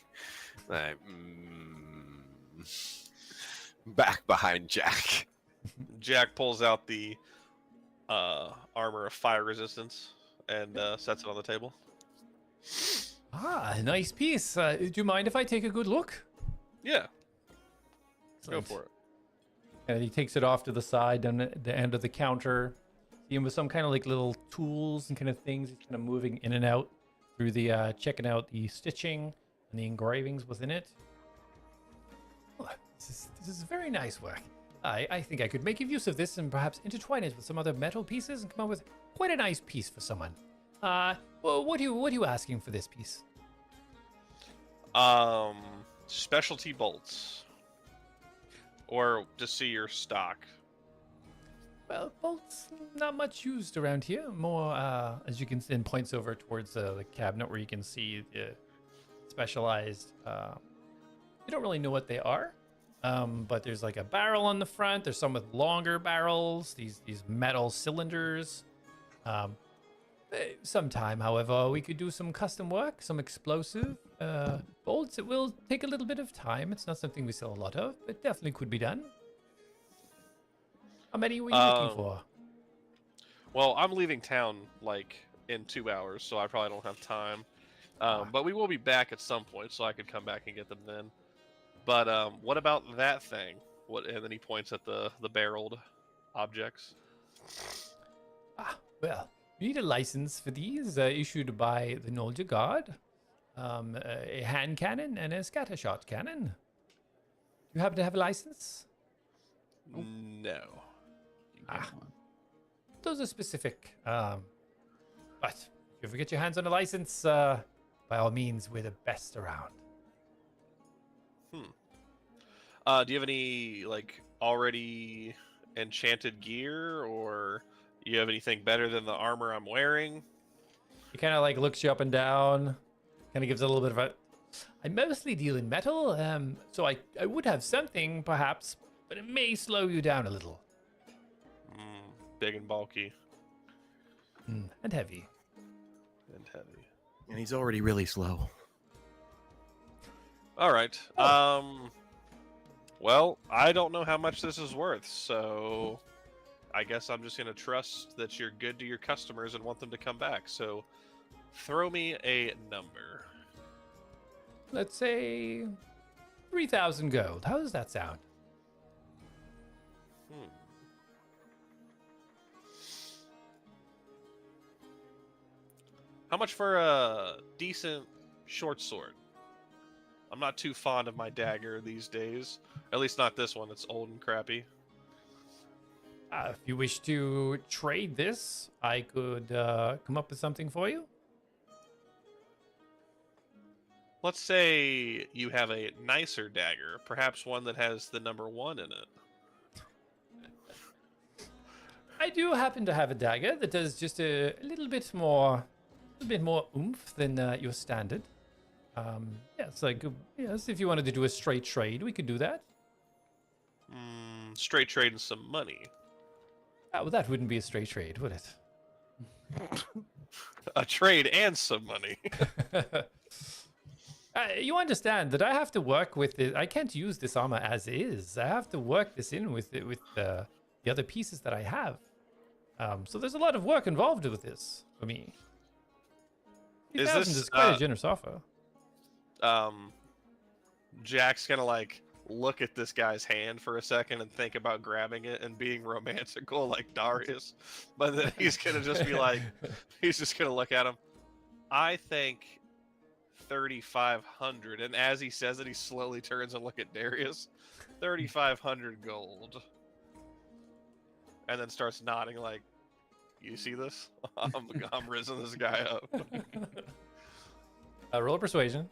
Like, back behind Jack. Jack pulls out the armor of fire resistance and sets it on the table. Ah, a nice piece. Do you mind if I take a good look? Yeah, go Excellent. for it. And he takes it off to the side down at the end of the counter. See him with some kind of like little tools and kind of things. He's kind of moving in and out through the checking out the stitching and the engravings within it. Oh, this is very nice work. I think I could make use of this and perhaps intertwine it with some other metal pieces and come up with quite a nice piece for someone. Well, what are you asking for this piece? Specialty bolts, or just see your stock. Well, bolts not much used around here. More, as you can see, and points over towards the cabinet where you can see the specialized. You don't really know what they are, but there's like a barrel on the front. There's some with longer barrels. These metal cylinders. Sometime, however, we could do some custom work, some explosive bolts. It will take a little bit of time. It's not something we sell a lot of, but definitely could be done. How many were you looking for? Well, I'm leaving town like in 2 hours, so I probably don't have time. But we will be back at some point, so I could come back and get them then. But what about that thing? And then he points at the barreled objects. Well, you need a license for these issued by the Nolja Guard. A hand cannon and a scattershot cannon. Do you happen to have a license? No. You can get one. Those are specific. But if you ever get your hands on a license, by all means, we're the best around. Do you have any like already enchanted gear, or you have anything better than the armor I'm wearing? He kind of like looks you up and down, kind of gives a little bit of a. I mostly deal in metal, so I would have something perhaps, but it may slow you down a little. Big and bulky. And heavy. And heavy. And he's already really slow. All right. Well, I don't know how much this is worth, so I guess I'm just going to trust that you're good to your customers and want them to come back. So throw me a number. Let's say 3,000 gold. How does that sound? How much for a decent short sword? I'm not too fond of my dagger these days. At least not this one. It's old and crappy. If you wish to trade this, I could come up with something for you. Let's say you have a nicer dagger, perhaps one that has the number 1 in it. I do happen to have a dagger that does just a little bit more oomph than your standard. Yes, like yes, if you wanted to do a straight trade, we could do that. Straight trade and some money. Well, that wouldn't be a straight trade, would it? A trade and some money. You understand that I have to work with it. I can't use this armor as is. I have to work this in with the other pieces that I have. So there's a lot of work involved with this for me. Is 3,000 this is quite a generous offer. Jack's gonna like look at this guy's hand for a second and think about grabbing it and being romantical like Darius, but then he's gonna just be like, he's just gonna look at him. I think 3,500, and as he says it, he slowly turns and look at Darius. 3,500 gold, and then starts nodding like, "You see this? I'm rizzing this guy up." Roll a persuasion.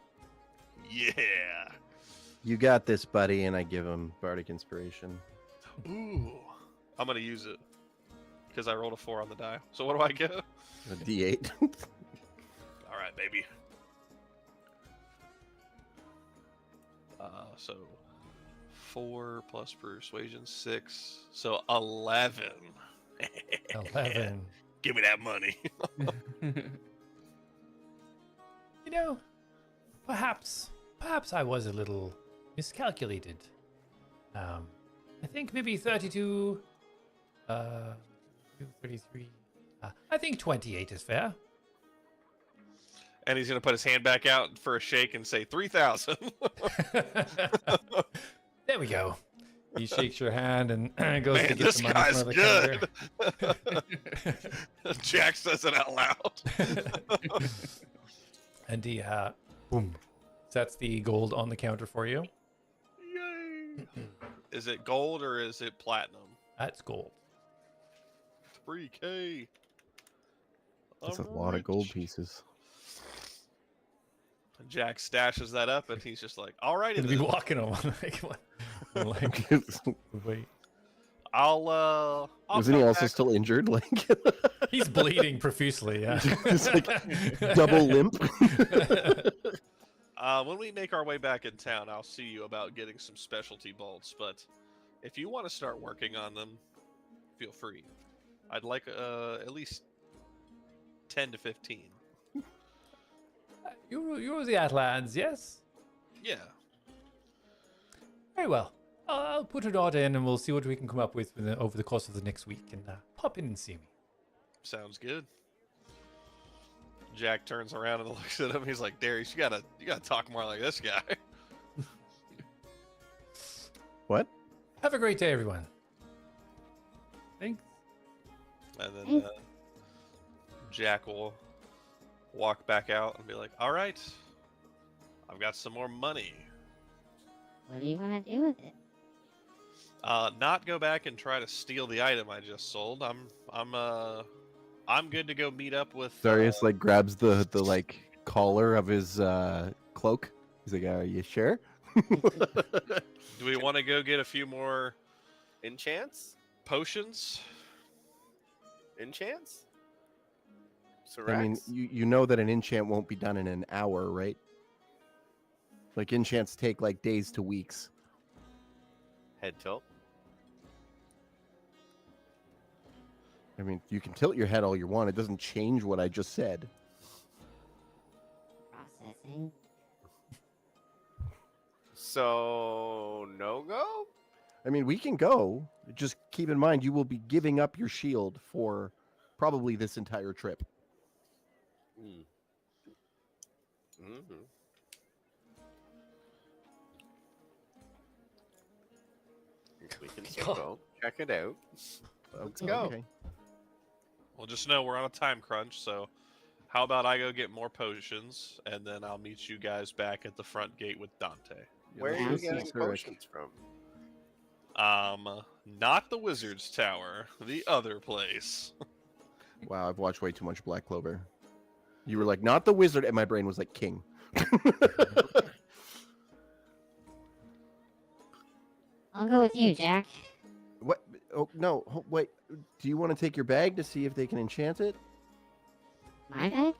Yeah. You got this, buddy, and I give him bardic inspiration. Ooh. I'm gonna use it because I rolled a 4 on the die. So what do I get? A D8. All right, baby. So 4 plus persuasion 6, so 11. 11. Give me that money. You know, perhaps I was a little miscalculated. I think maybe 32, 33. I think 28 is fair. And he's gonna put his hand back out for a shake and say 3,000. There we go. He shakes your hand and goes Man, to get this the money guy's from the good. counter. Jack says it out loud. And he boom, sets the gold on the counter for you. Yay! Is it gold or is it platinum? That's gold. 3K. That's a lot of gold pieces. Jack stashes that up, and he's just like, "All right, Gonna be walking on like, what? Like, wait. I'll Wasn't he come also back." still injured? Like He's bleeding profusely. Yeah. just like double limp. When we make our way back in town, I'll see you about getting some specialty bolts. But if you want to start working on them, feel free. I'd like at least 10 to 15. You're the Atlands, yes? Yeah. Very well. I'll put an order in and we'll see what we can come up with over the course of the next week. And pop in and see me. Sounds good. Jack turns around and looks at him. He's like, "Darius, you gotta talk more like this guy." What? Have a great day, everyone. Thanks. And then Jack will walk back out and be like, "All right, I've got some more money. What do you want to do with it? Not go back and try to steal the item I just sold. I'm good to go meet up with." Darius like grabs the like collar of his cloak. He's like, "Are you sure?" Do we want to go get a few more Enchants? potions? Enchants? I mean, you know that an enchant won't be done in an hour, right? Like enchants take like days to weeks. Head tilt. I mean, you can tilt your head all you want. It doesn't change what I just said. Processing. So, no go? I mean, we can go. Just keep in mind, you will be giving up your shield for probably this entire trip. Mm. Mm-hmm. We can still go. Check it out. Let's go. Okay. Well, just know we're on a time crunch, so how about I go get more potions, and then I'll meet you guys back at the front gate with Dante. Where are you Let's go see getting Cleric. potions from? Not the Wizard's Tower, the other place. Wow, I've watched way too much Black Clover. You were like, not the wizard, and my brain was like, king. I'll go with you, Jack. What? Oh, no. Wait. Do you want to take your bag to see if they can enchant it? My bag?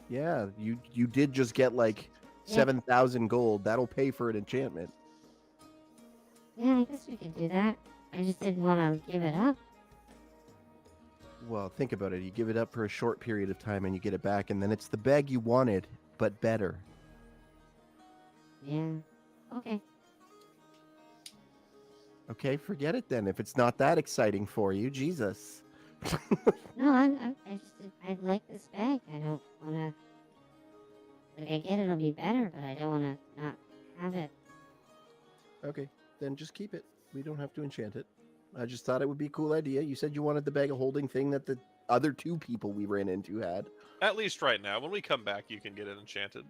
Yeah, you did just get like Yeah. 7,000 gold. That'll pay for an enchantment. Yeah, I guess we could do that. I just didn't want to give it up. Well, think about it. You give it up for a short period of time and you get it back, and then it's the bag you wanted, but better. Yeah. Okay. Okay, forget it then. If it's not that exciting for you, Jesus. No, I like this bag. I don't want to. Like, I get it'll be better, but I don't want to not have it. Okay. then just keep it. We don't have to enchant it. I just thought it would be a cool idea. You said you wanted the bag of holding thing that the other 2 people we ran into had. At least right now. When we come back, you can get it enchanted.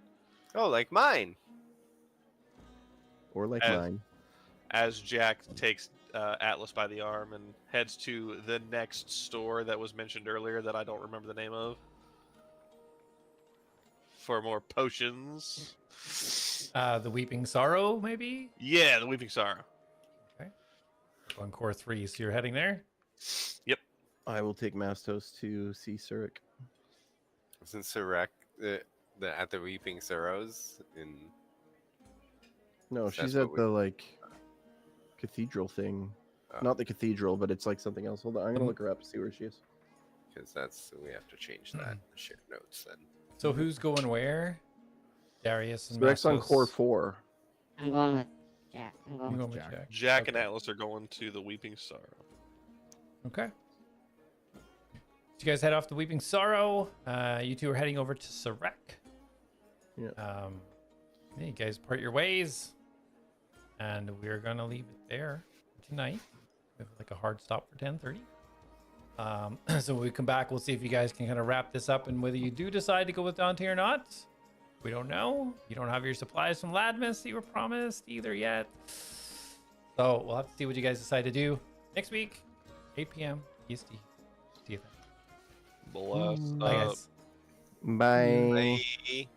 Oh, like mine. Or like As- mine. As Jack takes Atlas by the arm and heads to the next store that was mentioned earlier that I don't remember the name of. For more potions. The Weeping Sorrow, maybe? Yeah, the Weeping Sorrow. On core 3, so you're heading there? Yep. I will take Mastos to see Cleric. Isn't Cleric at the Weeping Sorrows in? No, That's she's what at we- the like cathedral thing. Oh. Not the cathedral, but it's like something else. Hold on, I'm gonna look her up to see where she is. Because we have to change that. Share notes then. So who's going where? Darius and Ceric's on Mastos. core 4. I'm going with Jack. I'm I'm going going with with Jack. Jack and Okay. Atlas are going to the Weeping Sorrow. Okay. So you guys head off to Weeping Sorrow. You 2 are heading over to Cleric. Yeah. Yeah, you guys part your ways. And we're going to leave it there tonight. We have like a hard stop for 10:30. So when we come back, we'll see if you guys can kind of wrap this up and whether you do decide to go with Dante or not. We don't know. You don't have your supplies from Ladmus that you were promised either yet. So we'll have to see what you guys decide to do next week, 8 p.m. EST. See you then. Bless Bye, up. guys. Bye. Bye.